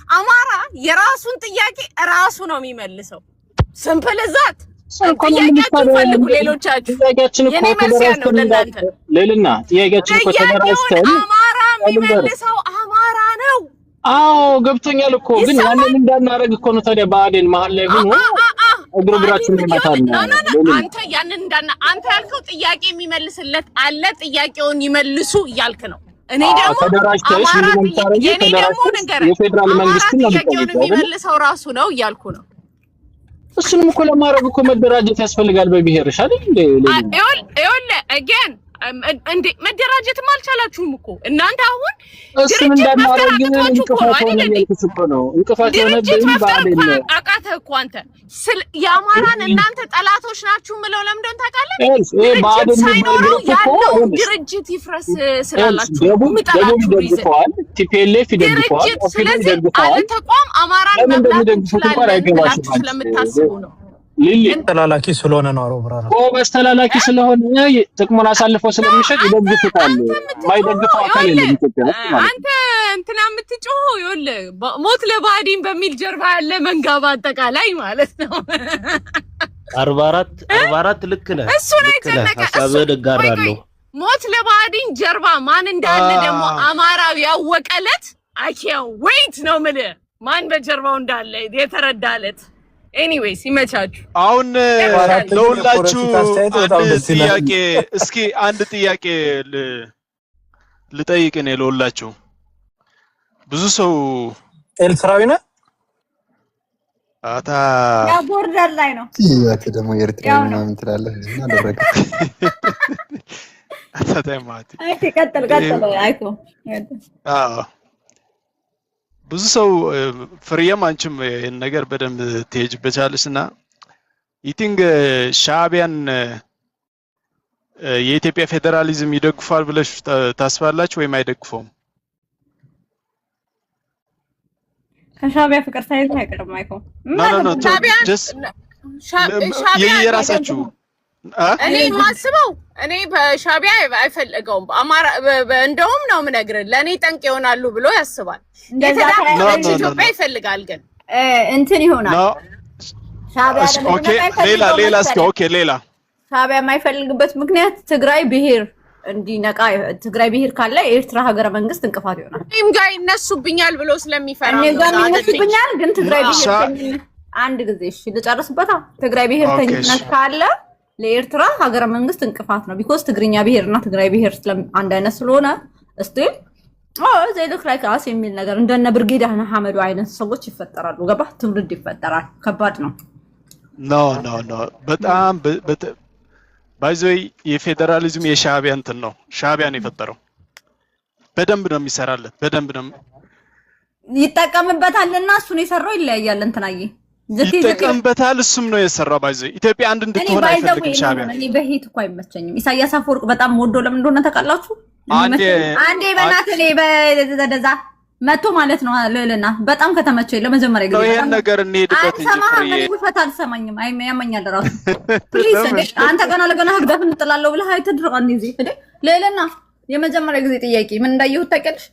አማራ የራሱን ጥያቄ ራሱ ነው የሚመልሰው። ሲምፕል ዛት ጥያቄያችሁን ፈልጉ። ሌሎቻችሁ የኔ መልስ ያለው ለእናንተ ሌልና ጥያቄያችን እኮ ተደራጅተን አማራ የሚመልሰው አማራ ነው። አዎ ገብቶኛል እኮ ግን ያንን እንዳናረግ እኮ ነው ታዲያ ብአዴን መሀል ላይ ሆኖ እግርግራችን ይመታል። አንተ ያንን አንተ ያልከው ጥያቄ የሚመልስለት አለ፣ ጥያቄውን ይመልሱ እያልክ ነው። እኔ ደግሞ አማራ የፌደራል መንግስት ነው የሚመልሰው ራሱ ነው እያልኩ ነው። እሱንም እኮ ለማድረግ እኮ መደራጀት ያስፈልጋል በብሔርሽ አይደል እንዴ? ይኸውልህ again እንዴ መደራጀትም አልቻላችሁም እኮ እናንተ አሁን እሱን እንዳናረግ እንቅፋት የሆነብኝ ባዴን ነው። አቃተህ እኮ አንተ የአማራን እናንተ ጠላቶች ናችሁ ምለው ለምን ታውቃለህ? ባዴን ያለው ድርጅት ይፍረስ ስላላችሁ ምጣላችሁ ይዘዋል። ቲፒኤልኤፍ ይደግፈዋል፣ ኦፒዲዮ ይደግፈዋል። ተቋም አማራን መብላት ስለምታስቡ ነው። ሊሊ ተላላኪ ስለሆነ ነው አሮብራ ነው ጎበዝ ተላላኪ ስለሆነ ጥቅሙን አሳልፎ ስለሚሸጥ ይደግፉታል። ማይደግፈው አካል የለም ኢትዮጵያ ውስጥ ማለት ነው። አንተ እንትና የምትጮህ ይኸውልህ ሞት ለባዲን በሚል ጀርባ ያለ መንጋ በአጠቃላይ ማለት ነው። 44 ልክ ነህ። እሱ ነው የተነቀ ሀሳብህን እጋራለሁ። ሞት ለባዲን ጀርባ ማን እንዳለ ደግሞ አማራው ያወቀለት አኪያው ዌይት ነው የምልህ ማን በጀርባው እንዳለ የተረዳለት። ኤኒዌይስ ይመቻችሁ። አሁን ለሁላችሁ ጥያቄ እስኪ አንድ ጥያቄ ልጠይቅ እኔ ለሁላችሁ። ብዙ ሰው ኤርትራዊ ነው አታ ያ ቦርደር ላይ ነው ያከ ደግሞ ኤርትራዊ ምናምን ትላለህ እና ደረገ አታታማት አይ ቀጥል አይኮ አዎ ብዙ ሰው ፍሪየም አንቺም ይሄን ነገር በደንብ ትሄጅበታለሽና ኢቲንግ ሻዕቢያን የኢትዮጵያ ፌደራሊዝም ይደግፋል ብለሽ ታስባላችሁ ወይም አይደግፈውም? ከሻዕቢያ ፍቅር ሳይዝ አይቀርም አይኮ ኖ ሻዕቢያ የራሳችሁ እኔ ማስበው እኔ በሻዕቢያ አይፈልገውም። አማራ እንደውም ነው ምነግርህ ለኔ ጠንቅ ይሆናሉ ብሎ ያስባል። ኢትዮጵያ ይፈልጋል ግን እንትን ይሆናል ሻዕቢያ ሌላ እስኪ ኦኬ ሌላ ሻዕቢያ የማይፈልግበት ምክንያት ትግራይ ብሔር እንዲነቃ ትግራይ ብሔር ካለ ኤርትራ ሀገረ መንግስት እንቅፋት ይሆናል። እኔም ጋር ይነሱብኛል ብሎ ስለሚፈራ ነው። እኔ ጋር ይነሱብኛል ግን ትግራይ ብሔር አንድ ጊዜ እሺ ልጨርስበታ ትግራይ ብሔርተኝነት ካለ ለኤርትራ ሀገረ መንግስት እንቅፋት ነው። ቢኮዝ ትግርኛ ብሔርና ትግራይ ብሔር አንድ አይነት ስለሆነ እስቲል ዘይ ሉክ ላይክ አስ የሚል ነገር እንደነ ብርጌድ አህመዱ አይነት ሰዎች ይፈጠራሉ። ገባ ትውልድ ይፈጠራል። ከባድ ነው። ኖ በጣም ባይዘይ የፌደራሊዝም የሻዕቢያ እንትን ነው። ሻዕቢያ ነው የፈጠረው። በደንብ ነው የሚሰራለት። በደንብ ነው ይጠቀምበታልና እሱን የሰራው ይለያያል እንትናዬ ይጠቀምበታል እሱም ነው የሰራው። ባይዘይ ኢትዮጵያ አንድ እንድትሆን አይፈልግም ሻዕቢያ። እኔ በሄት እኮ አይመቸኝም። ኢሳያስ አፈወርቅ በጣም ወዶ ለምን እንደሆነ ታውቃላችሁ? አንዴ በእናትህ በደዛ መቶ ማለት ነው ለለና በጣም ከተመቸኝ ለመጀመሪያ ጊዜ ይሄን ነገር እንሄድበት እንጂ ፍሬ ውፈት አልሰማኝም። ያመኛል ራሱ ፕሊዝ አንተ ገና ለገና ህግደፍ እንጥላለሁ ብለህ አይተድርቀን እዚህ እንዴ ለለና የመጀመሪያ ጊዜ ጥያቄ ምን እንዳየሁት ታውቂያለሽ?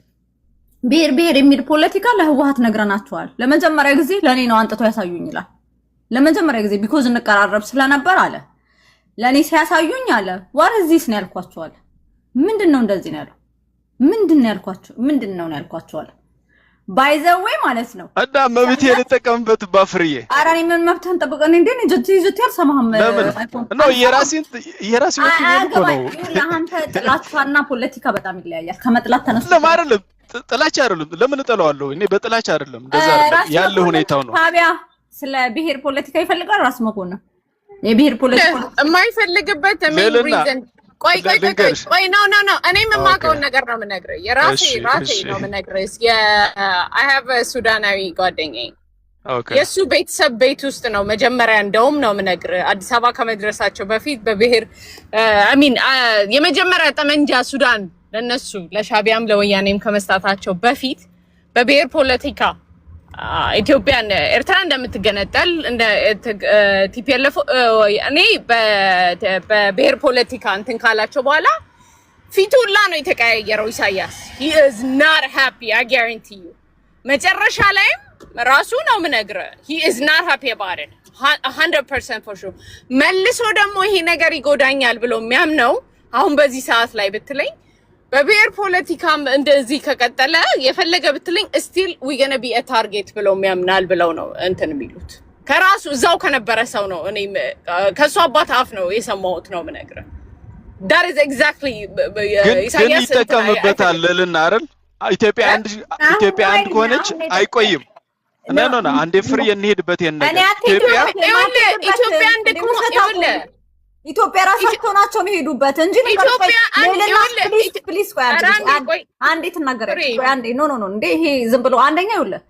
ብሔር የሚል ፖለቲካ ለህወሓት ነግረናቸዋል። ለመጀመሪያ ጊዜ ለኔ ነው አንጥቶ ያሳዩኝ ይላል። ለመጀመሪያ ጊዜ ቢኮዝ እንቀራረብ ስለነበር አለ ለኔ ሲያሳዩኝ አለ ዋት ኢዝ ዚስ ነው ያልኳቸው አለ። ምንድነው እንደዚህ ነው ያለው? ምንድነው ያልኳቸው? ምንድነው ነው ያልኳቸው አለ። ባይ ዘ ዌይ ማለት ነው አዳ መብት የለጠቀምበት ባፍርዬ አራኒ ምን መብተን ጠብቀን እንዴ ነው ጀት ያልሰማህም ነው የራሴን ወጥቶ ነው አንተ ጥላቻና ፖለቲካ በጣም ይለያያል። ከመጥላት ተነሱ ለማረለም ጥላቻ አይደለም። ለምን እጠላዋለሁ? እኔ በጥላቻ አይደለም እንደዛ አይደለም ያለ ሁኔታው ነው። ታዲያ ስለ ብሔር ፖለቲካ ይፈልጋል ራስ መኮንን የብሔር ፖለቲካ የማይፈልግበት ሜን ሪዝን ቆይ ኖ እኔም የማውቀውን ነገር ነው የምነግርህ። የራሴ ነው የምነግርህ። I have a ሱዳናዊ ጓደኛዬ የሱ ቤተሰብ ቤት ውስጥ ነው መጀመሪያ እንደውም ነው የምነግርህ አዲስ አበባ ከመድረሳቸው በፊት በብሔር የመጀመሪያ ጠመንጃ ሱዳን ለነሱ ለሻዕቢያም ለወያኔም ከመስታታቸው በፊት በብሔር ፖለቲካ ኢትዮጵያን ኤርትራ እንደምትገነጠል እንደ ቲፒኤልኤፍ እኔ በብሔር ፖለቲካ እንትን ካላቸው በኋላ ፊቱላ ነው የተቀያየረው ኢሳያስ። he is not happy I guarantee you መጨረሻ ላይ ራሱ ነው ምነግርህ he is not happy about it 100% for sure መልሶ ደግሞ ይሄ ነገር ይጎዳኛል ብሎ የሚያምነው አሁን በዚህ ሰዓት ላይ ብትለኝ በብሔር ፖለቲካም እንደዚህ ከቀጠለ የፈለገ ብትለኝ still we gonna be a target ብሎ የሚያምናል ብለው ነው እንትን የሚሉት ከራሱ እዛው ከነበረ ሰው ነው እኔ ከሷ አባት አፍ ነው የሰማሁት ነው ምነግርህ that is exactly ኢሳያስ ይተከምበታል ለልና አይደል ኢትዮጵያ አንድ ከሆነች አይቆይም እና አንዴ ፍሪ እንሄድበት ኢትዮጵያ ራሳቸው ናቸው የሚሄዱበት እንጂ ፕሊስ አንዴ ትናገራለች አንዴ ኖ እንዴ ይሄ ዝም ብሎ አንደኛ ይኸውልህ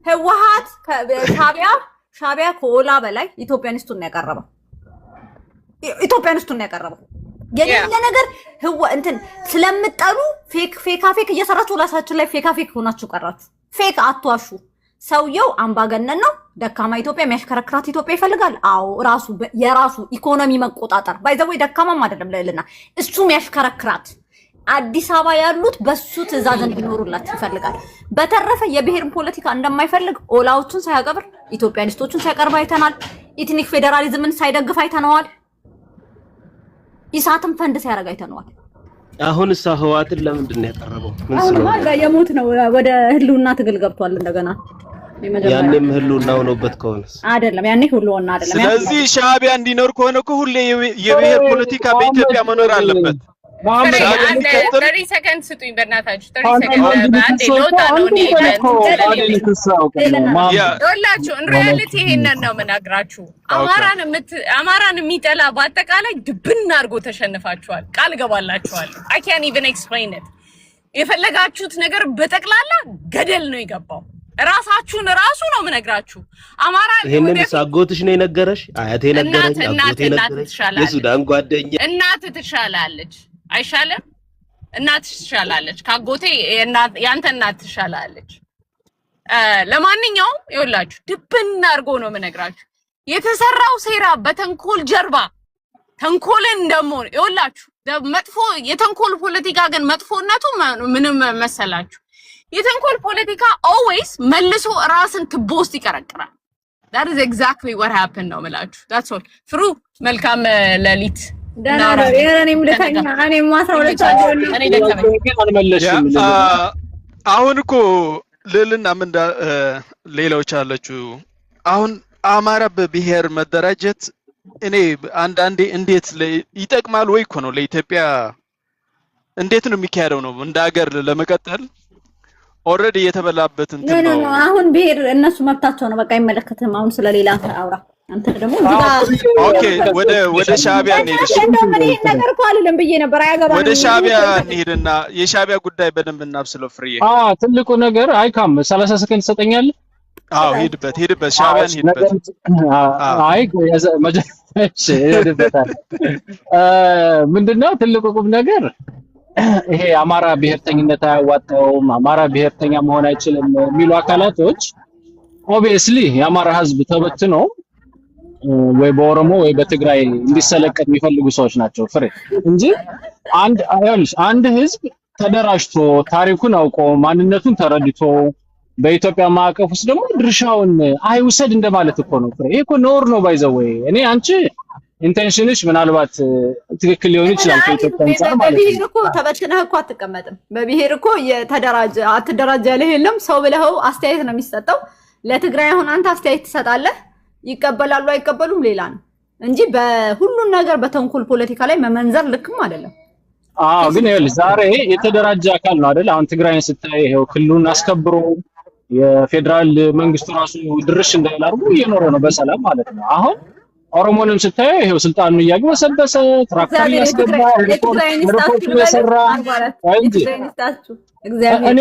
ህወሓት ሻቢያ ከኦላ በላይ ኢትዮጵያኒስቱን ያቀረበው የሌለ ነገር እንትን ስለምጠሉ ፌክ እየሰራችሁ ራሳችሁ ላይ ፌክ ሆናችሁ ቀራችሁ ፌክ አትዋሹ ሰውየው አምባገነን ነው ደካማ ኢትዮጵያ የሚያሽከረክራት ኢትዮጵያ ይፈልጋል አዎ የራሱ ኢኮኖሚ መቆጣጠር ባይዘው ደካማም አይደለም ለልና እሱ የሚያሽከረክራት አዲስ አበባ ያሉት በሱ ትዕዛዝ እንዲኖሩላችሁ ይፈልጋል በተረፈ የብሔርን ፖለቲካ እንደማይፈልግ ኦላዎቹን ሳያቀብር ኢትዮጵያኒስቶቹን ሳይቀርብ አይተናል ኢትኒክ ፌደራሊዝምን ሳይደግፍ አይተናል ኢሳትም ፈንድ ሲያረጋ አይተናል አሁንስ ህወሓትን ለምንድን ነው ያቀረበው ምን ስለሆነ የሞት ነው ወደ ህልውና ትግል ገብቷል እንደገና ያኔም ህልውናው ነውበት ከሆነስ አይደለም ያኔ ህልውና አይደለም ስለዚህ ሻቢያ እንዲኖር ከሆነ እኮ ሁሌ የብሔር ፖለቲካ በኢትዮጵያ መኖር አለበት 30 seconds ስጡኝ በእናታችሁ 30 seconds በአንዴ ሎታ ነው ዶላችሁ in reality ይሄንን ነው መናግራችሁ አማራን የሚጠላ በአጠቃላይ ድብና አድርጎ ተሸንፋችኋል ቃል ገባላችኋል I can't even explain it የፈለጋችሁት ነገር በጠቅላላ ገደል ነው የገባው ራሱ ነው መነግራችሁ አማራ ይሄንን ሳጎትሽ ነው የነገረሽ አያቴ ነገረኝ አጎቴ ነገረኝ የሱዳን ጓደኛ እናት ትሻላለች አይሻለም እናት ትሻላለች ካጎቴ ያንተ እናት ትሻላለች ለማንኛውም ይኸውላችሁ ድብና አድርጎ ነው መነግራችሁ የተሰራው ሴራ በተንኮል ጀርባ ተንኮልን ደግሞ ይኸውላችሁ መጥፎ የተንኮል ፖለቲካ ግን መጥፎነቱ ምንም መሰላችሁ የተንኮል ፖለቲካ always መልሶ ራስን ትቦስት ይቀረቅራል that is exactly what happened ነው መላችሁ that's all ፍሩ መልካም ለሊት ደናራ የኔም ልተኛ እኔም 12 ሰዓት እኔ ደከመኝ አሁን እኮ ልልና ምን ሌላዎች አለችሁ አሁን አማራ በብሔር መደራጀት እኔ አንዳንዴ እንዴት ይጠቅማል ወይ እኮ ነው ለኢትዮጵያ እንዴት ነው የሚካሄደው ነው እንደ ሀገር ለመቀጠል ኦሬዲ የተበላበት እንትን ነው አሁን ብሔር እነሱ መብታቸው ነው በቃ አይመለከትም አሁን ስለሌላ አውራ አንተ ደግሞ ኦኬ ወደ ሻቢያ እንሄድሽ ነገር እኮ አልልም ብዬ ነበር አያገባም ወደ ሻቢያ እንሄድና የሻቢያ ጉዳይ በደንብ እናብስለው ፍሬ ትልቁ ነገር አይካም 30 ሰከንድ ሰጠኛል አዎ ሄድበት ሻቢያን ሄድበት አይ መጀመሪያ ሄድበታል ምንድነው ትልቁ ቁም ነገር ይሄ አማራ ብሔርተኝነት አያዋጣውም አማራ ብሔርተኛ መሆን አይችልም የሚሉ አካላቶች obviously የአማራ ህዝብ ተበትኖ ወይ በኦሮሞ ወይ በትግራይ እንዲሰለቀጥ የሚፈልጉ ሰዎች ናቸው ፍሬ እንጂ አንድ ህዝብ ተደራጅቶ ታሪኩን አውቆ ማንነቱን ተረድቶ በኢትዮጵያ ማዕቀፍ ውስጥ ደግሞ ድርሻውን አይውሰድ እንደማለት እኮ ነው ፍሬ ይሄ እኮ ኖር ነው ባይዘው ወይ አንቺ ኢንቴንሽንሽ ምናልባት ትክክል ሊሆን ይችላል ከኢትዮጵያ አንፃር ማለት ነው በብሔር እኮ ተበትነህ እኮ አትቀመጥም በብሔር እኮ አትደራጀ ያለህ የለም ሰው ብለኸው አስተያየት ነው የሚሰጠው ለትግራይ አሁን አንተ አስተያየት ትሰጣለህ ይቀበላሉ አይቀበሉም ሌላ ነው እንጂ በሁሉን ነገር በተንኮል ፖለቲካ ላይ መመንዘር ልክም አይደለም ግን ይኸውልሽ ዛሬ የተደራጀ አካል ነው አይደል አሁን ትግራይን ስታይ ይሄው ክልሉን አስከብሮ የፌደራል መንግስቱ ራሱ ድርሽ እንዳይላርጉ እየኖረ ነው በሰላም ማለት ነው አሁን ኦሮሞንም ስታይ ይሄው ስልጣኑን እያግበሰበሰ ትራክተር ያስገባ ሪፖርት የሰራ እንጂ እኔ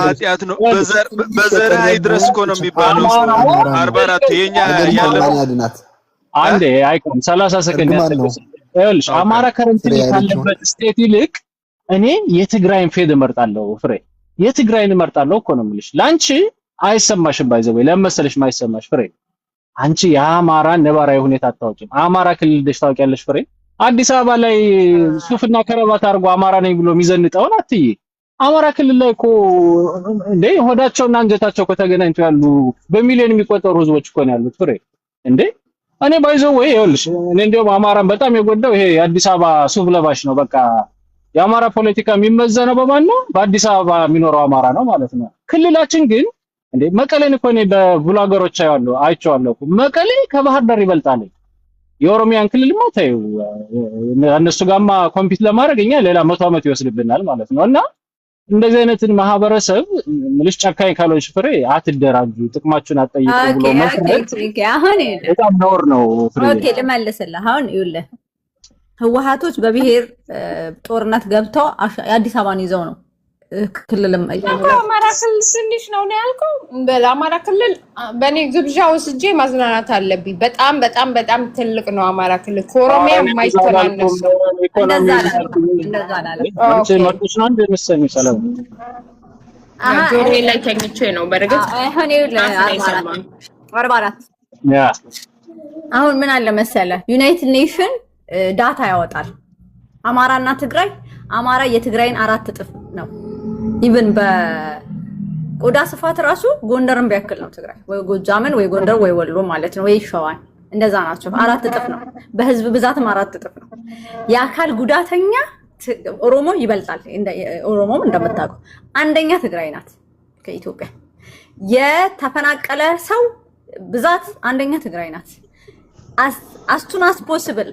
ኃጢአት ነው በዘር አይድረስ እኮ ነው የሚባለው 44 የኛ ያለው አንዴ አይቆም 30 ሰከንድ ያስፈልጋል ይኸውልሽ አማራ ከረንትሊ ካለበት ስቴት ይልቅ እኔ የትግራይን ፌድ እመርጣለሁ ፍሬ የትግራይን እመርጣለሁ እኮ ነው የምልሽ ላንቺ አይሰማሽም ባይዘው ለምን መሰለሽ ማይሰማሽ ፍሬ አንቺ የአማራን ነባራዊ ሁኔታ አታውቂም። አማራ ክልል ደሽ ታውቂያለሽ ፍሬ? አዲስ አበባ ላይ ሱፍና ከረባት አድርጎ አማራ ነኝ ብሎ የሚዘንጠውን አትይ። አማራ ክልል ላይ እኮ እንዴ ሆዳቸውና አንጀታቸው ከተገናኝቶ ያሉ በሚሊዮን የሚቆጠሩ ህዝቦች እኮ ነው ያሉት ፍሬ። እንዴ እኔ ባይዘው ወይ ይኸውልሽ እኔ እንደውም አማራን በጣም የጎዳው ይሄ የአዲስ አበባ ሱፍ ለባሽ ነው። በቃ የአማራ ፖለቲካ የሚመዘነው በማን ነው? በአዲስ አበባ የሚኖረው አማራ ነው ማለት ነው። ክልላችን ግን እንዴ መቀሌን እኮ ነው በብሎገሮች አይቼዋለሁ። መቀሌ ከባህር ዳር ይበልጣል። የኦሮሚያን ክልልማ ታዩ እነሱ ጋርማ ኮምፒት ለማድረግ እኛ ሌላ 100 ዓመት ይወስድብናል ማለት ነው። እና እንደዚህ አይነትን ማህበረሰብ ምልሽ ጨካኝ ካልሆንሽ ፍሬ አትደራጁ፣ ጥቅማችሁን አትጠይቁ ብሎ መስረት በጣም ነውር ነው ፍሬ። ኦኬ ልመልስልህ። አሁን ይኸውልህ ህወሓቶች በብሔር ጦርነት ገብተው የአዲስ አበባን ይዘው ነው ክልልም አማራ ክልል ትንሽ ነው ያልከው። በአማራ ክልል በእኔ ግብዣ ወስጄ ማዝናናት አለብኝ። በጣም በጣም በጣም ትልቅ ነው አማራ ክልል ከኦሮሚያ የማይተናነስ ነው። ጆሮዬ ላይ ተኝቼ ነው በርግጥ። አሁን ምን አለ መሰለ ዩናይትድ ኔሽን ዳታ ያወጣል። አማራና ትግራይ አማራ የትግራይን 4 እጥፍ ነው። ኢቭን በቆዳ ስፋት ራሱ ጎንደርን ቢያክል ነው ትግራይ፣ ወይ ጎጃምን ወይ ጎንደር ወይ ወሎ ማለት ነው፣ ወይ ሸዋን እንደዛ ናቸው። 4 እጥፍ ነው። በህዝብ ብዛትም 4 እጥፍ ነው። የአካል ጉዳተኛ ኦሮሞ ይበልጣል። ኦሮሞም እንደምታውቀው አንደኛ ትግራይ ናት ከኢትዮጵያ። የተፈናቀለ ሰው ብዛት አንደኛ ትግራይ ናት። አስቱናስ ፖሲብል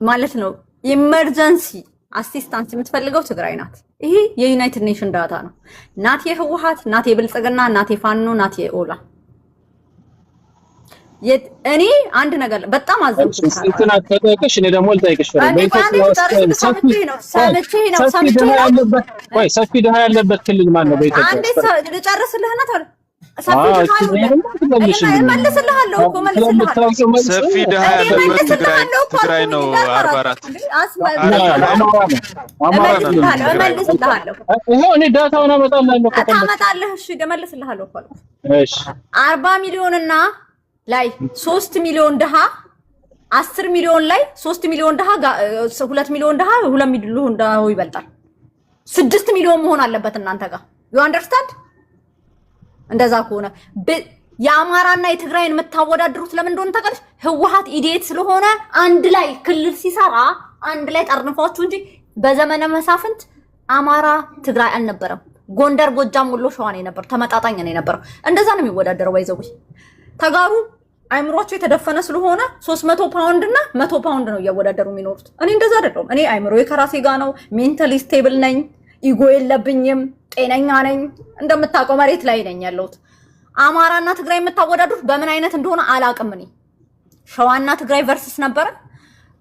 ማለት ነው ኢመርጀንሲ አሲስታንስ የምትፈልገው ትግራይ ናት። ይሄ የዩናይትድ ኔሽን ዳታ ነው። ናት የህወሓት፣ ናት የብልጽግና፣ ናት የፋኖ፣ ናት የኦላ። እኔ አንድ ነገር በጣም አዘንኩኝ። እንትና ተጠቅሽ እኔ ደግሞ ልጠይቅሽ ሰፊ ድሃ ያለበት ክልል ማን ነው በኢትዮጵያ? አንዴ ልጨርስልህና ሰፊ ድሃ ያለበት ትግራይ ነው 44 እኔ ዳታውን አመጣልሃለሁ። ታመጣለህ? እሺ እመልስልሃለሁ እኮ አልኩ። እሺ 40 ሚሊዮንና ላይ 3 ሚሊዮን ድሃ 10 ሚሊዮን ላይ 3 ሚሊዮን ድሃ 2 ሚሊዮን ድሃ 2 ሚሊዮን ድሃ ይበልጣል። 6 ሚሊዮን መሆን አለበት እናንተ ጋር you understand? እንደዛ ከሆነ የአማራና የትግራይን የምታወዳድሩት ለምን እንደሆነ ታውቃለሽ? ህወሓት ኢዲየት ስለሆነ አንድ ላይ ክልል ሲሰራ አንድ ላይ ጠርንፋችሁ እንጂ በዘመነ መሳፍንት አማራ ትግራይ አልነበረም። ጎንደር፣ ጎጃም፣ ወሎ፣ ሸዋ ነው የነበረው። ተመጣጣኝ ነው የነበረው። እንደዛ ነው የሚወዳደረው። ባይዘው ተጋሩ አይምሮአቸው የተደፈነ ስለሆነ 300 ፓውንድ እና 100 ፓውንድ ነው እያወዳደሩ የሚኖሩት። እኔ እንደዛ አይደለም። እኔ አይምሮዬ ከራሴ ጋር ነው። ሜንታሊ ስቴብል ነኝ። ኢጎ የለብኝም። ጤነኛ ነኝ። እንደምታውቀው መሬት ላይ ነኝ ያለሁት። አማራና ትግራይ የምታወዳድሩት በምን አይነት እንደሆነ አላውቅም። እኔ ሸዋና ትግራይ ቨርሰስ ነበረ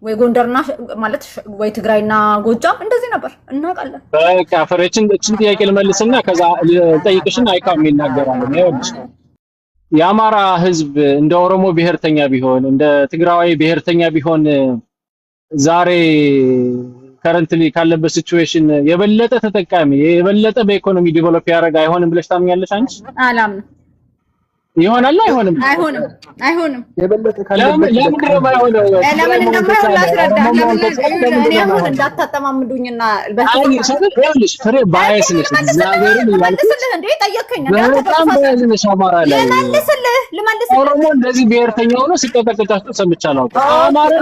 ወይ ጎንደርና ማለት ወይ ትግራይና ጎጃም እንደዚህ ነበር እናውቃለን። በቃ ፈረችን ጥያቄ ልመልስና ከዛ ልጠይቅሽና አይካም ይናገራል። ይኸውልሽ የአማራ ህዝብ እንደ ኦሮሞ ብሔርተኛ ቢሆን እንደ ትግራዋይ ብሔርተኛ ቢሆን ዛሬ ከረንትሊ ካለበት ሲቹዌሽን የበለጠ ተጠቃሚ የበለጠ በኢኮኖሚ ዲቨሎፕ ያደርግ አይሆንም ብለሽ ታምኛለሽ አንቺ? አላምንም። ይሆናል አይሆንም? አይሆንም። የበለጠ ለምን እንደማይሆነው ለምን እንደማይሆን ላስረዳ። ለምን እኔ አሁን እንዳታጠማምዱኝና በልሽ ፍሬ ባይስ ነሽ እግዚአብሔርን ልመልስልህ እንዴ ጠየቀኝ በጣም ባይዝነሽ አማራ ላይ ልመልስልህ ኦሮሞ እንደዚህ ብሔርተኛ ሆኖ ሲቀጠቅጣችሁ ሰምቻለሁ። አማራ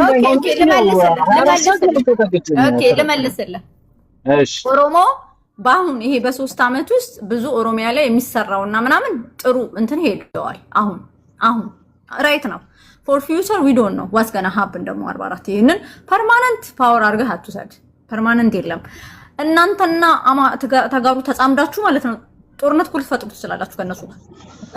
ልመልስልህ። እሺ ኦሮሞ በአሁን ይሄ በ3 አመት ውስጥ ብዙ ኦሮሚያ ላይ የሚሰራውና ምናምን ጥሩ እንትን ሄደዋል። አሁን ራይት ነው። ፎር ፊውቸር ዊ ዶንት ኖ ዋትስ ገና ሃፕን ደግሞ 44 ይሄንን ፐርማነንት ፓወር አድርገህ አትውሰድ። ፐርማነንት የለም። እናንተና ተጋሩ ተጻምዳችሁ ማለት ነው ጦርነት ኩል ፈጥሩ ትችላላችሁ ከነሱ ጋር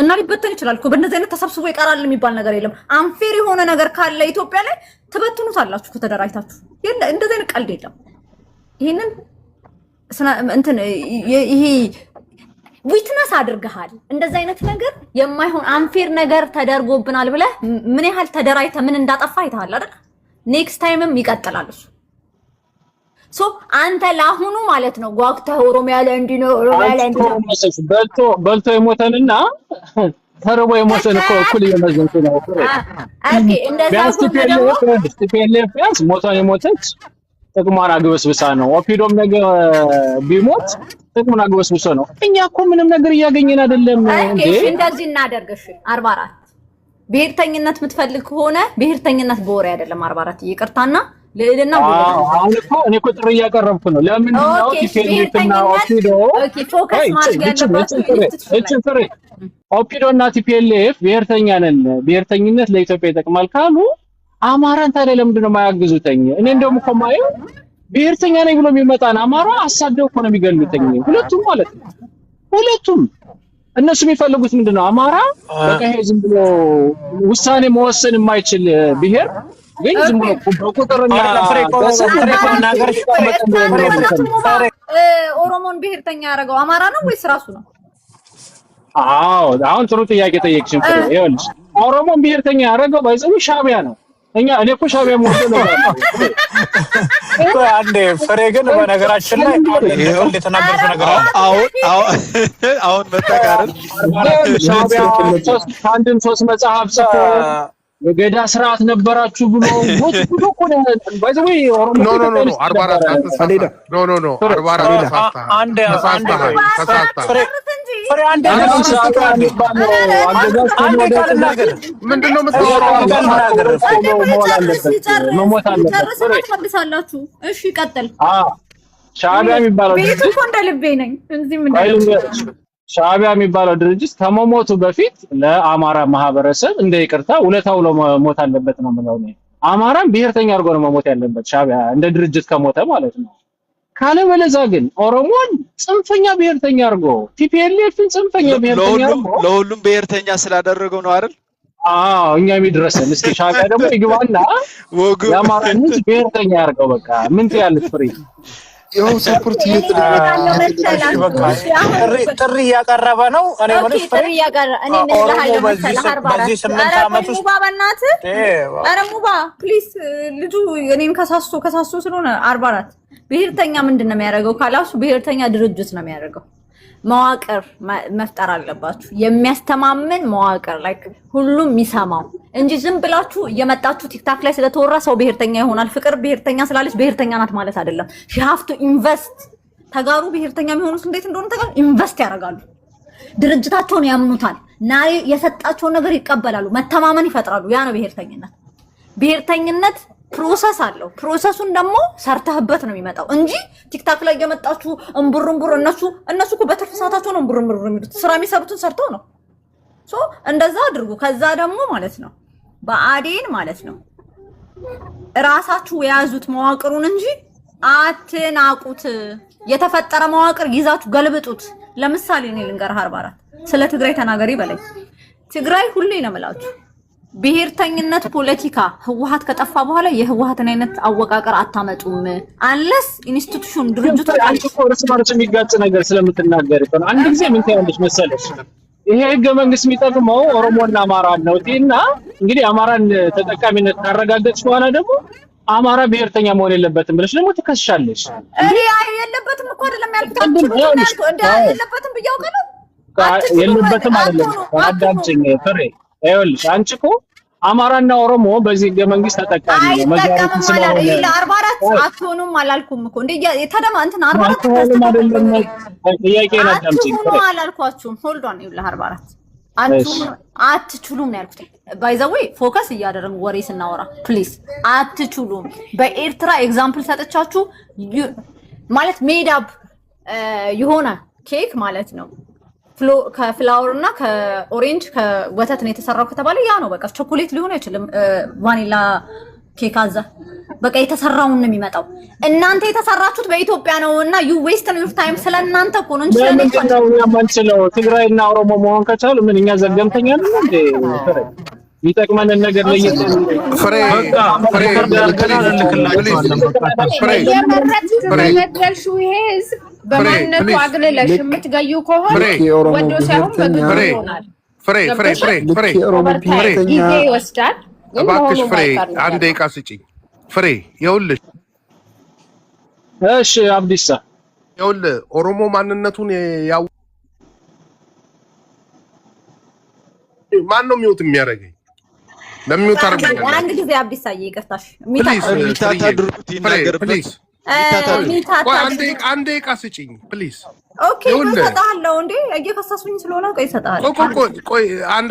እና ሊበተን ይችላል እኮ። በእነዚህ አይነት ተሰብስቦ ይቀራል የሚባል ነገር የለም። አንፌር የሆነ ነገር ካለ ኢትዮጵያ ላይ ትበትኑታላችሁ ከተደራጅታችሁ። እንደዚህ አይነት ቀልድ የለም። ይሄንን እንትን ይሄ ዊትነስ አድርገሃል። እንደዚህ አይነት ነገር የማይሆን አንፌር ነገር ተደርጎብናል ብለህ ምን ያህል ተደራጅተህ ምን እንዳጠፋ አይተሃል አይደል? ኔክስት ታይምም ይቀጥላል እሱ። ሶ አንተ ለአሁኑ ማለት ነው ጓግተህ ኦሮሚያ ላይ እንዲህ ነው ኦሮሚያ ላይ እንዲህ ነው በልቶ የሞተንና ተርቦ የሞተን እኮ እኩል እየመዘንኩ ነው። ኦኬ እንደዛ ቢያንስ ሞቷን የሞተች ጥቅሟን አግበስብሳ ነው። ኦፒዶም ነገር ቢሞት ጥቅሙን አግበስብሶ ነው። እኛ እኮ ምንም ነገር እያገኘን አይደለም እንዴ። እሺ እንደዚህ እናደርግሽ 44 ብሔርተኝነት የምትፈልግ ከሆነ ብሔርተኝነት በወሬ አይደለም 44 ይቅርታና ለልና አሁን እኮ እኔ እኮ ጥሪ እያቀረብኩ ነው። ለምን ነው ቲፒኤልኤፍና ኦፒዶ ፎከስ ማድረግ ያለባችሁ ኦፒዶ እና ቲፒኤልኤፍ ብሔርተኛ ነን፣ ብሔርተኝነት ለኢትዮጵያ ይጠቅማል ካሉ አማራን ታዲያ ለምንድን ነው የማያግዙተኝ? እኔ እንደውም እኮ ማየው ብሔርተኛ ነኝ ብሎ የሚመጣን አማራ አሳደው እኮ ነው የሚገሉተኝ። ሁለቱም ማለት ነው። ሁለቱም እነሱ የሚፈልጉት ምንድነው? አማራ በቃ ይሄ ዝም ብሎ ውሳኔ መወሰን የማይችል ብሔር ግን ዝም ብሎ በቁጥርና ኦሮሞን ብሔርተኛ ያደረገው አማራ ነው ወይስ ራሱ ነው? አዎ አሁን ጥሩ ጥያቄ ጠየቅሽኝ። ይኸውልሽ ኦሮሞን ብሔርተኛ ያደረገው ባይዘው ሻዕቢያ ነው። እኔ እኮ ሻዕቢያ ሞት ነው አንዴ ፍሬ ግን በነገራችን ላይ እንደተናገርኩ ነገር አሁን መተካረል ሻዕቢያ አንድም 3 መጽሐፍ ጽፎ የገዳ ስርዓት ነበራችሁ ብሎ ሞት ብሎ እኮ ነው ባይዘው ኦሮሞ ኖ 44 አንዴ ፍሬ አንዴ ምንድነው ትመልሳላችሁ? እሺ ቀጥል። ሻዕቢያ የሚባለው ቤት እኮ እንደልቤ ነኝ እንዚህ ምን ሻዕቢያ የሚባለው ድርጅት ከመሞቱ በፊት ለአማራ ማህበረሰብ እንደ ይቅርታ ውለታው ለሞት አለበት ነው የምለው ነው። አማራን ብሔርተኛ አድርጎ ነው መሞት ያለበት ሻዕቢያ እንደ ድርጅት ከሞተ ማለት ነው። ካለበለዚያ ግን ኦሮሞን ጽንፈኛ ብሔርተኛ አድርጎ ቲፒኤልኤፍን ጽንፈኛ ብሔርተኛ አድርጎ ለሁሉም ብሔርተኛ ስላደረገው ነው አይደል? አዎ እኛ የሚድረሰን እስኪ ሻዕቢያ ደግሞ ይግባና የአማራን ህዝብ ብሔርተኛ አድርገው በቃ ምን ትያለሽ ፍሬ? ይኸው ሰፖርት ጥሪ እያቀረበ ነው። እኔ ማለት ጥሪ እያቀረበ እኔ ምን እልሃለሁ መሰለህ 44 ሙባ በእናትህ ኧረ ሙባ ፕሊስ ልጁ እኔን ከሳሶ ስለሆነ 44 ብሔርተኛ ምንድን ነው የሚያደርገው ካላሱ ብሔርተኛ ድርጅት ነው የሚያደርገው። መዋቅር መፍጠር አለባችሁ። የሚያስተማምን መዋቅር ላይክ ሁሉም የሚሰማው እንጂ ዝም ብላችሁ እየመጣችሁ ቲክታክ ላይ ስለተወራ ሰው ብሔርተኛ ይሆናል። ፍቅር ብሔርተኛ ስላለች ብሔርተኛ ናት ማለት አይደለም። she have to invest ተጋሩ ብሔርተኛ የሚሆኑት እንዴት እንደሆነ ተጋሩ ኢንቨስት ያደርጋሉ። ድርጅታቸውን ያምኑታል። ናሬ የሰጣቸውን ነገር ይቀበላሉ። መተማመን ይፈጥራሉ። ያ ነው ብሔርተኝነት። ብሔርተኝነት ፕሮሰስ አለው። ፕሮሰሱን ደግሞ ሰርተህበት ነው የሚመጣው እንጂ ቲክታክ ላይ እየመጣችሁ እንቡርንቡር እነሱ እኮ በትርፍ ሰዓታቸው ነው እንቡርንቡር የሚሉት። ስራ የሚሰሩትን ሰርተው ነው። ሶ እንደዛ አድርጉ። ከዛ ደግሞ ማለት ነው በአዴን ማለት ነው ራሳችሁ የያዙት መዋቅሩን እንጂ አትናቁት። የተፈጠረ መዋቅር ይዛችሁ ገልብጡት። ለምሳሌ እኔ ልንገርህ 44 ስለ ትግራይ ተናገሪ በላይ ትግራይ ሁሌ ነው የምላችሁ ብሔርተኝነት ፖለቲካ ህወሓት ከጠፋ በኋላ የህወሓትን አይነት አወቃቀር አታመጡም። አንለስ ኢንስቲትዩሽን ድርጅቱ እርስ በርስ የሚጋጭ ነገር ስለምትናገር ይሆን አንድ ጊዜ ምን ታያለሽ መሰለሽ? ይሄ ህገ መንግስት የሚጠቅመው ኦሮሞና አማራ ነው እና እንግዲህ አማራን ተጠቃሚነት ካረጋገጥሽ በኋላ ደግሞ አማራ ብሔርተኛ መሆን የለበትም ብለሽ ደግሞ ትከስሻለሽ። የለበትም እኮ አይደለም ያልኩት እንደ የለበትም ብያውቀለው የለበትም አይደለም አዳምጪኝ ፍሬ ይኸውልሽ አንቺ እኮ አማራና ኦሮሞ በዚህ ህገ መንግስት ተጠቃሚ ነው መጋራት ስለሆነ ለ44 አትሆኑም አላልኩም እኮ እንዴ ተደማ እንትን 44 አይደለም ጥያቄ አዳምጪኝ አላልኳችሁም ሆልድ ኦን ይኸውልህ 44 አትችሉም ነው ያልኩት ባይ ዘ ዌይ ፎከስ እያደረግን ወሬ ስናወራ ፕሊዝ አትችሉም በኤርትራ ኤግዛምፕል ሰጥቻችሁ ማለት ሜድ አፕ የሆነ ኬክ ማለት ነው ከፍላወር እና ከኦሬንጅ ከወተት ነው የተሰራው ከተባለ ያ ነው በቃ ቾኮሌት ሊሆን አይችልም ቫኒላ ኬክ አዛ በቃ የተሰራውን ነው የሚመጣው እናንተ የተሰራችሁት በኢትዮጵያ ነውና ዩ ዌስት ዩር ታይም ስለናንተ እኮ ነው እንጂ ስለኔ ነው ያማንችለው ትግራይና ኦሮሞ መሆን ከቻሉ ምን እኛ ዘገምተኛ ነን እንዴ ይጠቅመን ነገር ለየት ፍሬ የመረጥሽው ይሄ ህዝብ በማንነቱ አግልለሽ የምትገዩ ከሆነ ወዶ ሳይሆን በግድ ይሆናል። ፍሬ ጊዜ ይወስዳል። እባክሽ ፍሬ አንድ ደቂቃ ስጪኝ። ፍሬ ይኸውልሽ፣ እሺ አብዲሳ ይኸውልህ ኦሮሞ ማንነቱን ማን ነው ሚውት የሚያደርገኝ? ለሚውት አድርገኝ። አንድ ጊዜ አብዲሳዬ ይቅርታሽ። ታታድሩት ይናገርበት። አንዴ ቃስጭኝ ፕሊዝ። ኦኬ እሰጥሃለሁ። እንዴ እየፈሳሱኝ ስለሆነ ቆይ እሰጥሃለሁ። ቆይ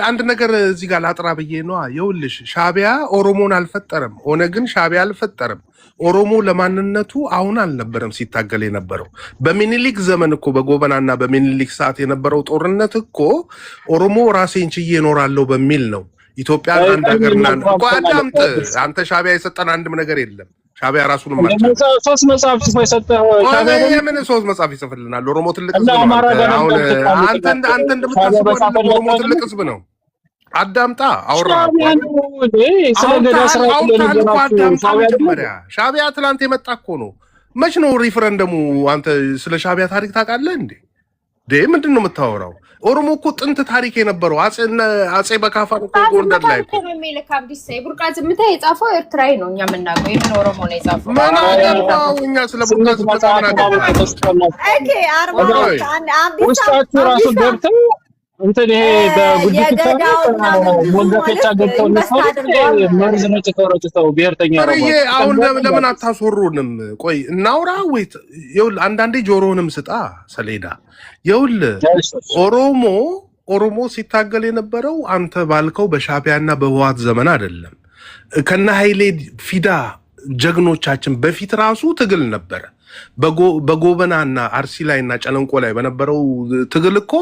አንድ ነገር እዚህ ጋር ላጥራ ብዬ ነው። ይኸውልሽ ሻቢያ ኦሮሞን አልፈጠረም፣ ኦነግን ሻቢያ አልፈጠረም። ኦሮሞ ለማንነቱ አሁን አልነበረም ሲታገል የነበረው። በሚኒሊክ ዘመን እኮ በጎበናና በሚኒሊክ ሰዓት የነበረው ጦርነት እኮ ኦሮሞ ራሴን ችዬ እኖራለሁ በሚል ነው። ኢትዮጵያ አንድ ሀገርና አዳምጥ። አንተ ሻቢያ የሰጠን አንድም ነገር የለም። ሻቢያ ራሱን ማለት ሶስት መጽሐፍ ጽፎ የሰጠው ሻቢያ የምን ሶስት መጽሐፍ ይጽፍልናል? ኦሮሞ ትልቅ ህዝብ ነው። አሁን አንተ እንደምታስበው ኦሮሞ ትልቅ ህዝብ ነው። አዳምጣ አውራ ሻቢያ ትላንት የመጣ እኮ ነው። መች ነው ሪፈረንደሙ? አንተ ስለ ሻቢያ ታሪክ ታውቃለህ እንዴ? ምንድን ነው የምታወራው? ኦሮሞ እኮ ጥንት ታሪክ የነበረው አጼ በካፋ እኮ ጎንደር ላይ እኮ የሚልክ አብዲስ ቡርቃ ዝምታ የጻፈው ኤርትራዊ ነው። እኛ የምናውቀው ይሄን ኦሮሞ ነው የጻፈው። ማን አገባው? እኛ ስለ ቡርቃ ዝምታ ውስጣችሁ ራሱ ገብተው እንትን ይሄ በጉዲት ሞንደፈቻ ገብተው መርዝ ነጭ ተወረጭተው ብሔርተኛ ነው። አሁን ለምን አታስወሩንም? ቆይ እናውራ ወይ ይኸውልህ፣ አንዳንዴ ጆሮንም ስጣ ሰሌዳ። ይኸውልህ ኦሮሞ ሲታገል የነበረው አንተ ባልከው በሻቢያና በህወሓት ዘመን አይደለም። ከነ ኃይሌ ፊዳ ጀግኖቻችን በፊት ራሱ ትግል ነበረ። በጎበናና አርሲ ላይና ጨለንቆ ላይ በነበረው ትግል እኮ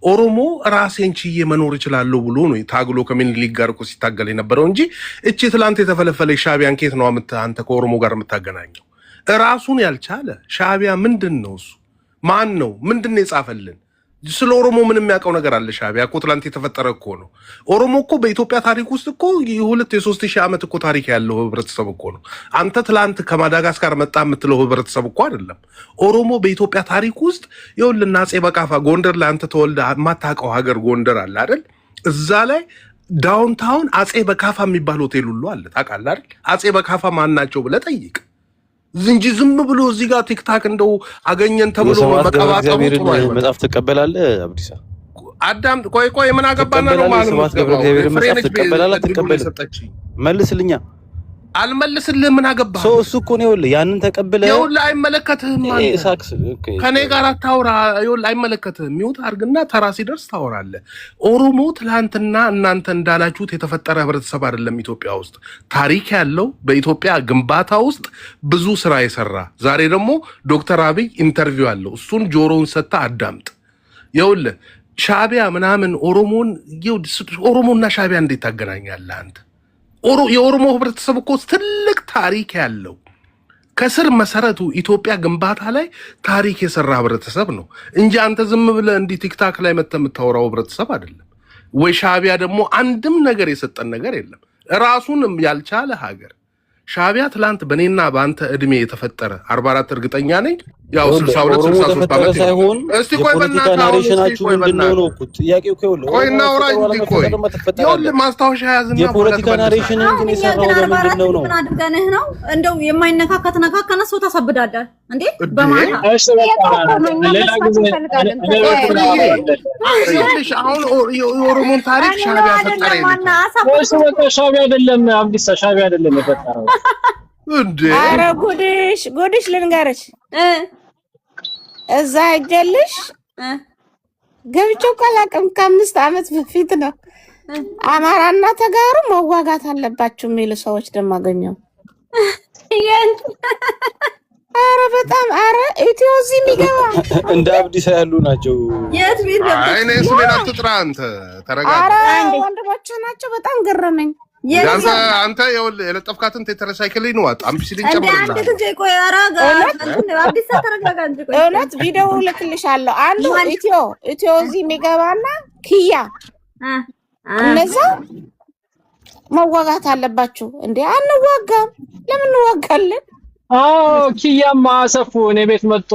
ኦሮሞ ራሴን ችዬ መኖር እችላለሁ ብሎ ነው ታግሎ ከሚኒሊክ ጋር እኮ ሲታገል የነበረው እንጂ እቺ ትላንት የተፈለፈለ ሻቢያን ኬት ነው አንተ ከኦሮሞ ጋር የምታገናኘው? ራሱን ያልቻለ ሻቢያ ምንድን ነው እሱ? ማን ነው? ምንድን ነው የጻፈልን? ስለ ኦሮሞ ምን የሚያውቀው ነገር አለ? ሻቢያ እኮ ትላንት የተፈጠረ እኮ ነው። ኦሮሞ እኮ በኢትዮጵያ ታሪክ ውስጥ እኮ የ2000 ዓመት እኮ ታሪክ ያለው ህብረተሰብ እኮ ነው። አንተ ትላንት ከማዳጋስካር መጣ የምትለው ህብረተሰብ እኮ አይደለም። ኦሮሞ በኢትዮጵያ ታሪክ ውስጥ ይኸውልና አጼ በካፋ ጎንደር ላይ አንተ ተወልደ የማታውቀው ሀገር ጎንደር አለ አይደል? እዛ ላይ ዳውንታውን አጼ በካፋ የሚባል ሆቴል ሁሉ አለ። ታውቃለህ አይደል? አጼ በካፋ ማን ናቸው ብለህ ጠይቅ እንጂ ዝም ብሎ እዚህ ጋር ቲክታክ እንደው አገኘን ተብሎ መቀባጠሩ መጽሐፍ ትቀበላለህ? አብዲሳ አዳም ቆይ ምን አገባና ነው ማለት ነው? መጽሐፍ ትቀበላለህ? መልስልኛ። አልመልስልህም። ምን አገባ? እሱ እኮ ነው ይኸውልህ፣ ያንን ተቀብለህ ይኸውልህ፣ አይመለከትህም። ከኔ ጋር አታውራ። ይኸውልህ፣ አይመለከትህም። ሚውት አድርግና ተራ ሲደርስ ታወራለህ። ኦሮሞ ትላንትና እናንተ እንዳላችሁት የተፈጠረ ህብረተሰብ አይደለም። ኢትዮጵያ ውስጥ ታሪክ ያለው በኢትዮጵያ ግንባታ ውስጥ ብዙ ስራ የሰራ ዛሬ ደግሞ ዶክተር አብይ ኢንተርቪው አለው። እሱን ጆሮውን ሰጥተህ አዳምጥ። ይኸውልህ ሻቢያ ምናምን ኦሮሞና ሻቢያ እንዴት ታገናኛለህ አንተ? የኦሮሞ ህብረተሰብ እኮ ትልቅ ታሪክ ያለው ከስር መሰረቱ ኢትዮጵያ ግንባታ ላይ ታሪክ የሰራ ህብረተሰብ ነው እንጂ አንተ ዝም ብለህ እንዲህ ቲክታክ ላይ መተህ የምታወራው ህብረተሰብ አይደለም። ወይ ሻቢያ ደግሞ አንድም ነገር የሰጠን ነገር የለም። ራሱንም ያልቻለ ሀገር ሻቢያ ትላንት በእኔና በአንተ እድሜ የተፈጠረ 44 እርግጠኛ ነኝ። ያው 62 63 ዓመት ሳይሆን እስቲ ቆይ በእናትህ ናሬሽናችሁ ምንድነው ነው እኮ ጥያቄው እኮ ይኸውልህ። ቆይ እናውራ እንጂ ቆይ ይኸውልህ ማስታወሻ ያዝና የፖለቲካ ናሬሽን ግን የሰራው ለምንድነው ነው? ምን አድርገንህ ነው? እንደው የማይነካካ ተነካካና ሰው ታሳብዳለህ እንዴ? በማታ አሁን የኦሮሞን ታሪክ ሻቢያ ፈጠረ ይላል። ሻቢያ አይደለም አብዲሳ፣ ሻቢያ አይደለም የፈጠረው እንዴ? ኧረ ጉድሽ ልንገርሽ። እዛ ሄጀልሽ ገብቼው አላውቅም። ከ5 ዓመት በፊት ነው። አማራና ተጋሩ መዋጋት አለባችሁ የሚሉ ሰዎች ደግሞ አገኘው። ኧረ በጣም ኢትዮ እዚህ የሚገባ እንደ አብዲሳ ያሉ ናቸው። የት ቤት ነው? እኔ ስሜን አትጥራ አንተ ተረጋጋ። ኧረ ወንድሞቼ ናቸው። በጣም ገረመኝ። አንተ ይኸውልህ የለጠፍካትን ቴትራሳይክል ነው አምቢሲሊን ጨምርልኝ። እውነት ቪዲዮ ልክልሻለሁ። አንዱ ኢትዮ እዚህ የሚገባና ኪያ እነዛ መዋጋት አለባችሁ እንዴ? አንዋጋም። ለምን እንዋጋለን? ኪያማ አሰፉ እኔ ቤት መጥቶ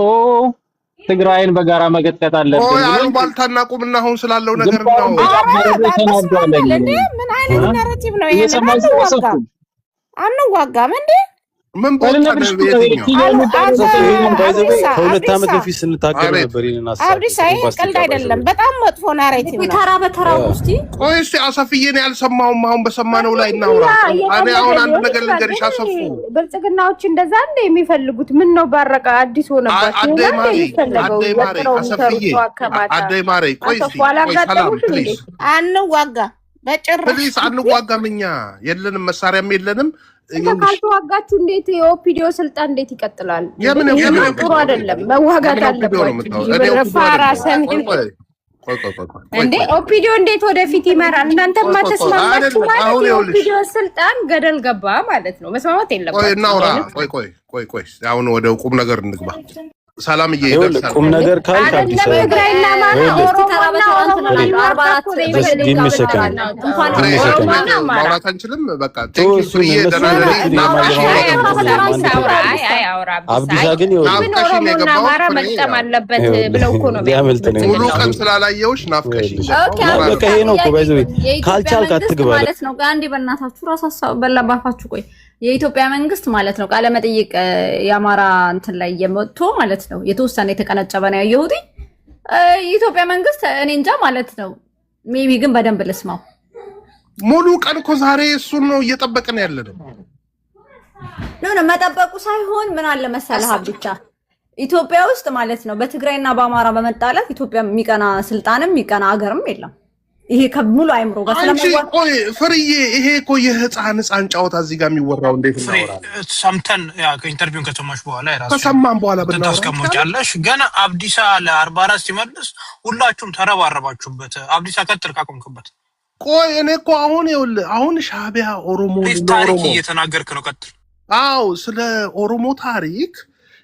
ትግራይን በጋራ መገጥቀጥ አለብን። አሉባልታና ቁምና አሁን ስላለው ነገር ነው። ምን አይነት ናሬቲቭ ነው ይሄ? አንዋጋም እንዴ? ምን ቦታ ነው የትኛው ከሁለት ዓመት በፊት ስንታገል ነበር ይልና አብዲስ አይደል ቀልድ አይደለም በጣም መጥፎ ናሬቲቭ ነው ተራ በተራ ውስጥ ቆይ እስቲ አሰፍዬን ያልሰማውም አሁን በሰማነው ላይ እናውራ እኔ አሁን አንድ ነገር ልንገርሽ አሰፉ ብልጽግናዎች እንደዛ እንደ የሚፈልጉት ምን ነው ባረቀ አዲስ ሆነባቸው አደይ ማሬ ቆይ እስቲ ሰላም ፕሊዝ አንዋጋ በጭራሽ ፕሊዝ አንዋጋም እኛ የለንም መሳሪያም የለንም ካልተዋጋችሁ እንዴት የኦፒዲዮ ስልጣን እንዴት ይቀጥላል? የምን ጥሩ አይደለም መዋጋት አለባችሁ። ፋራሰን እንዴ ኦፒዲዮ እንዴት ወደፊት ይመራል? እናንተማ ተስማማችሁ ማለት የኦፒዲዮ ስልጣን ገደል ገባ ማለት ነው። መስማማት የለባችሁ። ቆይ እናውራ። ቆይ አሁን ወደ ቁም ነገር እንግባ። ሰላምዬ ይደርሳል። ቁም ነገር ካልክ አዲስ ትግራይና ማውራት አንችልም። በቃ አብዲሳ ግን መጠቀም አለበት ብለው እኮ ነው ሙሉ ቀን ስላላየሁሽ ናፍቀሽኝ። በቃ ይሄ ነው እኮ ባይዘው ካልቻልክ አትግባ ማለት ነው። አንዴ በእናታችሁ ራሳችሁ በላባፋችሁ ቆይ የኢትዮጵያ መንግስት ማለት ነው ቃለ መጠይቅ የአማራ እንትን ላይ የመጥቶ ማለት ነው የተወሰነ የተቀነጨበ ነው ያየሁት። የኢትዮጵያ መንግስት እኔ እንጃ ማለት ነው ሜቢ ግን በደንብ ልስማው። ሙሉ ቀን እኮ ዛሬ እሱን ነው እየጠበቅን ያለነው። ነው መጠበቁ ሳይሆን ምን አለ መሰለህ አብቻ ኢትዮጵያ ውስጥ ማለት ነው በትግራይና በአማራ በመጣላት ኢትዮጵያ የሚቀና ስልጣንም የሚቀና አገርም የለም። ይሄ ከሙሉ አይምሮ ጋር ስለማይዋጥ ቆይ ፍርዬ ይሄ እኮ የህፃን ጨዋታ እዚህ ጋር የሚወራው እንዴት ነው? ሰምተን ያ ከኢንተርቪውን ከተማሽ በኋላ ይራሱ ከሰማን በኋላ ተስከሞቻለሽ ገና አብዲሳ ለ44 ሲመልስ ሁላችሁም ተረባረባችሁበት። አብዲሳ ቀጥል ካቆምክበት። ቆይ እኔ እኮ አሁን ሻዕቢያ ኦሮሞ ታሪክ እየተናገርክ ነው። ቀጥል። አዎ ስለ ኦሮሞ ታሪክ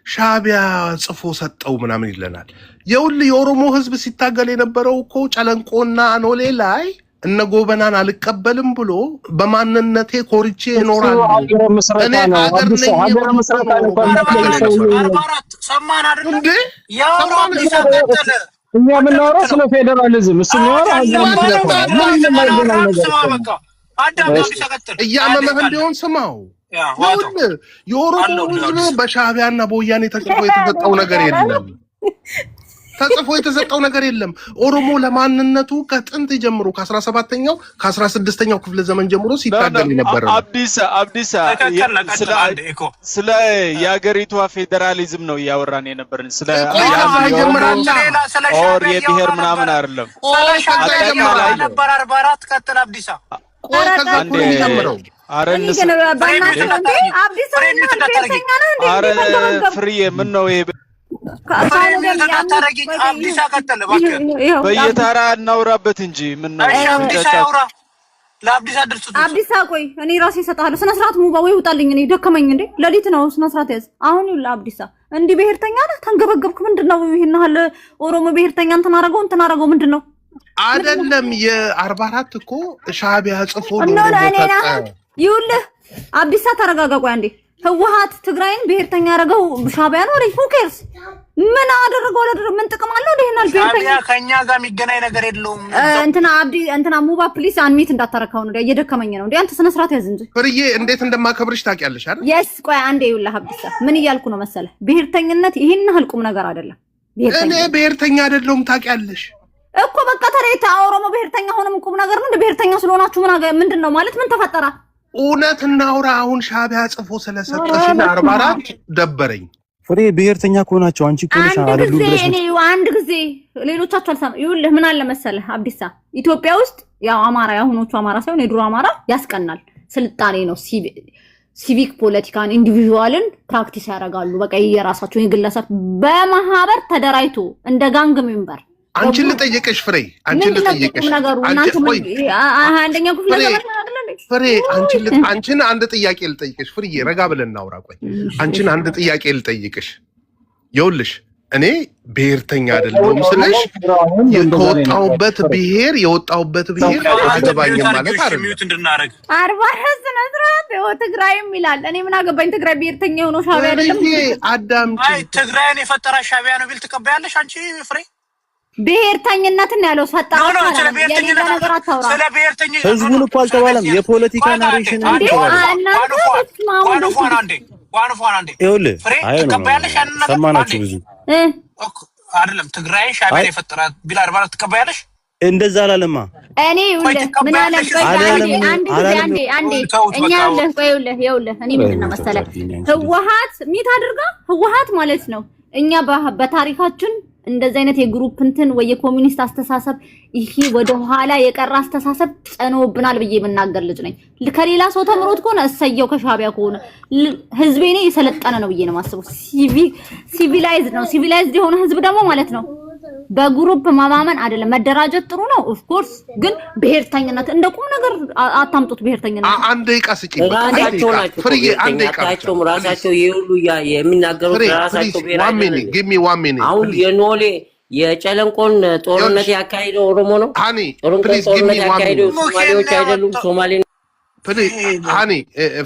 ሻዕቢያ ጽፎ ሰጠው ምናምን ይለናል። የኦሮሞ ህዝብ ሲታገል የነበረው እኮ ጨለንቆና አኖሌ ላይ እነ ጎበናን አልቀበልም ብሎ በማንነቴ ኮርቼ እኖራለሁ። እኔ ሀገር ነኝ። ሰማን አይደል እንዴ? እኛ የምናወራው ስለ ፌዴራሊዝም እሱ እያመመህ እንዲሆን ስማው። የኦሮሞ ህዝብ በሻዕቢያና በወያኔ ተጽፎ የተሰጠው ነገር የለም። ኦሮሞ ለማንነቱ ከጥንት ጀምሮ ከ17ኛው ከ16ኛው ክፍለ ዘመን ጀምሮ ሲታገል ነበር። አብዲሳ ስለ የሀገሪቷ ፌዴራሊዝም ነው እያወራን የነበርን። ስለ የብሔር ምናምን አይደለም። ነበር 44 ቀጥል አብዲሳ ፍርዬ ምን ነው ይሄ? በየተራ እናውራበት እንጂ ምን ነው? አብዲሳ ቆይ እኔ ራሴ እሰጥሃለሁ። ስነ ስርዓት ሙባ ወይ ውጣልኝ። እኔ ደከመኝ እንዴ ለሊት ነው። ስነ ስርዓት ያዝ። አሁን ይኸውልህ አብዲሳ እንዲህ ብሔርተኛ ነህ ተንገበገብክ። ምንድነው ይሄን ያህል ኦሮሞ ብሔርተኛ እንትን አደረገው ምንድነው? አይደለም የ44 እኮ ሻዕቢያ ጽፎ ነው። ይኸውልህ አብዲሳ ተረጋጋ። ቆይ አንዴ ህወሓት ትግራይን ብሔርተኛ ያደረገው ሻዕቢያ ነው አይደል? who cares ምን አደረገው? ምን ጥቅም አለው? እንደህናል ብሔርተኛ ከኛ ጋር የሚገናኝ ነገር የለውም። እንትና ሙባ ፕሊስ አንሚት እንዳታረካው ነው እየደከመኝ ነው እንዴ። አንተ ስነ ስርዓት ያዝ እንጂ ፍርዬ። እንዴት እንደማከብርሽ ታውቂያለሽ አይደል? yes ቆይ አንዴ ይኸውልህ አብዲሳ ምን እያልኩ ነው መሰለህ? ብሔርተኝነት ይሄን ያህል ቁም ነገር አይደለም። እኔ ብሔርተኛ አይደለሁም ታውቂያለሽ እኮ በቃ ተሬታ ኦሮሞ ብሔርተኛ ሆነም ቁም ነገር ነው። እንደ ብሔርተኛ ስለሆናችሁ ምንድነው ማለት ምን ተፈጠረ? እውነት እናውራ። አሁን ሻዕቢያ ጽፎ ስለሰጠሽ 44 ደበረኝ። ፍሬ ብሔርተኛ ከሆናችሁ አንቺ ኮልሻ አይደሉ ብለሽ አንድ ጊዜ ሌሎቻችሁ አልሰማ። ይኸውልህ ምን አለ መሰለህ አብዲሳ ኢትዮጵያ ውስጥ ያው አማራ ያሁኖቹ አማራ ሳይሆን የድሮ አማራ ያስቀናል። ስልጣኔ ነው። ሲቪክ ፖለቲካን ኢንዲቪጁዋልን ፕራክቲስ ያደርጋሉ። በቃ የራሳቸው የግለሰብ በማህበር ተደራይቶ እንደ ጋንግ ሜምበር አንቺን ልጠይቅሽ ፍሬ፣ አንቺን ልጠይቅሽ ፍሬ፣ አንቺን አንድ ጥያቄ ልጠይቅሽ ፍሬ፣ ረጋ ብለን እናውራ። ቆይ አንቺን አንድ ጥያቄ ልጠይቅሽ። ይኸውልሽ እኔ ብሔርተኛ አይደለሁም ስለሽ የወጣሁበት ብሔር አያገባኝም ማለት አይደለም። 44 ነጥራት ትግራይም ይላል። እኔ ምን አገባኝ? ትግራይ ብሔርተኛ ሆኖ ሻዕቢያ አይደለም። አዳምጪ። ትግራይን የፈጠራ ሻዕቢያ ነው ቢል ትቀበያለሽ አንቺ ፍሬ? ብሔርተኝነትን ያለው ፈጣራ ህዝቡን እኮ አልተባለም። የፖለቲካ ናሬሽን ዋንፏን አንዴ ይኸውልህ ፍሬ ተቀበያለሽ ያንን ነገር ሰማናችሁ ብዙ አይደለም ትግራይ ሻዕቢያ የፈጠራት ቢል 44 ተቀበያለሽ እንደዛ አላለማ እኔ ምን አለ አንዴ እኛ ይኸውልህ እኔ ምንድነው መሰለህ ህወሓት ማለት ነው እኛ በታሪካችን እንደዚህ አይነት የግሩፕ እንትን ወይ የኮሙኒስት አስተሳሰብ ይሄ ወደ ኋላ የቀረ አስተሳሰብ ጸኖብናል ብዬ የምናገር ልጅ ነኝ። ከሌላ ሰው ተምሮት ከሆነ እሰየው፣ ከሻዕቢያ ከሆነ ህዝቤ ነው የሰለጠነ ነው ብዬ ነው የማስበው። ሲቪላይዝድ ነው። ሲቪላይዝድ የሆነ ህዝብ ደግሞ ማለት ነው በግሩፕ ማማመን አይደለም። መደራጀት ጥሩ ነው ኦፍ ኮርስ፣ ግን ብሔርተኝነት እንደ ቁም ነገር አታምጡት። ብሔርተኝነት አንድ ደቂቃ ስጪኝ። ራሳቸው ይሁሉ የሚናገሩት ራሳቸው ብሔራቸው አሁን የኖሌ የጨለንቆን ጦርነት ያካሄደው ኦሮሞ ነው። ጦርነት ያካሄደው ሶማሌዎች አይደሉም። ሶማሌ ሃኒ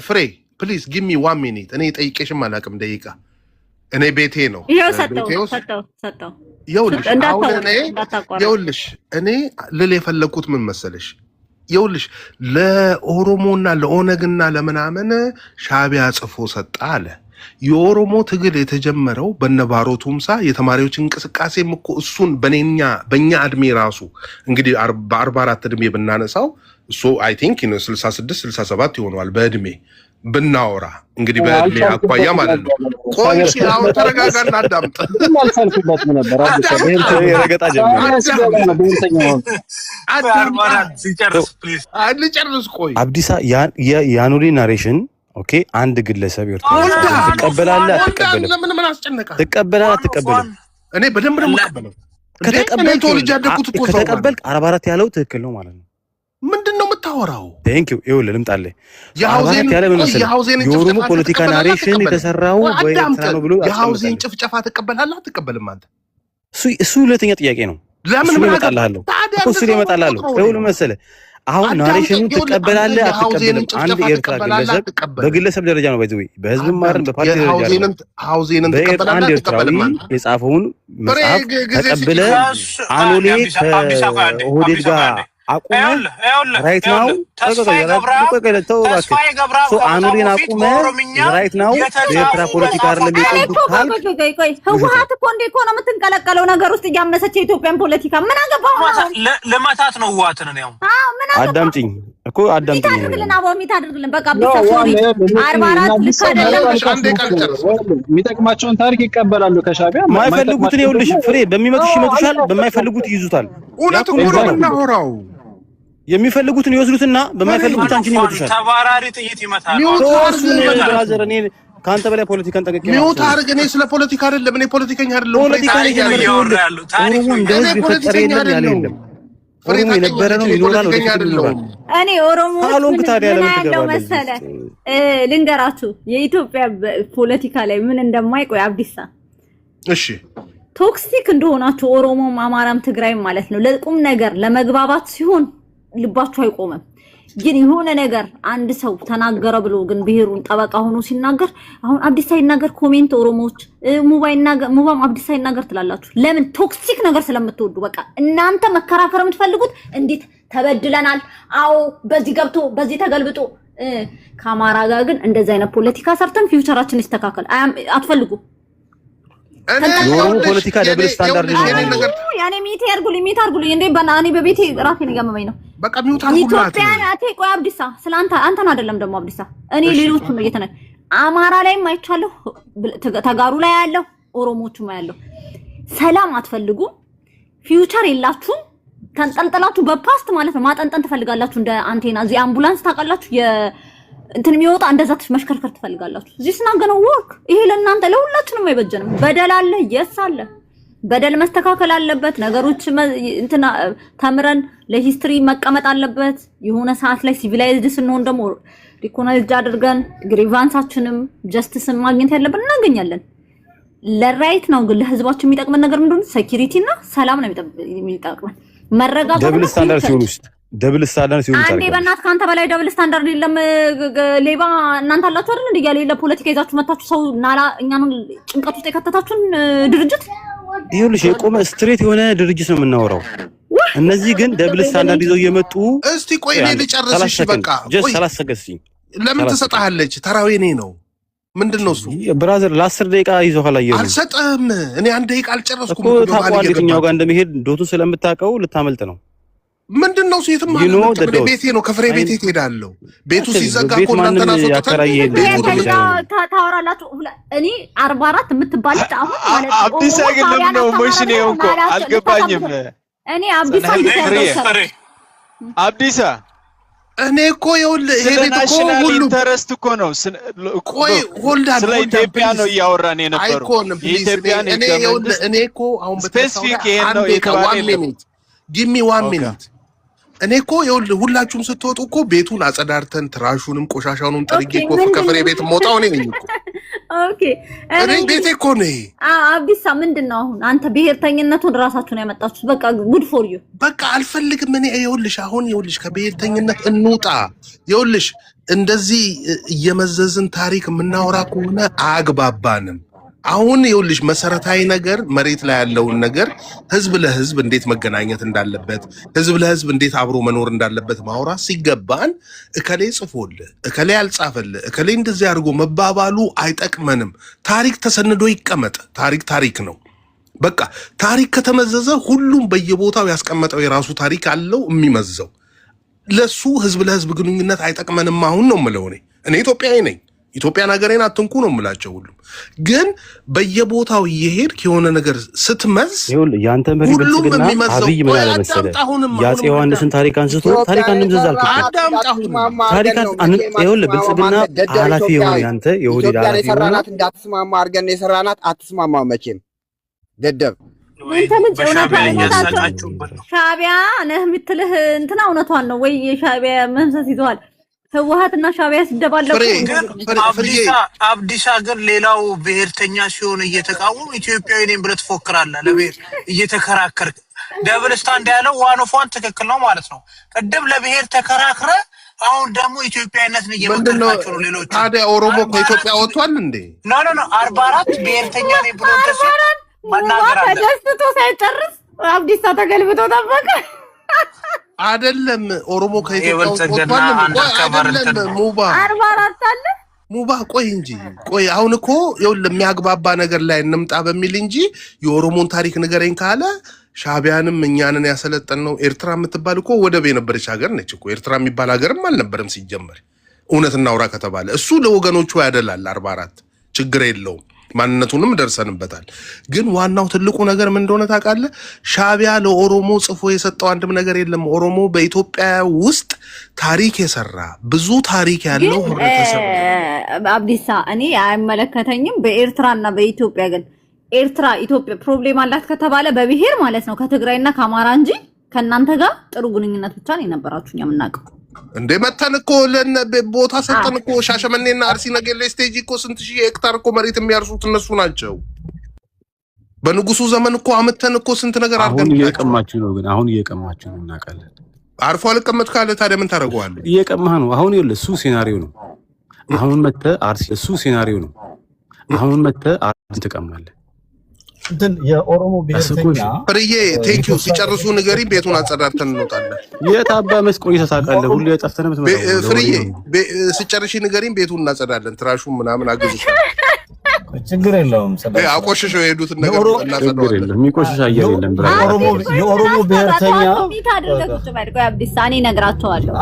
ፍሬ ፕሊዝ ጊቭ ሚ 1 ሚኒት። እኔ ጠይቄሽም አላውቅም ደቂቃ። እኔ ቤቴ ነው። ይሄው ሰጠው ይኸውልሽ እኔ ልል የፈለኩት ምን መሰለሽ፣ ይኸውልሽ ለኦሮሞና ለኦነግና ለምናምን ሻዕቢያ ጽፎ ሰጣ አለ። የኦሮሞ ትግል የተጀመረው በነባሮ ቱምሳ የተማሪዎች እንቅስቃሴም እኮ እሱን በእኛ እድሜ ራሱ እንግዲህ በ44 እድሜ ብናነሳው እሱ አይ ቲንክ 66 67 ይሆነዋል በእድሜ ብናወራ እንግዲህ በእድሜ አኳያ ማለት ነው። ቆይ አሁን ተረጋጋና አዳምጥ። አልፈልኩበት ነበር ረገጣ ልጨርስ። ቆይ አብዲሳ ያኑሪ ናሬሽን ኦኬ አንድ ግለሰብ ትቀበላለህ አትቀበልም? ለምን አስጨነቀህ? ትቀበላለህ አትቀበልም? እኔ በደንብ ነው የምቀበለው። ከተቀበልክ 44 ያለው ትክክል ነው ማለት ነው። ምንድነው የምታወራው? ቴንክ ዩ ይኸውልህ ልምጣልህ። የኦሮሞ ፖለቲካ ናሬሽን የተሰራው ወይ ነው ብሎ የሐውዜን ጭፍጨፋ ትቀበላለህ አትቀበልም አንተ? እሱ ሁለተኛ ጥያቄ ነው። ለምን እመጣልሃለሁ እሱ እመጣልሃለሁ። ይኸውልህ መሰለህ አሁን ናሬሽኑን ትቀበላለህ አትቀበልም? አንድ ኤርትራ ግለሰብ በግለሰብ ደረጃ ነው ባይዘው በህዝብ ማረን በፓርቲ ደረጃ ነው። አንድ ኤርትራዊ የጻፈውን መጽሐፍ ተቀበለ አኖሌ ከኦህዴድ ጋር አቁመ ራይት ናው አኑሪን አቁመ ራይት ናው የኤርትራ ፖለቲካ አይደለም ቆይ ህወሓት እኮ እንዴ እኮ ነው የምትንቀለቀለው ነገር ውስጥ እያመሰች የኢትዮጵያን ፖለቲካ ምን አገባው? ለማታት ነው ህወሓትን ነው። አዳምጪኝ እኮ አዳምጪኝ። ሚታደርግልን በቃ ቢሰሶሪ 44 ልክ አይደለም። የሚጠቅማቸውን ታሪክ ይቀበላሉ ከሻዕቢያ። የማይፈልጉትን ይኸውልሽ ፍሬ በሚመጡሽ ይመጡሻል፣ በማይፈልጉት ይይዙታል። እውነቱ ነው እናወራው። የሚፈልጉትን ይወስዱትና በማይፈልጉት አንቺን ይመጡሻል። ተባራሪ ጥይት ይመታል። ብራዘር እኔ ካንተ በላይ ፖለቲካን ጠቅቄ ነው። ሚውት አድርግ። እኔ ስለ ፖለቲካ አይደለም፣ እኔ ፖለቲከኛ አይደለም። ፖለቲካ ነው ታሪክ ፖለቲከኛ አይደለም። ኦሮሞ የነበረ ነው ይኖራል፣ ወደፊት ይኖራል። እኔ ኦሮሞ ታሎንክ ታዲያ ለምን ትገባለህ መሰለህ? ልንገራችሁ የኢትዮጵያ ፖለቲካ ላይ ምን እንደማይቆይ አብዲሳ። እሺ ቶክሲክ እንደሆናችሁ ኦሮሞም አማራም ትግራይም ማለት ነው ለቁም ነገር ለመግባባት ሲሆን ልባችሁ አይቆምም። ግን የሆነ ነገር አንድ ሰው ተናገረ ብሎ ግን ብሔሩን ጠበቃ ሆኖ ሲናገር አሁን አብዲሳ ይናገር ኮሜንት ኦሮሞዎች ሙባም አብዲሳ ይናገር ትላላችሁ። ለምን? ቶክሲክ ነገር ስለምትወዱ። በቃ እናንተ መከራከር የምትፈልጉት እንዴት ተበድለናል፣ አዎ በዚህ ገብቶ በዚህ ተገልብጦ። ከአማራ ጋር ግን እንደዚህ አይነት ፖለቲካ ሰርተን ፊውቸራችን ይስተካከል አትፈልጉ። የኦሮሞ ፖለቲካ ደብል ስታንዳርድ ነው። ያኔ ሚት ያርጉልኝ እንዴ ባናኒ በቤቴ ራሴን ያመመኝ ነው። በቃ ሚውት አርጉላት። ኢትዮጵያን አቴ ቆይ አብዲሳ ስላንተ አንተን አይደለም ደግሞ አብዲሳ እኔ ሌሎቹን ነው እየተነ አማራ ላይም አይቻለሁ፣ ተጋሩ ላይ ያለው ኦሮሞቹም ያለው ሰላም አትፈልጉ፣ ፊውቸር የላችሁም፣ ተንጠልጥላችሁ በፓስት ማለት ነው ማጠንጠን ትፈልጋላችሁ። እንደ አንቴና እዚህ አምቡላንስ ታውቃላችሁ እንትን የሚወጣ እንደዛ መሽከርከር ትፈልጋላችሁ። እዚህ ስናገነው ወርክ ይሄ ለእናንተ ለሁላችንም አይበጀንም። በደል አለ የስ አለ በደል መስተካከል አለበት። ነገሮች እንትና ተምረን ለሂስትሪ መቀመጥ አለበት። የሆነ ሰዓት ላይ ሲቪላይዝድ ስንሆን ደግሞ ሪኮግናይዝድ አድርገን ግሪቫንሳችንም ጀስቲስን ማግኘት ያለብን እናገኛለን። ለራይት ነው ግን ለህዝባችን የሚጠቅመን ነገር ምንድነው? ሴኩሪቲ እና ሰላም ነው የሚጠቅመን። መረጋጋት ደብል ስታንዳርድ ሲሆን አንዴ በእናትህ ካንተ በላይ ደብል ስታንዳርድ የለም። ሌባ እናንተ አላችሁ አይደል? እንዴ ያለ ፖለቲካ ይዛችሁ መጣችሁ ሰው ናላ እኛን ጭንቀት ውስጥ የከተታችሁን ድርጅት ይኸውልሽ የቆመ ስትሬት የሆነ ድርጅት ነው የምናወራው። እነዚህ ግን ደብል ስታንዳርድ ይዘው እየመጡ እስቲ ቆይ እኔ ልጨርስሽ። በቃ ጀስት 30 ሰገስኝ ለምን ትሰጣለች? ተራው የኔ ነው። ምንድነው እሱ? ብራዘር ለ10 ደቂቃ ይዞ ካላየው አልሰጠም። እኔ 1 ደቂቃ አልጨረስኩም እኮ ታውቃለህ። የትኛው ጋር እንደሚሄድ ዶቱ ስለምታውቀው ልታመልጥ ነው። ምንድነው ሲትም ማለት ነው? ቤቴ ነው ከፍሬ ቤቴ ትሄዳለሁ። ቤቱ ሲዘጋ እኮ እናንተ ታወራላችሁ። እኔ 44 የምትባል አሁን ማለት ነው። አብዲሳ ግን ነው ሞሽኔ እንኮ አልገባኝም። እኔ አብዲሳ እኔ እኮ ይኸውልህ ይሄ ቤት እኮ ሁሉ ኢንተረስት እኮ ነው። ቆይ ሆልዳን ስለ ኢትዮጵያ ነው እያወራን የነበረው። ኢትዮጵያ ነው። እኔ እኮ አሁን ስፔሲፊክ ይሄ ነው የተባለ ጊቭ ሚ 1 ሚኒት። እኔ እኮ ይኸውልህ ሁላችሁም ስትወጡ እኮ ቤቱን አጸዳርተን ትራሹንም ቆሻሻውንም ጠርጌ እኮ ከፍሬ ቤት ሞጣው ነኝ እኮ። ኦኬ እኔ ቤቴ እኮ ነኝ። አብዲሳ ምንድነው አሁን አንተ ብሔርተኝነቱን ራሳችሁን ያመጣችሁት? በቃ ጉድ ፎር ዩ። በቃ አልፈልግም እኔ ይኸውልሽ አሁን ይኸውልሽ ከብሔርተኝነት እንውጣ። ይኸውልሽ እንደዚህ እየመዘዝን ታሪክ የምናወራ ከሆነ አያግባባንም። አሁን ይኸውልሽ መሰረታዊ ነገር መሬት ላይ ያለውን ነገር ህዝብ ለህዝብ እንዴት መገናኘት እንዳለበት፣ ህዝብ ለህዝብ እንዴት አብሮ መኖር እንዳለበት ማውራት ሲገባን እከሌ ጽፎልህ እከሌ ያልጻፈልህ እከሌ እንደዚህ አድርጎ መባባሉ አይጠቅመንም። ታሪክ ተሰንዶ ይቀመጥ። ታሪክ ነው። በቃ ታሪክ ከተመዘዘ ሁሉም በየቦታው ያስቀመጠው የራሱ ታሪክ አለው የሚመዘው። ለሱ ህዝብ ለህዝብ ግንኙነት አይጠቅመንም። አሁን ነው የምለው እኔ ኢትዮጵያዊ ነኝ። ኢትዮጵያን ሀገሬን አትንኩ ነው የምላቸው። ሁሉም ግን በየቦታው እየሄድክ የሆነ ነገር ስትመዝ ያንተ መሪ ብልጽግና አብይ ምን አለ መሰለህ የአፄ ዮሐንስን ታሪክ አንስቶ ታሪክ አንምዘዝ አልኩት። ታሪክ ይኸውልህ ብልጽግና ኃላፊ የሆነ ያንተ የወዲዳ ኃላፊ የሆነ እንዳትስማማ አድርገን የሰራናት አትስማማ መቼም ደደብ ሻዕቢያ ነህ የምትልህ እንትና እውነቷን ነው ወይ? የሻዕቢያ መንፈስ ይዘዋል። ህወሓትና ሻዕቢያ ሲደባለቁ አብዲሳ ግን ሌላው ብሔርተኛ ሲሆን እየተቃወሙ ኢትዮጵያዊ ነኝ ብለህ ትፎክራለህ። ለብሔር እየተከራከርክ ደብል ስታንድ ያለው ዋን ኦፍ ዋን ትክክል ነው ማለት ነው። ቅድም ለብሔር ተከራክረ አሁን ደግሞ ኢትዮጵያዊነትን እየመከርካቸው ነው ሌሎች። ታዲያ ኦሮሞ ከኢትዮጵያ ወጥቷል እንዴ? ኖ 44 ብሔርተኛ ነኝ ብሎ መናገር አለ። ተደስቶ ሳይጨርስ አብዲሳ ተገልብጦ ጠበቀ። አይደለም ኦሮሞ ከኢትዮጵያ ወጥቷል። አይደለም ሙባ 44 አለ ሙባ። ቆይ እንጂ ቆይ አሁን እኮ ይኸውልህ የሚያግባባ ነገር ላይ እንምጣ በሚል እንጂ የኦሮሞን ታሪክ ንገረኝ ካለ ሻዕቢያንም እኛንን ያሰለጠን ነው። ኤርትራ የምትባል እኮ ወደብ የነበረች ሀገር ነች እኮ። ኤርትራ የሚባል ሀገርም አልነበረም ሲጀመር። እውነት እናውራ ከተባለ እሱ ለወገኖቹ ያደላል። 44 ችግር የለውም። ማንነቱንም ደርሰንበታል። ግን ዋናው ትልቁ ነገር ምን እንደሆነ ታውቃለህ? ሻዕቢያ ለኦሮሞ ጽፎ የሰጠው አንድም ነገር የለም። ኦሮሞ በኢትዮጵያ ውስጥ ታሪክ የሰራ ብዙ ታሪክ ያለው ህብረተሰብ አብዲሳ እኔ አይመለከተኝም። በኤርትራና በኢትዮጵያ ግን ኤርትራ ኢትዮጵያ ፕሮብሌም አላት ከተባለ በብሔር ማለት ነው ከትግራይና ከአማራ እንጂ ከእናንተ ጋር ጥሩ ግንኙነት ብቻ ነው የነበራችሁ እኛ የምናውቀው። እንደ መተን እኮ ቦታ ሰጠን እኮ ሻሸመኔና አርሲ ነገሌ ስቴጅ እኮ ስንት ሺህ ሄክታር እኮ መሬት የሚያርሱት እነሱ ናቸው። በንጉሱ ዘመን እኮ አመተን እኮ ስንት ነገር አድርገን። አሁን እየቀማችሁ ነው። ግን አሁን እየቀማችሁ ነው እናውቃለን። አርፎ አልቀመጥ ካለ ታዲያ ምን ታደርገዋለህ? እየቀማህ ነው። አሁን ይኸውልህ እሱ ሴናሪዮ ነው። አሁን መተህ አርሲ እሱ ሴናሪዮ ነው። አሁን መተህ አርሲ ትቀማለህ። እንትን የኦሮሞ ብሔርተኛ ፍርዬ ቴንኪው ሲጨርሱ ንገሪ። ቤቱን አጸዳርተን እንወጣለን። የት አባ መስቆይተህ ታውቃለህ? ሁሉ የጠፍተህ ነው የምትመጣው። ፍርዬ ሲጨርሺ ንገሪኝ። ቤቱን እናጸዳለን። ትራሹን ምናምን አግዙ። ችግር የለውም። አቆሽሸው የሄዱትን ነገር እናጸዳለን። የሚቆሽሽ አየር የለም። የኦሮሞ ብሔርተኛ እኔ እነግራቸዋለሁ።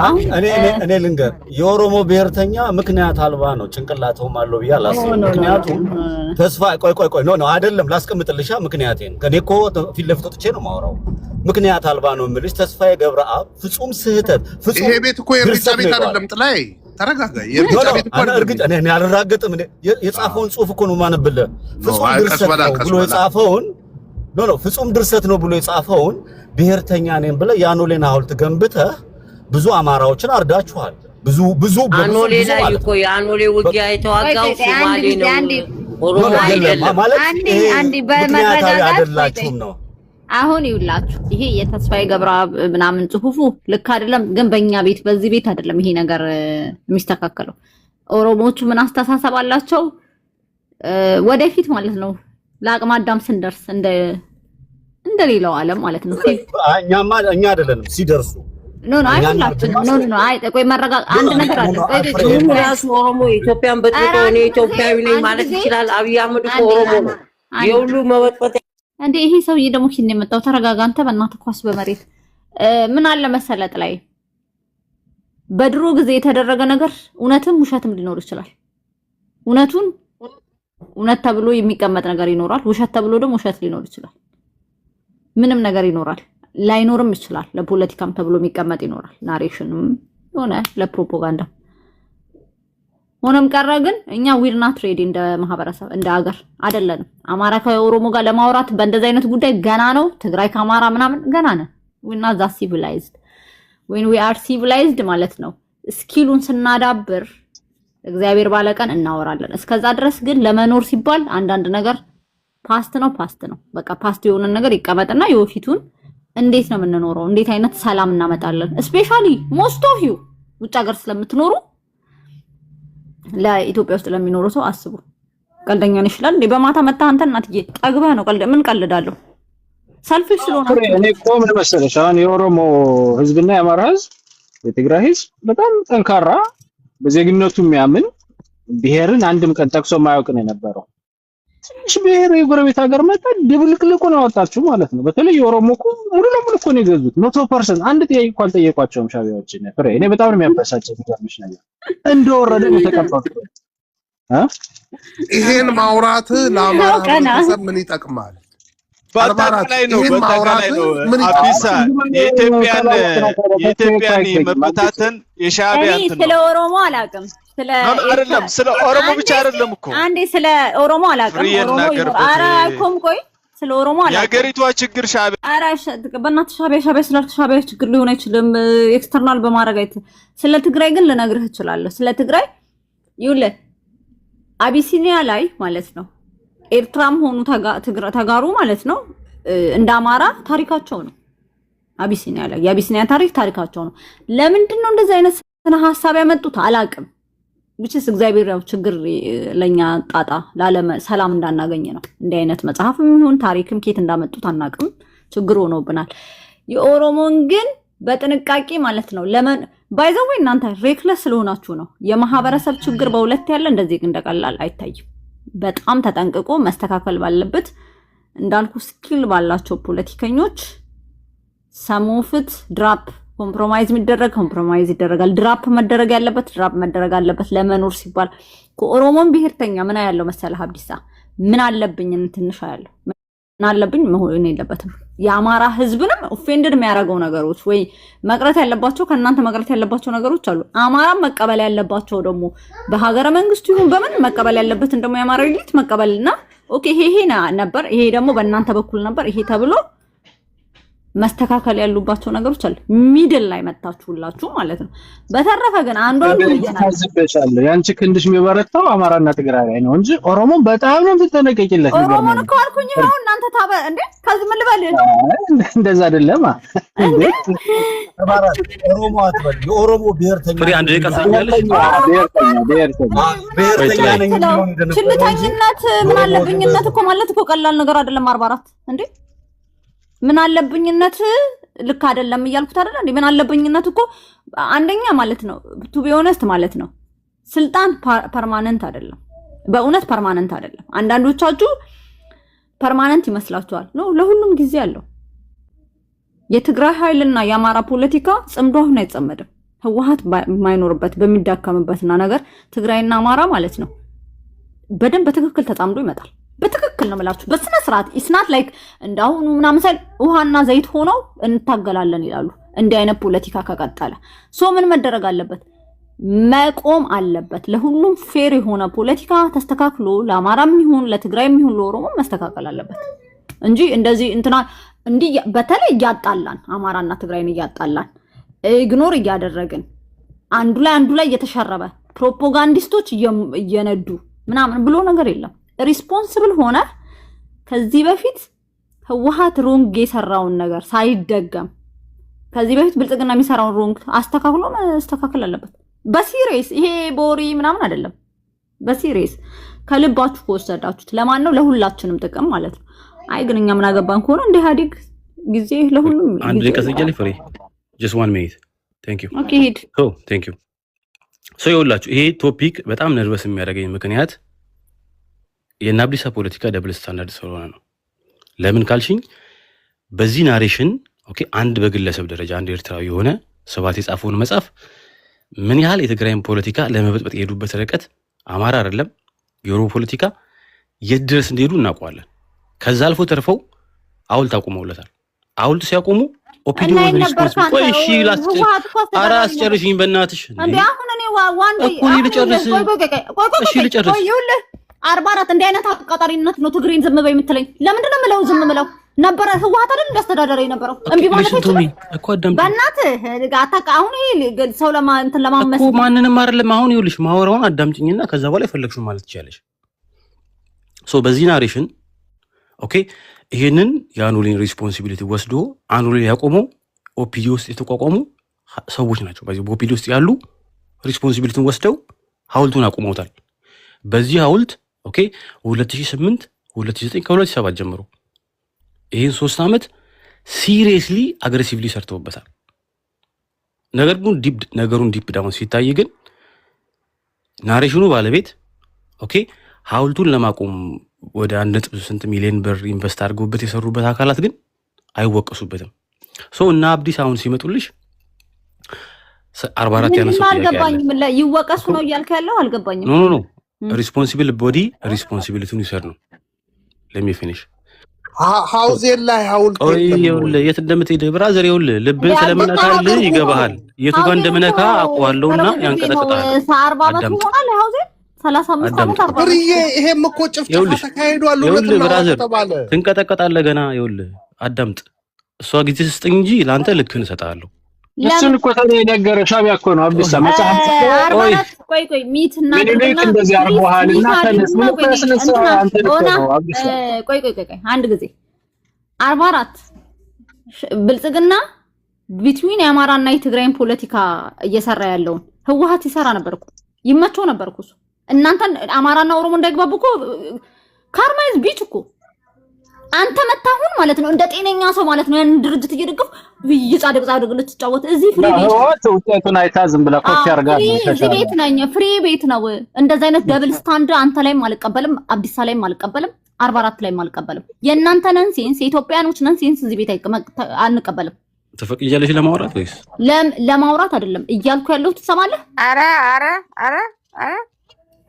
እኔ ልንገር፣ የኦሮሞ ብሔርተኛ ምክንያት አልባ ነው። ጭንቅላትም አለው ብዬ አላስብም። ምክንያቱም ተስፋ ቆይ ነው አይደለም፣ ላስቀምጥልሻ ምክንያቴን። እኔ እኮ ፊት ለፊት ወጥቼ ነው የማወራው። ምክንያት አልባ ነው የምልሽ ተስፋዬ ገብረአብ ፍጹም ስህተት። ይሄ ቤት እኮ የእርጃ ቤት አይደለም። ጥላይ ተረጋጋ። እርግጥ እኔ አልራገጥም። የጻፈውን ጽሁፍ እኮ ነው የማነብልህ። ፍጹም ድርሰት ነው ብሎ የጻፈውን ፍጹም ድርሰት ነው ብሎ የጻፈውን ብሔርተኛ ነኝ ብለህ የአኖሌን ሐውልት ገንብተህ ብዙ አማራዎችን አርዳችኋል። ብዙ አኖሌ ላይ እኮ የአኖሌ ውጊያ የተዋጋው ሶማሌ ነው፣ ኦሮሞ አይደለም ማለት። አንዴ በመረጋጋት አይደላችሁም ነው። አሁን ይውላችሁ ይሄ የተስፋዬ ገብረአብ ምናምን ጽሁፉ ልክ አይደለም፣ ግን በእኛ ቤት በዚህ ቤት አይደለም ይሄ ነገር የሚስተካከለው። ኦሮሞቹ ምን አስተሳሰብ አላቸው ወደፊት ማለት ነው ለአቅመ አዳም ስንደርስ እንደሌላው ዓለም ማለት ነው። እኛ አይደለንም ሲደርሱ ኖ አይ ቆይ አንድ ነገር አለ። ራሱ ኦሮሞ ኢትዮጵያን በጥቆ ነው ኢትዮጵያዊ ነኝ ማለት ይችላል። አብይ አህመድ ኦሮሞ ነው የሁሉ መበጥበጥ እንዴ። ይሄ ሰውዬ ደግሞ ኪን የመጣው ተረጋጋ አንተ በእናትህ ኳስ በመሬት ምን አለ መሰለጥ ላይ በድሮ ጊዜ የተደረገ ነገር እውነትም ውሸትም ሊኖር ይችላል። እውነት ተብሎ የሚቀመጥ ነገር ይኖራል። ውሸት ተብሎ ደግሞ ውሸት ሊኖር ይችላል። ምንም ነገር ይኖራል። ላይኖርም ይችላል። ለፖለቲካም ተብሎ የሚቀመጥ ይኖራል። ናሬሽንም ሆነ ለፕሮፓጋንዳ ሆነም ቀረ ግን እኛ ዊር ናት ሬዲ እንደ ማህበረሰብ እንደ ሀገር አይደለንም። አማራ ከኦሮሞ ጋር ለማውራት በእንደዚህ አይነት ጉዳይ ገና ነው። ትግራይ ከአማራ ምናምን ገና ነን። ዊር ናት ዛት ሲቪላይዝድ when we are civilized ማለት ነው። ስኪሉን ስናዳብር እግዚአብሔር ባለቀን እናወራለን። እስከዛ ድረስ ግን ለመኖር ሲባል አንዳንድ ነገር ፓስት ነው። በቃ ፓስት የሆነ ነገር ይቀመጥና የወፊቱን እንዴት ነው የምንኖረው? እንዴት አይነት ሰላም እናመጣለን? ስፔሻሊ ሞስት ኦፍ ዩ ውጭ ሀገር ስለምትኖሩ ለኢትዮጵያ ውስጥ ለሚኖሩ ሰው አስቡ። ቀልደኛ ነሽ ይችላል እንዴ? በማታ መጣ አንተ እናትዬ ጠግበህ ነው ቀልድ ምን ቀልዳለሁ? ሰልፊሽ ስለሆነ እኔ ቆም ለመሰለሽ አሁን የኦሮሞ ህዝብና የአማራ ህዝብ የትግራይ ህዝብ በጣም ጠንካራ በዜግነቱ የሚያምን ብሔርን አንድም ቀን ጠቅሶ ማያውቅ ነው የነበረው። ትንሽ ብሔር የጎረቤት ሀገር መጣ ድብልቅልቁ ነው ያወጣችሁ ማለት ነው። በተለይ የኦሮሞ እኮ ሙሉ ለሙሉ እኮ ነው የገዙት 100%። አንድ ጥያቄ እንኳን ጠየቋቸውም ሻቢያዎች ነው ፍሬ። እኔ በጣም ነው የሚያበሳጨው የሚገርምሽ ነገር እንደወረደ ነው የተቀበሉት። ይሄን ማውራት ለአማራ ህዝብ ምን ይጠቅማል? በአጠቃላይ ነው አዲስ የኢትዮጵያን መበታተን የሻቢያ እንትን ነው። ስለ ኦሮሞ አላውቅም። ስለ ኦሮሞ ብቻ አይደለም እኮ አንዴ ስለ ኦሮሞ አላውቅም። ኦሮሞ አራኩም ቆይ ስለ ኦሮሞ አላውቅም። የሀገሪቷ ችግር ሻቢያ በእናትህ ሻቢያ ስላልክ ሻቢያ ችግር ሊሆን አይችልም። ኤክስተርናል በማድረግ አይተ ስለ ትግራይ ግን ልነግርህ እችላለሁ። ስለ ትግራይ ይኸውልህ አቢሲኒያ ላይ ማለት ነው ኤርትራም ሆኑ ተጋሩ ማለት ነው እንደ አማራ ታሪካቸው ነው። አቢሲኒያ ላይ የአቢሲኒያ ታሪካቸው ነው። ለምንድን ነው እንደዚህ አይነት ሀሳብ ያመጡት አላውቅም። ብቻስ እግዚአብሔር ያው ችግር ለኛ ጣጣ ለዓለም ሰላም እንዳናገኝ ነው። እንዲህ አይነት መጽሐፍም ይሁን ታሪክም ኬት እንዳመጡት አናውቅም። ችግር ሆኖብናል። የኦሮሞን ግን በጥንቃቄ ማለት ነው ለምን ባይዘው እናንተ ሬክለስ ስለሆናችሁ ነው። የማህበረሰብ ችግር በሁለት ያለ እንደዚህ እንደቀላል አይታይም። በጣም ተጠንቅቆ መስተካከል ባለበት እንዳልኩ ስኪል ባላቸው ፖለቲከኞች ሰሞፍት ድራፕ ኮምፕሮማይዝ ይደረጋል። ድራፕ መደረግ አለበት ለመኖር ሲባል ከኦሮሞን ብሔርተኛ ምን ያለው መሰለህ አብዲሳ ምን አለብኝ ትንሽ ያለው ምን አለብኝ መሆን የለበትም። የአማራ ህዝብንም ኦፌንድድ የሚያደርገው ነገሮች ወይ መቅረት ያለባቸው ከእናንተ መቅረት ያለባቸው ነገሮች አሉ። አማራ መቀበል ያለባቸው ደግሞ በሀገረ መንግስቱ ይሁን በምን መቀበል ያለበትን ደግሞ የአማራ ልጅ መቀበልና ኦኬ ይሄ ነበር ይሄ ደግሞ በእናንተ በኩል ነበር ይሄ ተብሎ መስተካከል ያሉባቸው ነገሮች አሉ። ሚድል ላይ መጣችሁላችሁ ማለት ነው። በተረፈ ግን አንዱ ታዝበሻለሁ ያንቺ ክንድሽ የሚበረታው አማራና ትግራይ ላይ ነው እንጂ ኦሮሞን በጣም ነው የምትጠነቀቂለት። ኦሮሞን እኮ አልኩኝ ነው እናንተ ታበ እንዴ ከዚህ ምን ልበል እንደዛ አይደለም እንዴ ኦሮሞ አትበል። የኦሮሞ ብሔርተኛ ፍሬ አንድ ደቂቃ ሰኛለሽ። ብሔርተኛ ነኝ ነው ችልተኝነት ምን አለብኝነት እኮ ማለት እኮ ቀላል ነገር አይደለም። 44 እንዴ ምን አለብኝነት ልክ አይደለም እያልኩት አይደል እንዴ? ምን አለብኝነት እኮ አንደኛ ማለት ነው ቱ ቢ ኦነስት ማለት ነው ስልጣን ፐርማነንት አይደለም። በእውነት ፐርማነንት አይደለም። አንዳንዶቻችሁ ፐርማነንት ይመስላችኋል። ነው ለሁሉም ጊዜ አለው። የትግራይ ኃይልና የአማራ ፖለቲካ ጽምዶ አሁን አይጸመድም። ህወሓት የማይኖርበት በሚዳከምበትና ነገር ትግራይና አማራ ማለት ነው በደንብ በትክክል ተጻምዶ ይመጣል። በትክክል ነው የምላችሁ በስነ ስርዓት ኢስናት ላይክ እንዳሁኑ ምናምን ሳይል ውሃና ዘይት ሆነው እንታገላለን ይላሉ። እንዲህ አይነት ፖለቲካ ከቀጠለ ምን መደረግ አለበት? መቆም አለበት። ለሁሉም ፌር የሆነ ፖለቲካ ተስተካክሎ ለአማራም ይሁን ለትግራይም ይሁን ለኦሮሞ መስተካከል አለበት እንጂ እንደዚህ እንዲህ በተለይ እያጣላን አማራና ትግራይን እያጣላን ኢግኖር እያደረግን አንዱ ላይ እየተሸረበ ፕሮፓጋንዲስቶች እየነዱ ምናምን ብሎ ነገር የለም። ሪስፖንሲብል ሆነ ከዚህ በፊት ህወሓት ሮንግ የሰራውን ነገር ሳይደገም ከዚህ በፊት ብልጽግና የሚሰራውን ሮንግ አስተካክሎ መስተካከል አለበት። በሲሪየስ ይሄ ቦሪ ምናምን አይደለም። በሲሪየስ ከልባችሁ ከወሰዳችሁት ለማን ነው? ለሁላችንም ጥቅም ማለት ነው። አይ ግን እኛ ምን አገባን ከሆነ እንደ ኢህአዴግ ጊዜ ለሁሉም አንድ ደቂቃ ሰጃለኝ ፍሬ just 1 minute ቴንክ ዩ ኦኬ ሂድ ቴንክ ዩ ሶ ይኸውላችሁ ይሄ ቶፒክ በጣም ነርቨስ የሚያደርገኝ ምክንያት የናብዲሳ ፖለቲካ ደብል ስታንዳርድ ስለሆነ ነው። ለምን ካልሽኝ በዚህ ናሬሽን ኦኬ አንድ በግለሰብ ደረጃ አንድ ኤርትራዊ የሆነ ሰባት የጻፈውን መጽሐፍ ምን ያህል የትግራይን ፖለቲካ ለመበጥበጥ የሄዱበት ርቀት አማራ አይደለም የኦሮሞ ፖለቲካ የት ድረስ እንደሄዱ እናውቀዋለን። ከዛ አልፎ ተርፈው ሐውልት አቁመውለታል። ሐውልት ሲያቆሙ ኦፒዲዮ ሪስፖንስ ቆይ እሺ አስጨርሽኝ በእናትሽ እንዴ አሁን እኔ ዋንዴ እሺ ልጨርስ 44 እንደ አይነት አቃጣሪነት ነው ትግሬን ዝም በይ የምትለኝ ለምንድን ነው የምለው ዝም ምለው ነበር ህወሓት አይደል እንዳስተዳደረ የነበረው እምቢ ማለት ነው እኮ አዳም በእናትህ አታውቅ አሁን ሰው እንትን ለማመስ እኮ ማንንም አይደለም አሁን ይኸውልሽ ማወራውን አዳምጪኝና ከዛ በኋላ የፈለግሽው ማለት ትችያለሽ ሶ በዚህ ናሬሽን ኦኬ ይሄንን የአኑሊን ሪስፖንሲቢሊቲ ወስዶ አኑሊን ያቆመው ኦፒዲ ውስጥ የተቋቋሙ ሰዎች ናቸው በዚህ ኦፒዲ ውስጥ ያሉ ሪስፖንሲቢሊቲን ወስደው ሐውልቱን አቆመውታል በዚህ ሐውልት ኦኬ 2008 2009 ከ2007 ጀምሮ ይሄን 3 አመት ሲሪየስሊ አግሬሲቭሊ ሰርተውበታል ነገሩን ዲፕ ዳውን ሲታይ ግን ናሬሽኑ ባለቤት ኦኬ ሐውልቱን ለማቆም ወደ 1.8 ሚሊዮን ብር ኢንቨስት አድርገውበት የሰሩበት አካላት ግን አይወቀሱበትም ሶ እና አብዲስ አሁን ሲመጡልሽ 44 ያነሱ አልገባኝም ይወቀሱ ነው እያልከ ያለው አልገባኝም ኖ ሪስፖንሲብል ቦዲ ሪስፖንሲቢሊቲውን ይሰር ነው ለሚ ፊኒሽ ሐውዜን ላይ ሐውልት የት እንደምትሄድ ብራዘር ይኸውልህ ልብን ስለምነካል ይገባሃል የቱ ጋር እንደምነካ አውቀዋለሁና ያንቀጠቅጣል 40 ዓመት ሆኗል ሐውዜን 35 ዓመት 40 ብርዬ ይሄም እኮ ጭፍጭፋ ተካሂዷል ተባለ ትንቀጠቀጣለህ ገና ይኸውልህ አዳምጥ እሷ ጊዜ ስጠኝ እንጂ ላንተ ልክህን እሰጥሃለሁ እሱን እኮ ታዲያ የነገረ ሻዕቢያ እኮ ነው አብዲሳ መጽሐፍ ቆይ ሚትና እንደዚህ አርቦሃልና ተነስ ምን ተነስ አንተ ነው አብዲሳ ቆይ አንድ ጊዜ 44 ብልጽግና ቢትዊን የአማራና የትግራይን ፖለቲካ እየሰራ ያለውን ህወሓት ይሰራ ነበርኩ ይመቸው ነበርኩ እናንተ አማራና ኦሮሞ እንዳይግባቡ እኮ ካርማይዝ ቢች እኮ አንተ መታሁን ማለት ነው እንደ ጤነኛ ሰው ማለት ነው ያን ድርጅት እየደገፍ ይጻድቅ ልትጫወት እዚህ ፍሪ ቤት ነው ውጤቱን አይታ ዝም ብላ ኮፒ አርጋ ቤት ነኝ ፍሪ ቤት ነው እንደዛ አይነት ደብል ስታንድ አንተ ላይም አልቀበልም አብዲሳ ላይም አልቀበልም 44 ላይም አልቀበልም የእናንተ ነንሴንስ የኢትዮጵያኖች ነንሴንስ እዚህ ቤት አንቀበልም ተፈቅጃለሽ ለማውራት ወይስ ለማውራት አይደለም እያልኩ ያለው ትሰማለህ አረ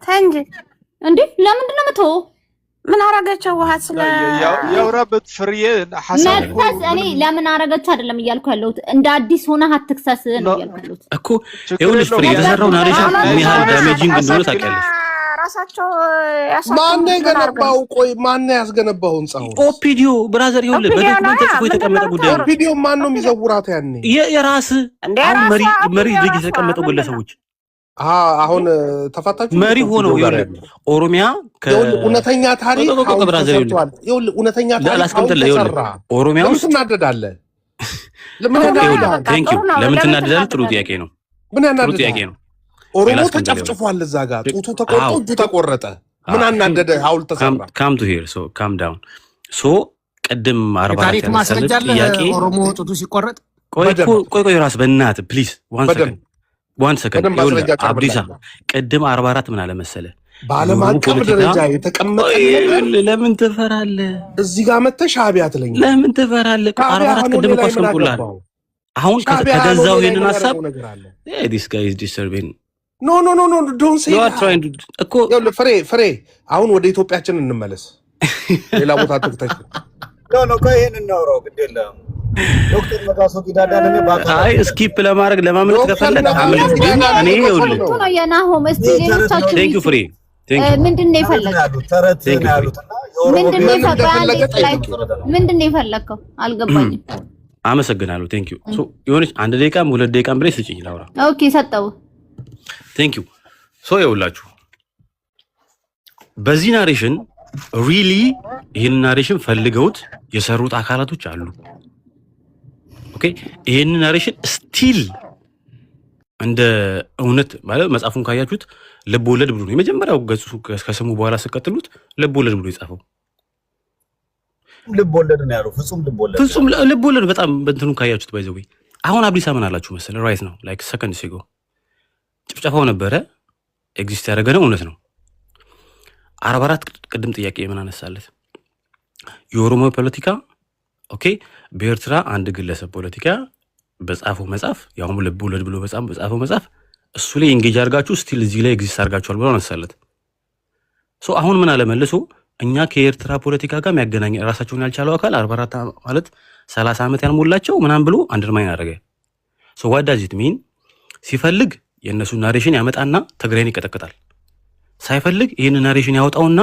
ተንጂ እንዴ ለምንድን ነው የምትወው ምን አረጋቸው ውሃት ስለ ያውራበት ፍሪዬ ሐሳብ እኔ ለምን አረጋቸው አይደለም እያልኩ ያለሁት እንደ አዲስ ሆነ አትክሰስ ነው እያልኩ ያለሁት እኮ ይኸውልሽ ፍሪ የተሰራው ናሬሽን ምን ያህል ዳሜጂንግ እንደሆነ ታውቂያለሽ ራሳቸው ማን የገነባው ቆይ ማን ያስገነባው ህንጻው ኦፒዲዮ ብራዘር ይኸውልህ በዶክመንት ተጽፎ የተቀመጠ ጉዳይ ነው ኦፒዲዮ ማን ነው የሚዘውራት ያኔ የራስ መሪ ልጅ የተቀመጠው ግለሰቦች አሁን ተፋታችሁ መሪ ሆነው ኦሮሚያ እውነተኛ ታሪክ ተሰርቷል እውነተኛ ታሪክ ኦሮሚያ ውስጥ እናደዳለን ቴንክ ዩ ለምን ትናደዳለህ ጥሩ ጥያቄ ነው ጥሩ ጥያቄ ነው ኦሮሞ ተጨፍጭፏል እዛ ጋር ጡቱ ተቆርጦ እጁ ተቆረጠ ምን አናደደ ሐውልት ተሰራ ካም ቱ ሂር ሶ ካም ዳውን ሶ ቀደም 44 ማስረጃ ኦሮሞ ጡቱ ሲቆረጥ ቆይ ራስ በእናትህ ፕሊዝ ዋን ሰከንድ አብዲሳ ቀደም 44 ምን አለ መሰለህ በዓለም አቀፍ ደረጃ የተቀመጠ ለምን ትፈራለህ እዚህ ጋር መተህ ሻዕቢያ ትለኝ ለምን ትፈራለህ 44 ቀደም እኮ አስቀምጦልሃል አሁን ከገዛው ይሄንን ሐሳብ this guy is disturbing ኖ ዶንት ሴይ እኮ ፍሬ አሁን ወደ ኢትዮጵያችን እንመለስ ሌላ ቦታ ተክተሽ ኖ ቆይ ይሄንን እናውራው ግድ የለም ዶክተር ነጋሶ ጊዳዳ ለኔ ባካ አይ ስኪፕ ለማድረግ ለማምለጥ ከፈለክ እኔ ይኸውልህ ነው የናሆም እስቲ ሌሎቻችሁ ቴንክ ዩ ፍሬ ምንድነው የፈለከው ተረት ነው ያሉትና ምንድነው የፈለከው አልገባኝም አመሰግናለሁ ቴንክ ዩ ሶ የሆነች 1 ደቂቃም 2 ደቂቃም ብሬ ስጪኝ ላውራ ኦኬ ሰጠው ቴንክ ዩ ሶ ይኸውላችሁ በዚህ ናሬሽን ሪሊ ይሄን ናሬሽን ፈልገውት የሰሩት አካላቶች አሉ ኦኬ ይሄን ናሬሽን ስቲል እንደ እውነት ማለት መጽሐፉን ካያችሁት ልብ ወለድ ብሎ ነው የመጀመሪያው ገጹ ከስሙ በኋላ ስቀጥሉት ልብ ወለድ ብሎ የጻፈው ልብ ወለድ ነው ያለው ፍጹም ልብ ወለድ በጣም በእንትኑ ካያችሁት ባይዘው አሁን አብዲሳ ምን አላችሁ መሰለ ራይት ነው ላይክ ሰከንድ ሲጎ ጭፍጨፋው ነበረ ኤግዚስት ያደረገ ነው እውነት ነው 44 ቅድም ጥያቄ ምን አነሳለት የኦሮሞ ፖለቲካ ኦኬ በኤርትራ አንድ ግለሰብ ፖለቲካ በጻፈው መጽሐፍ ያው ልብ ወለድ ብሎ በጻፈው መጽሐፍ እሱ ላይ ኢንጌጅ አድርጋችሁ ስቲል እዚህ ላይ ኤግዚስት አድርጋችኋል ብሎ አነሳለት ሶ አሁን ምን አለ መልሶ እኛ ከኤርትራ ፖለቲካ ጋር የሚያገናኝ ራሳቸውን ያልቻለው አካል 44 ማለት 30 ዓመት ያልሞላቸው ምናም ብሎ አንደርማይን አደረገ ሶ ዋት ዳዝ ኢት ሚን ሲፈልግ የነሱ ናሬሽን ያመጣና ትግራይን ይቀጠቅጣል ሳይፈልግ ይሄን ናሬሽን ያወጣውና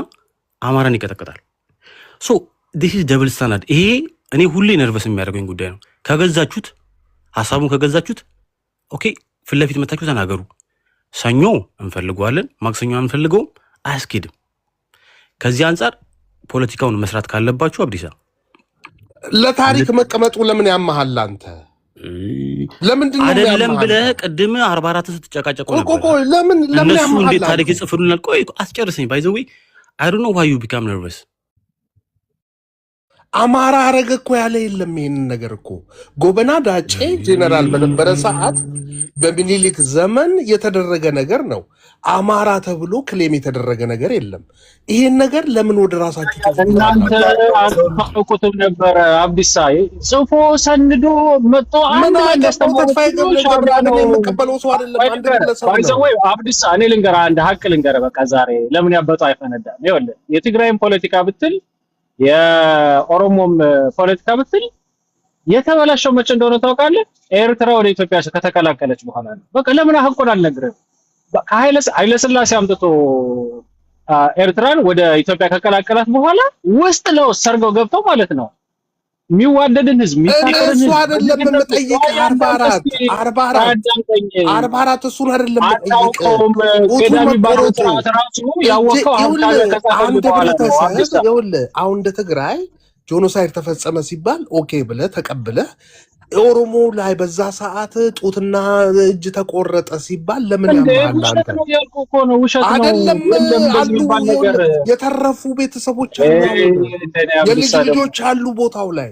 አማራን ይቀጠቅጣል ሶ this is double standard ይሄ እኔ ሁሌ ነርቨስ የሚያደርገኝ ጉዳይ ነው ከገዛችሁት ሐሳቡን ከገዛችሁት ኦኬ ፍለፊት መታችሁ ተናገሩ ሰኞ እንፈልገዋለን ማክሰኞ እንፈልገው አያስኬድም ከዚህ አንፃር ፖለቲካውን መስራት ካለባችሁ አብዲሳ ለታሪክ መቀመጡ ለምን ያማሃል አንተ ለምንድነው አይደለም ብለህ ቅድም 44 ስትጨቃጨቁ ነበር ለምን ያማሃል እንዴ ታሪክ ይጽፍሩናል ቆይ አስጨርሰኝ by the way I don't know why you become nervous አማራ አረገ እኮ ያለ የለም ይሄን ነገር እኮ ጎበና ዳጬ ጄነራል በነበረ ሰዓት በሚኒሊክ ዘመን የተደረገ ነገር ነው አማራ ተብሎ ክሌም የተደረገ ነገር የለም ይሄን ነገር ለምን ወደ ራሳችሁ እናንተ አጥፋቁትም ነበር አብዲሳ ጽፎ ሰንዶ መጥቶ አንድ ነው የምቀበለው ሰው አይደለም አንድ ግለሰብ ነው ወይ አብዲሳ እኔ ልንገር አንድ ሀቅ ልንገር በቃ ዛሬ ለምን ያበጣው አይፈነዳም ይኸውልህ የትግራይን ፖለቲካ ብትል የኦሮሞም ፖለቲካ ብትል የተበላሸው መቼ እንደሆነ ታውቃለህ ኤርትራ ወደ ኢትዮጵያ ከተቀላቀለች በኋላ ነው በቃ ለምን ሀቁን አልነግርህም ኃይለ ሥላሴ አምጥቶ ኤርትራን ወደ ኢትዮጵያ ከቀላቀላት በኋላ ውስጥ ነው ሰርገው ገብተው ማለት ነው የሚዋደድን ህዝብ የሚታቀርን እሱ አይደለም መጠየቅ 44 እሱን አይደለም መጠየቅ ገዳሚ ባሮት ራሱ ያወቀው አሁን እንደ ትግራይ ጆኖሳይድ ተፈጸመ ሲባል ኦኬ ብለህ ተቀብለህ ኦሮሞ ላይ በዛ ሰዓት ጡትና እጅ ተቆረጠ ሲባል ለምን ያማል አንተ አይደለም የተረፉ ቤተሰቦች የልጆች አሉ ቦታው ላይ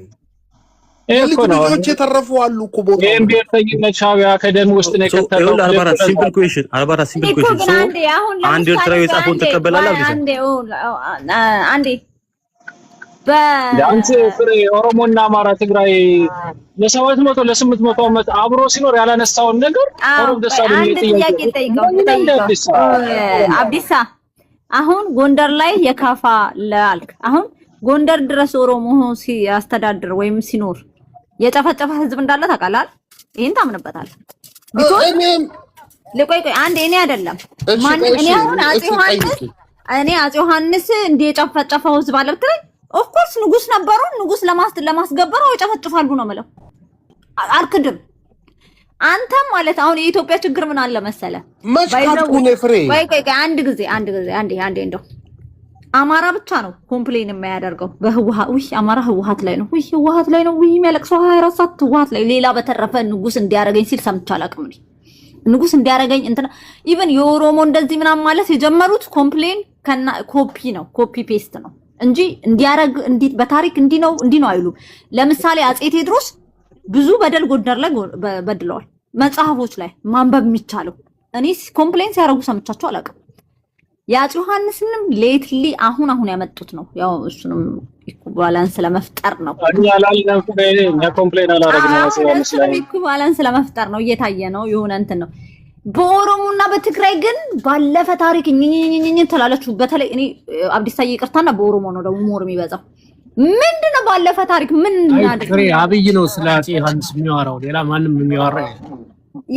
የልጆች የተረፉ አሉ እኮ ቦታው ይሄን ቤተኝነት ሻቢያ ከደም ውስጥ ነው ከተለው 44 ሲምፕል ኩዌስችን 44 ሲምፕል ኩዌስችን አንድ ኤርትራዊ የጻፈውን ተቀበላለህ አንዴ ዳንስ ፍሬ ኦሮሞና አማራ ትግራይ ለ700 ለ800 ዓመት አብሮ ሲኖር ያላነሳውን ነገር ኦሮሞ ደሳሉ አብዲሳ አሁን ጎንደር ላይ የካፋ ለአልክ አሁን ጎንደር ድረስ ኦሮሞ ሲያስተዳድር ወይም ሲኖር የጨፈጨፈ ህዝብ እንዳለ ታውቃለህ ይሄን ታምንበታል ለቆይ አንዴ እኔ አይደለም ማን እኔ አሁን አፄ ዮሐንስ እንደ የጨፈጨፈው ህዝብ አለ ብትለኝ ኦፍ ኮርስ ንጉስ ነበሩ ንጉስ ለማስገበር ይጨፈጭፋሉ ነው ማለት አልክድም አንተም ማለት አሁን የኢትዮጵያ ችግር ምን አለ መሰለ ቆይ አንድ ጊዜ እንደው አማራ ብቻ ነው ኮምፕሌን የሚያደርገው አማራ ህወሓት ላይ ነው የሚያለቅሰው 24 ሰዓት ህወሓት ላይ ሌላ በተረፈ ንጉስ እንዲያረጋኝ ሲል ሰምቻለሁ አቅም ንጉስ እንዲያረጋኝ እንትና ኢቭን የኦሮሞ እንደዚህ ምናምን ማለት የጀመሩት ኮምፕሌን ኮፒ ፔስት ነው እንጂ እንዲያረግ በታሪክ እንዲ ነው አይሉ ለምሳሌ አጼ ቴዎድሮስ ብዙ በደል ጎንደር ላይ በድለዋል መጽሐፎች ላይ ማንበብ የሚቻለው እኔ ኮምፕሌንስ ያረጉ ሰምቻቸው አላውቅም የአፄ ዮሐንስንም ሌትሊ አሁን ያመጡት ነው ያው እሱንም ኢኩቫለንስ ለመፍጠር ነው እኛ ኮምፕሌን አላረግንም ኢኩቫለንስ ለመፍጠር ነው እየታየ ነው የሆነ እንትን ነው በኦሮሞና በትግራይ ግን ባለፈ ታሪክ ኝኝኝኝ ተላላችሁ በተለይ እኔ አብዲሳ ይቅርታና በኦሮሞ ነው ደግሞ ሞር የሚበዛው ምንድነው ባለፈ ታሪክ ምን እናድርግ አብይ ነው ስለ አፄ ዮሐንስ የሚያወራው ሌላ ማንም የሚያወራው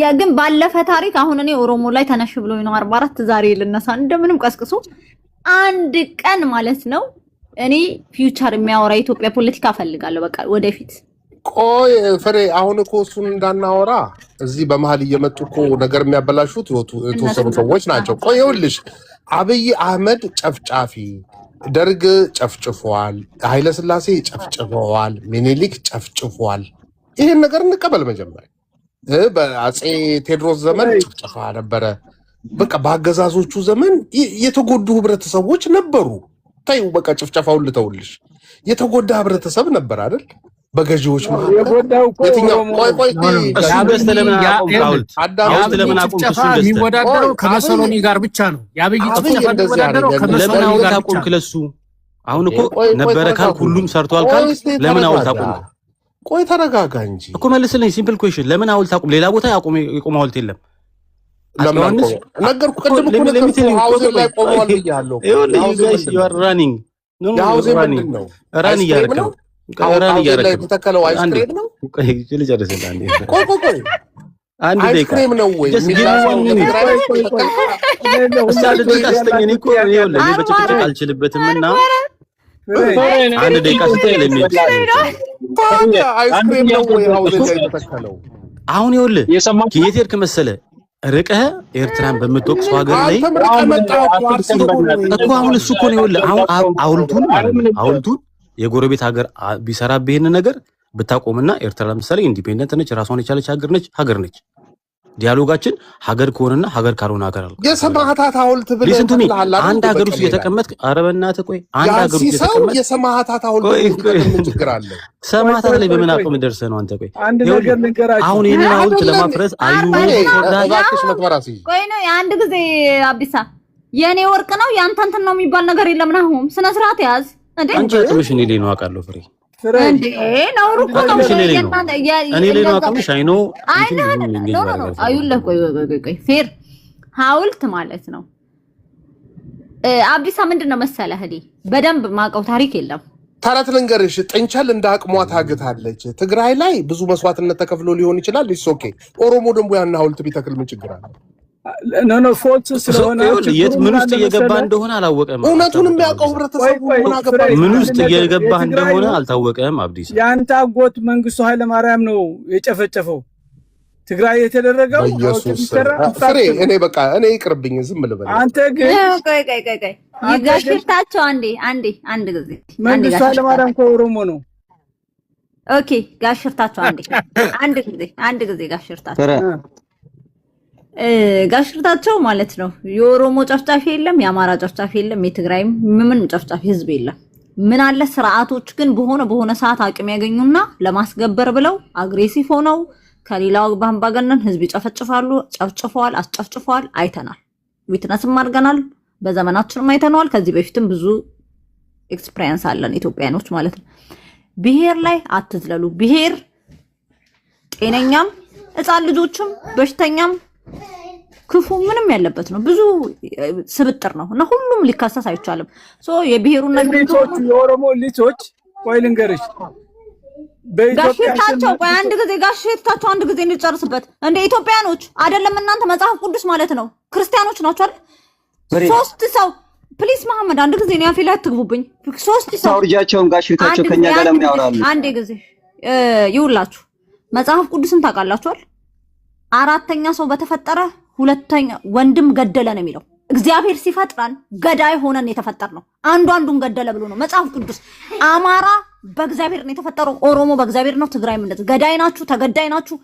ያ ግን ባለፈ ታሪክ አሁን እኔ ኦሮሞ ላይ ተነሽ ብሎ ነው 44 ዛሬ ልነሳ እንደምንም ቀስቅሶ አንድ ቀን ማለት ነው እኔ ፊውቸር የሚያወራ ኢትዮጵያ ፖለቲካ ፈልጋለሁ በቃ ወደፊት ቆይ ፍሬ አሁን እኮ እሱን እንዳናወራ እዚህ በመሃል እየመጡ እኮ ነገር የሚያበላሹት የተወሰኑ ሰዎች ናቸው ቆይ ይኸውልሽ አብይ አህመድ ጨፍጫፊ ደርግ ጨፍጭፏል ኃይለ ሥላሴ ጨፍጭፈዋል ሚኒሊክ ጨፍጭፏል ይሄን ነገር እንቀበል መጀመሪያ በአጼ ቴዎድሮስ ዘመን ጭፍጨፋ ነበረ በቃ በአገዛዞቹ ዘመን የተጎዱ ህብረተሰቦች ነበሩ ታዩ በቃ ጭፍጨፋውን ልተውልሽ የተጎዳ ህብረተሰብ ነበር አይደል በገዢዎች ማለት የትኛው ቆይ ያበስተ ለምን አቁምታውልት ያበስተ ለምን አቁምት የሚወዳደረው ከመሰሎኒ ጋር ብቻ ነው ያብይ ጭፍጨፋ የሚወዳደረው ከመሰሎኒ ጋር አቁም ክለሱ አሁን እኮ ነበረ ካል ሁሉም ሰርቷል ካል ለምን አውልት አቁም ቆይ ተረጋጋ እንጂ እኮ መልስልኝ ሲምፕል ኩዌስችን ለምን አውልት አቁም ሌላ ቦታ ያቁም የቆመ አውልት የለም ለምን ነገርኩ ቅድም እኮ ነገርኩ ሃውስ ላይ ቆመዋል ብያለሁ you are running no run እያደረገው ቀራን እያደረገው ተተከለው አይስክሬም ነው ቆይ ልጨርስልህ አንዴ አንድ አይስክሬም ነው ወይ አስተኛኝ እኮ ይኸውልህ እኔ በጭቅጭቅ አልችልበትምና አንድ ደቂቃ ስትይ ለሚል አይስክሬም ነው ወይ ሃውስ ላይ ተተከለው አሁን ይኸውልህ የት ሄድክ መሰለህ ርቀህ ኤርትራን በምትወቅሰው ሀገር ላይ እኮ አሁን እሱ እኮ ነው ይኸውልህ አሁን አውልቱን የጎረቤት ሀገር ቢሰራብህ ይሄን ነገር ብታቆምና ኤርትራ ለምሳሌ ኢንዲፔንደንት ነች ራሷን የቻለች ሀገር ነች ዲያሎጋችን ሀገር ከሆነና ሀገር ካልሆነ ሀገር አልኩ የሰማዕታት ሐውልት ብለህ አንድ ሀገር ውስጥ የተቀመጥክ ኧረ በእናትህ ቆይ አንድ ሀገር ውስጥ የተቀመጥክ የሰማዕታት ሐውልት ምን ችግር አለ ሰማዕታት ላይ በምን አቅም ደርሰህ ነው አንተ ቆይ አሁን ይሄን ሐውልት ለማፍረስ እባክሽ መክበራሲ ቆይ ነው አንድ ጊዜ አብዲሳ የኔ ወርቅ ነው ያንተ እንትን ነው የሚባል ነገር የለም ናሁም ስነ ስርዓት ያዝ እንዴ አንቺ አቅምሽ እኔ ላይ ነው አውቃለሁ ፍሬ እንዴ ነው ሩቁ ነው እኔ ላይ ነው አቅምሽ አይኖ አይውልህ ቆይ ፌር ሐውልት ማለት ነው አብዲሳ ምንድነው መሰለህ እኔ በደንብ ማቀው ታሪክ የለም ተረት ልንገርሽ ጥንቸል እንደ አቅሟ ታግታለች ትግራይ ላይ ብዙ መስዋዕትነት ተከፍሎ ሊሆን ይችላል ኢትስ ኦኬ ኦሮሞ ደግሞ ያን ሐውልት ቢተክል ምን ችግር አለ ኖ ፎልስ ስለሆነ የት ምን ውስጥ እየገባ እንደሆነ አላወቀም እውነቱን የሚያውቀው ህብረተሰቡ ምን ውስጥ እየገባ እንደሆነ አልታወቀም አብዲሳ ያንተ አጎት መንግስቱ ኃይለ ማርያም ነው የጨፈጨፈው ትግራይ የተደረገው ፍሬ እኔ በቃ እኔ ይቅርብኝ ዝም ልበል አንተ ግን ቆይ ይጋሽርታቸው አንድ ጊዜ መንግስቱ ኃይለ ማርያም ከኦሮሞ ነው ኦኬ ጋሽርታቸው አንድ ጊዜ ጋሽርታቸው ማለት ነው የኦሮሞ ጨፍጫፊ የለም የአማራ ጨፍጫፊ የለም የትግራይም ምንም ጨፍጫፊ ህዝብ የለም ምን አለ ስርዓቶች ግን በሆነ ሰዓት አቅም ያገኙና ለማስገበር ብለው አግሬሲቭ ሆነው ከሌላው ባምባገነን ህዝብ ይጨፈጭፋሉ ጨፍጭፈዋል አስጨፍጭፈዋል አይተናል ዊትነስም አድርገናል በዘመናችንም አይተናል ከዚህ በፊትም ብዙ ኤክስፒሪየንስ አለን ኢትዮጵያኖች ማለት ነው ብሔር ላይ አትዝለሉ ብሔር ጤነኛም ህፃን ልጆችም በሽተኛም ክፉ ምንም ያለበት ነው ብዙ ስብጥር ነው እና ሁሉም ሊካሰስ አይቻልም ሶ የብሔሩን ነገር የኦሮሞ ልጆች ቆይ ልንገርሽ ጋሽታቸው ቆይ ጋሽታቸው አንድ ጊዜ እንጨርስበት እንደ ኢትዮጵያኖች አይደለም እናንተ መጽሐፍ ቅዱስ ማለት ነው ክርስቲያኖች ናቸው አይደል ሶስት ሰው ፕሊስ መሐመድ አንድ ጊዜ ነው ያፊላ አትግቡብኝ ሶስት ሰው አውርጃቸውን ጋሽታቸው ከኛ ጋር ለምን ያወራሉ አንድ ጊዜ ይውላችሁ መጽሐፍ ቅዱስን ታውቃላችኋል አራተኛ ሰው በተፈጠረ ሁለተኛ ወንድም ገደለ ነው የሚለው እግዚአብሔር ሲፈጥራን ገዳይ ሆነን የተፈጠርነው አንዱን ገደለ ብሎ ነው መጽሐፍ ቅዱስ አማራ በእግዚአብሔር ነው የተፈጠረው ኦሮሞ በእግዚአብሔር ነው ትግራይ ማለት ገዳይ ናችሁ ተገዳይ ናችሁ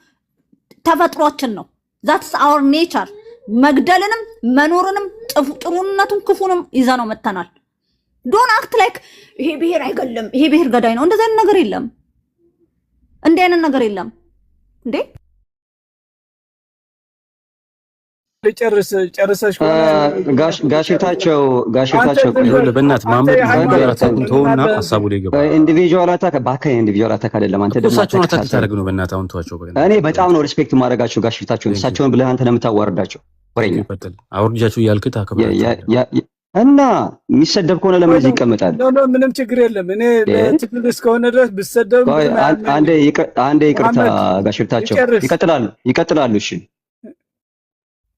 ተፈጥሯችን ነው that's our nature መግደልንም መኖርንም ጥሩነቱን ክፉንም ይዘነው መተናል don't act like ይሄ ብሔር አይገለም ይሄ ብሔር ገዳይ ነው እንደዛ ነገር የለም ነገር የለም እንዴ ጨርሰሽ ጋሽታቸው ይኸውልህ በእናትህ ማመድ ተውና ሐሳቡ ላይ ገባ ኢንዲቪጁዋል አታክ አይደለም አንተ ደግሞ እሳቸውን አታክ ታደርግ ነው በእናትህ አሁን ተዋቸው እኔ በጣም ነው ሪስፔክት ማድረጋቸው ጋሽታቸውን እሳቸውን ብለህ አንተ ለምታዋርዳቸው ወሬኛ አውርጃቸው እያልክ ታከብራቸው እና የሚሰደብ ከሆነ ለምን እዚህ ይቀመጣል ምንም ችግር የለም እኔ ለትግል እስከሆነ ድረስ ብሰደብ አንዴ ይቅርታ ጋሽታቸው ይቀጥላሉ እሺ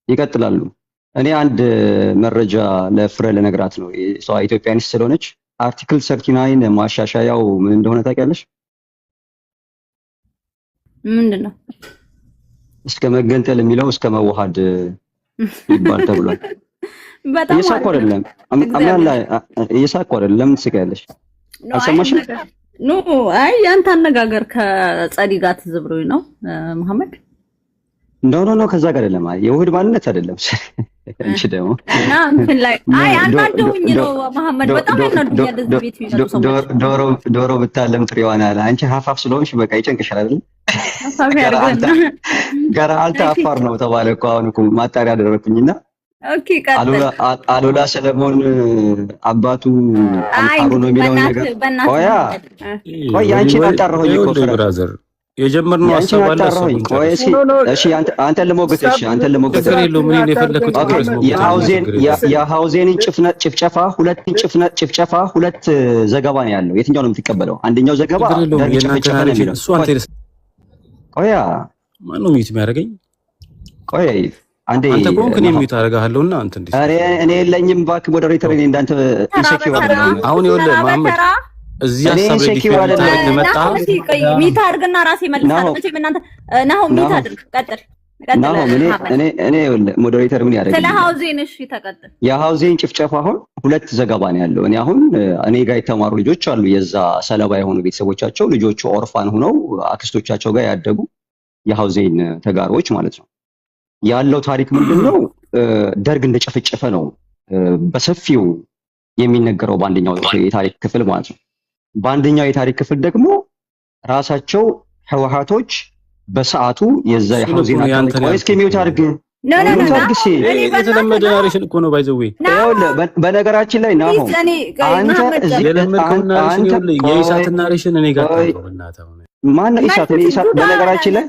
ይቀጥላሉ እኔ አንድ መረጃ ለፍሬ ለነግራት ነው እሷ ኢትዮጵያኒስት ስለሆነች አርቲክል 39 ማሻሻያው ምን እንደሆነ ታውቂያለሽ ምንድነው እስከ መገንጠል የሚለው እስከ መዋሃድ ይባል ተብሏል በጣም እየሳቁ አይደለም ትስቂያለሽ አልሰማሽም አይ ያንተ አነጋገር ከጸዲ ጋር ትዝብሮኝ ነው መሐመድ ኖ ከዛ ጋር አይደለም። የውህድ ማንነት አይደለም። እንቺ ደግሞ እና እንትን ላይ አይ አንዳንዱኝ ነው መሐመድ በጣም ያናዱኛል። እዚህ ቤት የሚመጡ ሰዎች ዶሮ ብታለም ጥሬዋን አለ። አንቺ ሀፋፍ ስለሆንሽ በቃ ይጨንቅሻል አይደል? ጋር አልታ አፋር ነው ተባለ እኮ አሁን እኮ ማጣሪያ አደረኩኝና ኦኬ ቀጥል። አሉላ ሰለሞን አባቱ አንካሩ ነው የሚለው ነገር ቆይ አንቺን አጣራሁኝ እኮ ብራዘር የጀመርነው አሰባለ እሺ አንተ ለሞገተሽ የሃውዜንን ጭፍጨፋ ሁለት ዘገባ ነው ያለው። የትኛው ነው የምትቀበለው? አንደኛው ዘገባ ጭፍጨፋ ነው የሚለው ቆያ ማነው ሚት የሚያደርገኝ? ቆይ አንዴ አንተ ኮንክኒ ሚት አደርጋለሁና አንተ እንዴ እኔ የለኝም ባክ ሞዴሬተር ነኝ እንዳንተ ኢንሴኪዩር አሁን ይኸውልህ መሐመድ እዚህ ሐሳብ ላይ መጣ ሚት አድርግና ራሴ መልሳለሁ። መቼም እናንተ ናሆም ሚት አድርግ ቀጥል። እኔ ሞዴሬተር ምን ያደርጋል? ስለ ሃውዜን እሺ ተቀጥል። የሃውዜን ጭፍጨፋ አሁን ሁለት ዘገባ ነው ያለው። እኔ አሁን እኔ ጋር የተማሩ ልጆች አሉ የዛ ሰለባ የሆኑ ቤተሰቦቻቸው ልጆቹ ኦርፋን ሆነው አክስቶቻቸው ጋር ያደጉ የሃውዜን ተጋሮች ማለት ነው። ያለው ታሪክ ምንድነው? ደርግ እንደጨፈጨፈ ነው በሰፊው የሚነገረው በአንደኛው የታሪክ ክፍል ማለት ነው። በአንደኛው የታሪክ ክፍል ደግሞ ራሳቸው ህወሓቶች በሰዓቱ የዛ የሃውዜን አካባቢ እስከሚውት አድርግ የተለመደ ናሬሽን እኮ ነው ባይዘው በነገራችን ላይ ናሆ የኢሳት ናሬሽን እኔ ጋር ነው። ማን ኢሳት? እኔ ኢሳት በነገራችን ላይ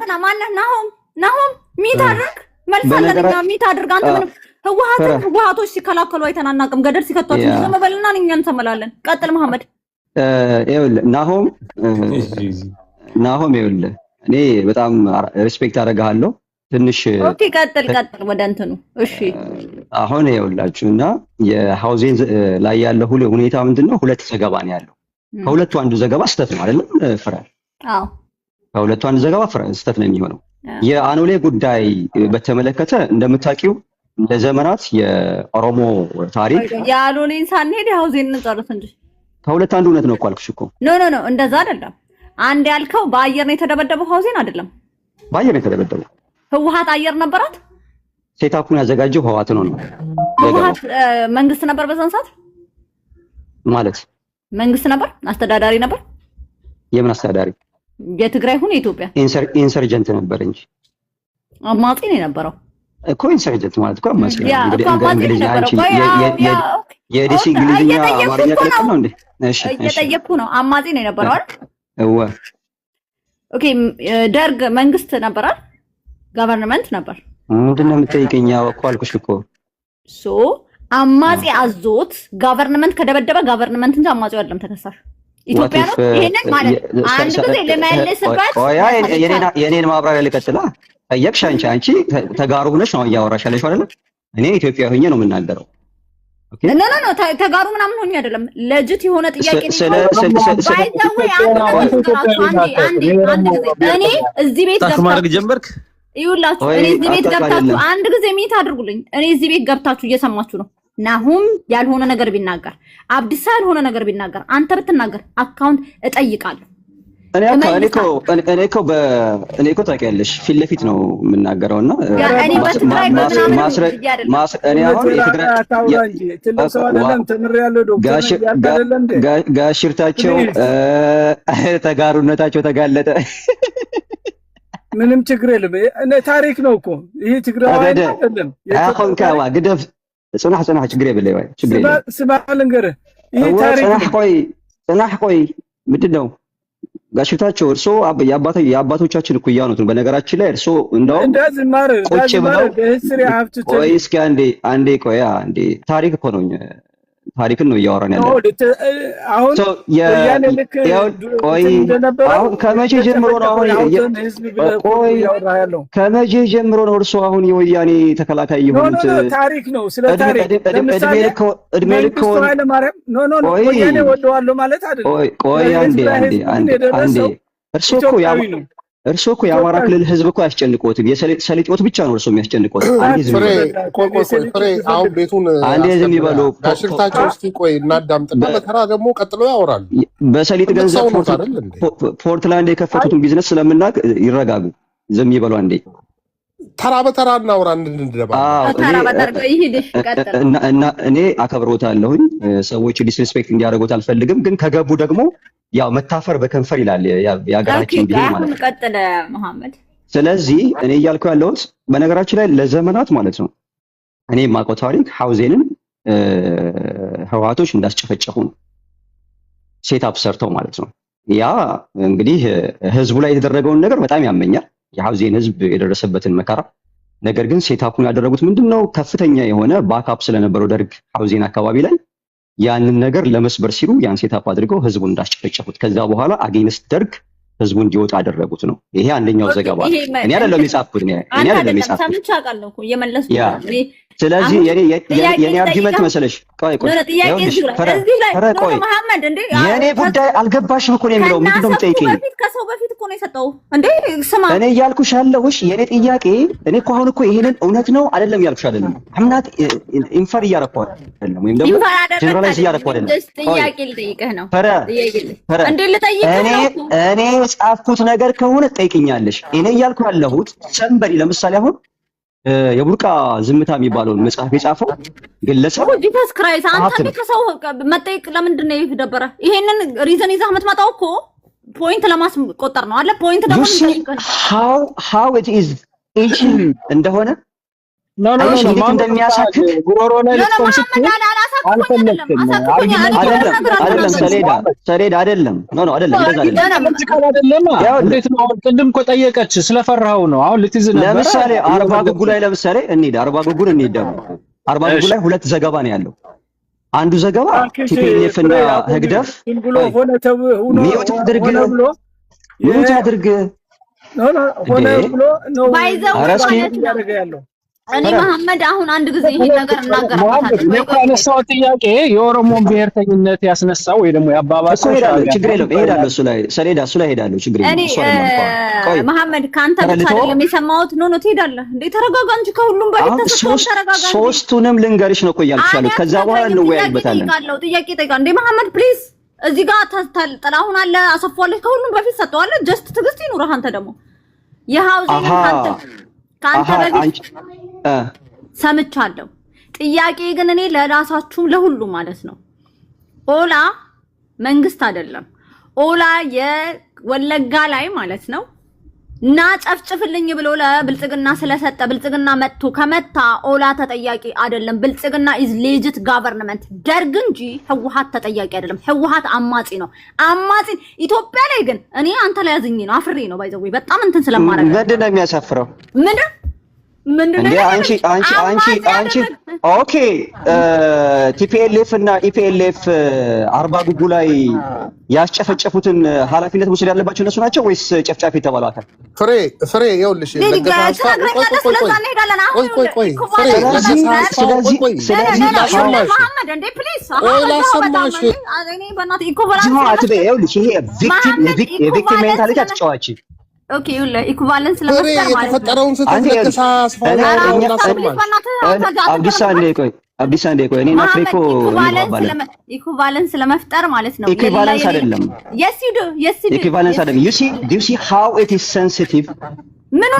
ናሆም ሚት አድርግ መልሳለኛ ሚት አድርግ። አንተ ምንም ህወሓቶች ሲከላከሉ አይተናናቅም። ገደል ሲከቷቸው ዝም በልና እኛን ተመላለን። ቀጥል መሐመድ። ናሆም ይኸውልህ እኔ በጣም ሪስፔክት አደርግሃለሁ ትንሽ። ኦኬ ቀጥል ወደ እንትኑ እሺ። አሁን ይኸውላችሁና የሃውዜን ላይ ያለው ሁኔታ ምንድነው? ሁለት ዘገባ ነው ያለው። ከሁለቱ አንዱ ዘገባ ስህተት ነው አይደለም ፍራ? አዎ ከሁለቱ አንዱ ዘገባ ስህተት ነው የሚሆነው። የአኖሌ ጉዳይ በተመለከተ እንደምታውቂው ለዘመናት የኦሮሞ ታሪክ የአኖሌን ሳንሄድ ሃውዜን እንጨርስ እንጂ ከሁለት አንዱ እውነት ነው እኮ አልኩሽ እኮ። ኖ እንደዛ አይደለም። አንድ ያልከው በአየር ነው የተደበደበው ሃውዜን አይደለም። በአየር ነው የተደበደበው። ህወሓት አየር ነበራት። ሴታፑን ያዘጋጀው ህወሓት ነው። ህወሓት መንግስት ነበር በዛን ሰዓት ማለት መንግስት ነበር፣ አስተዳዳሪ ነበር። የምን አስተዳዳሪ? የትግራይ ሁን የኢትዮጵያ ኢንሰርጀንት ነበር እንጂ አማጺ ነው የነበረው እኮ። ኢንሰርጀንት ማለት እኮ አማጺ ነው። እንግዲህ አንቺ የዲሲ እንግሊዝኛ አማርኛ ቀለቅ ነው እንዴ? እሺ እየጠየቅኩ ነው። አማጺ ነው የነበረው አይደል? ኦኬ ደርግ መንግስት ነበር አይደል? ገቨርንመንት ነበር። ምንድን ነው የምትጠይቀኝ? እኮ አልኩሽ እኮ ሶ አማጺ አዞት ገቨርንመንት ከደበደበ ገቨርንመንት እንጂ አማጺው አይደለም ተከሳሽ። ኢትዮጵያ ነው። ይሄንን ማለት አንድ ጊዜ ለማለስበት የኔን ማብራሪያ ልቀጥላ። ጠየቅሽ አንቺ ተጋሩ ሆነሽ ነው እያወራሽ ያለሽው አይደል? እኔ ኢትዮጵያ ሆኜ ነው የምናገረው። ኦኬ ኖ ተጋሩ ምናምን ሆኜ አይደለም። ለጅት የሆነ ጥያቄ ነው። እኔ እዚህ ቤት ማድረግ ጀመርክ። ይኸውላችሁ እኔ እዚህ ቤት ገብታችሁ አንድ ጊዜ ሚት አድርጉልኝ። እኔ እዚህ ቤት ገብታችሁ እየሰማችሁ ነው። ናሁም ያልሆነ ነገር ቢናገር አብዲሳ ያልሆነ ነገር ቢናገር አንተ ብትናገር አካውንት እጠይቃለሁ። እኔ እኮ ታውቂያለሽ ፊት ለፊት ነው የምናገረውና እኔ በትግራይ ጋሽርታቸው ተጋሩነታቸው ተጋለጠ። ምንም ችግር የለም። ታሪክ ነው እኮ ይሄ ችግር አይደለም። አሁን ካዋ ግደፍ ጽናህ ችግር የለም ወይ ችግር የለም። ስማ ልንገርህ ይሄ ታሪክ ጽናህ ቆይ ምንድነው ጋሽታቸው እርሶ የአባቶቻችን እኩያ ነው። በነገራችን ላይ እርሶ እንደውም ቁጭ ብለው ቆይ እስኪ አንዴ ቆይ አንዴ ታሪክ እኮ ነው ታሪክን ነው እያወራን ያለው። አሁን አሁን ከመቼ ጀምሮ ነው ከመቼ ጀምሮ ነው እርሶ አሁን የወያኔ ተከላካይ የሆኑት? ታሪክ ነው ስለ ታሪክ እድሜ ልክ ወያኔ ወደዋለሁ ማለት አይደለም። ቆይ አንዴ እርሶ እኮ የአማራ ክልል ህዝብ እኮ ያስጨንቆትም የሰሊጦት ብቻ ነው እርሶ የሚያስጨንቆት። አሁን ቤቱን አንዴ ዝም ይበሉ ጋሽርታቸው። እስቲ ቆይ እናዳምጥና በተራ ደግሞ ቀጥለው ያወራሉ። በሰሊጥ ገንዘብ ፖርትላንድ የከፈቱትን ቢዝነስ ስለምናውቅ ይረጋጉ፣ ዝም ይበሉ አንዴ። ተራ በተራ እናውራ እንድንደባ ተራ በተራ ይሄድሽ ቀጥል እና እኔ አከብሮታለሁኝ ሰዎች ዲስሪስፔክት እንዲያደርጉት አልፈልግም ግን ከገቡ ደግሞ ያው መታፈር በከንፈር ይላል ያገራችን ቢሄ ማለት ነው ቀጥል መሐመድ ስለዚህ እኔ እያልኩ ያለሁት በነገራችን ላይ ለዘመናት ማለት ነው እኔ ማቆ ታሪክ ሐውዜንን ህዋቶች እንዳስጨፈጨፉ ነው ሴት ሰርተው ማለት ነው ያ እንግዲህ ህዝቡ ላይ የተደረገውን ነገር በጣም ያመኛል የሐውዜን ህዝብ የደረሰበትን መከራ ነገር ግን ሴታፑን ያደረጉት ምንድነው ከፍተኛ የሆነ ባክአፕ ስለነበረው ደርግ ሐውዜን አካባቢ ላይ ያንን ነገር ለመስበር ሲሉ ያን ሴታፕ አድርገው ህዝቡን እንዳስጨፈጨፉት ከዛ በኋላ አጌንስት ደርግ ህዝቡ እንዲወጣ አደረጉት ነው ይሄ አንደኛው ዘገባ እኔ አይደለም የጻፍኩት እኔ አይደለም የጻፍኩት ሰምቻለሁ እኮ የመለስኩ ስለዚህ የኔ አርጊመንት መሰለሽ ቆይ መሐመድ እንዴ የኔ ጉዳይ አልገባሽም እኮ ነው የሚለው ምንድነው የምጠይቀኝ ከሰው በፊት እኮ ነው የሰጠው እንዴ ስማ እኔ ያልኩሽ ያለሁሽ የኔ ጥያቄ እኔ እኮ አሁን እኮ ይሄንን እውነት ነው አይደለም ያልኩሽ አይደለም አምናት ኢንፈር እያረኩ አይደለም ወይም ደግሞ ጀነራላይዝ እያረኩ አይደለም ጥያቄ ልጠይቅህ ነው እንዴ ልጠይቅህ ነው እኔ ጻፍኩት ነገር ከሆነ ጠይቅኛለሽ እኔ ያልኩ ያለሁት ሰንበሪ ለምሳሌ አሁን የቡርቃ ዝምታ የሚባለው መጽሐፍ የጻፈው ግለሰብ ጂሰስ ክራይስት አንተ ከሰው መጠይቅ ለምንድን ነው ይደበረ ይሄንን ሪዝን ይዘህ የምትመጣው እኮ ፖይንት ለማስቆጠር ነው አለ ፖይንት ደግሞ how it is እንደሆነ ኖ እንደሚያሳክክ ጉሮሮ ላይ ለኮንሰፕት አልፈለክም አይደለም ሰሌዳ አይደለም ኖ አይደለም እንደዛ አይደለም እንዴት ነው ቅድም እኮ ጠየቀች ስለፈራው ነው አሁን ልትይዝ ነበር ለምሳሌ አርባ ጉጉ ላይ ለምሳሌ እንሂድ አርባ ጉጉን እንሂድ አርባ ጉጉ ላይ ሁለት ዘገባ ነው ያለው አንዱ ዘገባ ቲፒኤልኤፍ እና ህግደፍ ሚውት አድርግ ሆነ ብሎ ነው ያለው እኔ መሐመድ አሁን አንድ ጊዜ ይሄን ነገር እናገራለሁ እኮ ያነሳው ጥያቄ የኦሮሞን ብሔርተኝነት ያስነሳው ወይ ደግሞ ያባባሰው ችግር የለውም እሄዳለሁ እሱ ላይ ሰሌዳ እሱ ላይ እሄዳለሁ ችግር የለውም እኔ መሐመድ ካንተ ብቻ አይደለም የሰማሁት ኖ ትሄዳለህ እንዴ ተረጋጋ እንጂ ከሁሉም በፊት ተረጋጋ ሶስቱንም ልንገርሽ ነው እኮ ያልኩሻለሁ ከዛ በኋላ እንወያይበታለን ጥያቄ ጠይቃለሁ እንዴ መሐመድ ፕሊዝ እዚህ ጋር ጥላሁን አለ አሰፋለህ ከሁሉም በፊት ሰጠዋለ ጀስት ትግስት ይኑርህ አንተ ደግሞ የሃውዚንግ ካንተ በፊት ሰምቻለሁ ጥያቄ ግን እኔ ለራሳችሁም ለሁሉ ማለት ነው ኦላ መንግስት አይደለም ኦላ የወለጋ ላይ ማለት ነው እና ጨፍጭፍልኝ ብሎ ለብልጽግና ስለሰጠ ብልጽግና መጥቶ ከመታ ኦላ ተጠያቂ አይደለም ብልጽግና ኢዝ ሌጂት ጋቨርንመንት ደርግ እንጂ ህወሓት ተጠያቂ አይደለም ህወሓት አማጺ ነው አማጺ ኢትዮጵያ ላይ ግን እኔ አንተ ላይ ያዝኝ ነው አፍሬ ነው ባይዘው በጣም እንትን ስለማረግ ምንድን ነው የሚያሳፍረው ምንድነው አንቺ ኦኬ ቲፒኤልኤፍ እና ኢፒኤልኤፍ አርባ ጉጉ ላይ ያስጨፈጨፉትን ኃላፊነት መውሰድ ያለባቸው እነሱ ናቸው ወይስ ጨፍጫፊ የተባለው አካል? ፍሬ ይኸውልሽ የቪክቲም ሜንታሊቲ አትጫዋች ኦኬ ይኸውልህ ኢኩቫለንስ ለመፍጠር ማለት ነው የተፈጠረውን ስህተት አብዲሳ እንደ ቆይ እኔና ፍሬኮ ኢኩቫለንስ ለመፍጠር ማለት ነው ኢኩቫለንስ አይደለም yes you do ኢኩቫለንስ አይደለም do you see how it is sensitive ምን ነው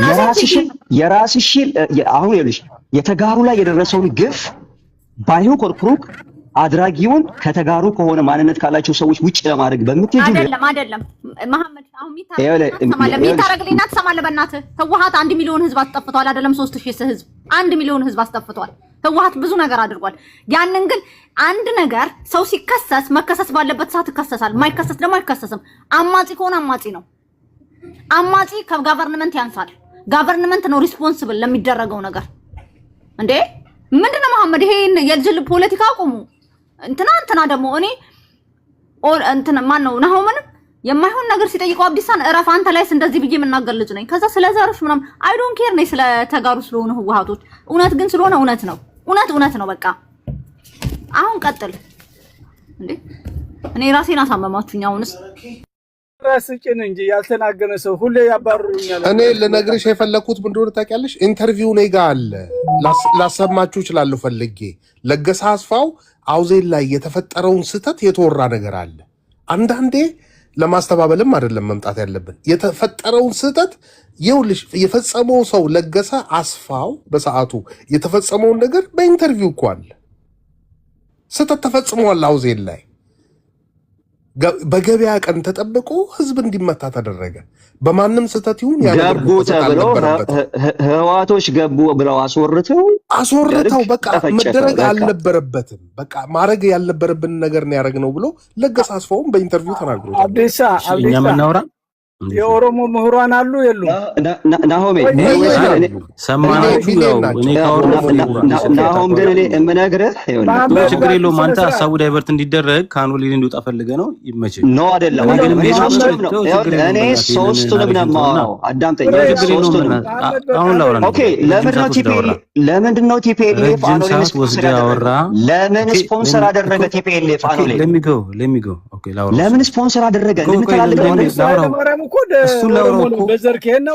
የራስሽን አሁን ይኸውልሽ የተጋሩ ላይ የደረሰውን ግፍ ባዩ ኮርፕሩክ አድራጊውን ከተጋሩ ከሆነ ማንነት ካላቸው ሰዎች ውጭ ለማድረግ በምትሄዱ አይደለም መሐመድ አሁን ሚታረግልኝና ትሰማለህ በእናትህ ህወሓት 1 ሚሊዮን ህዝብ አስጠፍቷል አይደለም 3000 ህዝብ 1 ሚሊዮን ህዝብ አስጠፍቷል ህወሓት ብዙ ነገር አድርጓል ያንን ግን አንድ ነገር ሰው ሲከሰስ መከሰስ ባለበት ሰዓት ይከሰሳል ማይከሰስ ደግሞ አይከሰስም አማጺ ከሆነ አማጺ ነው አማጺ ከጋቨርንመንት ያንሳል ጋቨርንመንት ነው ሪስፖንሲብል ለሚደረገው ነገር እንዴ ምንድነው መሐመድ ይሄን የልጅል ፖለቲካ አቁሙ እንትና ደግሞ እኔ እንትና ማን ነው ናሆምን የማይሆን ነገር ሲጠይቀው አብዲሳን እረፍ አንተ ላይስ እንደዚህ ብዬ የምናገር ልጅ ነኝ ከዛ ስለ ዘርሽ ምናምን አይ ዶንት ኬር ነኝ ስለ ተጋሩ ስለሆነ ህወሓቶች እውነት ግን ስለሆነ እውነት ነው እውነት ነው በቃ አሁን ቀጥል እንዴ እኔ ራሴን አሳመማችሁኝ አሁንስ ራስጭን እንጂ ያልተናገረ ሰው ሁሌ ያባርሩኛል እኔ ልነግርሽ የፈለኩት ምን እንደሆነ ታውቂያለሽ ኢንተርቪው ነኝ ጋር አለ ላሰማችሁ እችላለሁ ፈልጌ ለገሰ አስፋው አውዜን ላይ የተፈጠረውን ስህተት የተወራ ነገር አለ አንዳንዴ ለማስተባበልም አይደለም መምጣት ያለብን። የተፈጠረውን ስህተት ይኸውልሽ፣ የፈጸመው ሰው ለገሰ አስፋው በሰዓቱ የተፈጸመውን ነገር በኢንተርቪው እኮ አለ። ስህተት ተፈጽሟል ሃውዜን ላይ በገበያ ቀን ተጠብቆ ህዝብ እንዲመታ ተደረገ። በማንም ስህተት ይሁን ገቡ ተብለው ህዋቶች ገቡ ብለው አስወርተው በቃ መደረግ አልነበረበትም። በቃ ማድረግ ያልነበረብን ነገር ነው ያደረግነው ብሎ ለገሰ አስፋውም በኢንተርቪው ተናግሯል። አብዲሳ የኦሮሞ ምሁራን አሉ የሉም? ናሆሜ ናሆም ግን እኔ የምነግርህ ችግር የለውም። አንተ ሀሳቡ ዳይቨርት እንዲደረግ ካኖሊ እንዲወጣ ፈልገህ ነው። ይመችህ ነው አይደለም? እኔ ሶስቱንም ነው የማወራው። አዳምጠኝ። አሁን ላውራ። ኦኬ፣ ለምንድን ነው ቲፒኤልኤፍ አኖሌ ለምን ስፖንሰር አደረገ? ቲፒኤልኤፍ አኖሌ ለምን ስፖንሰር አደረገ?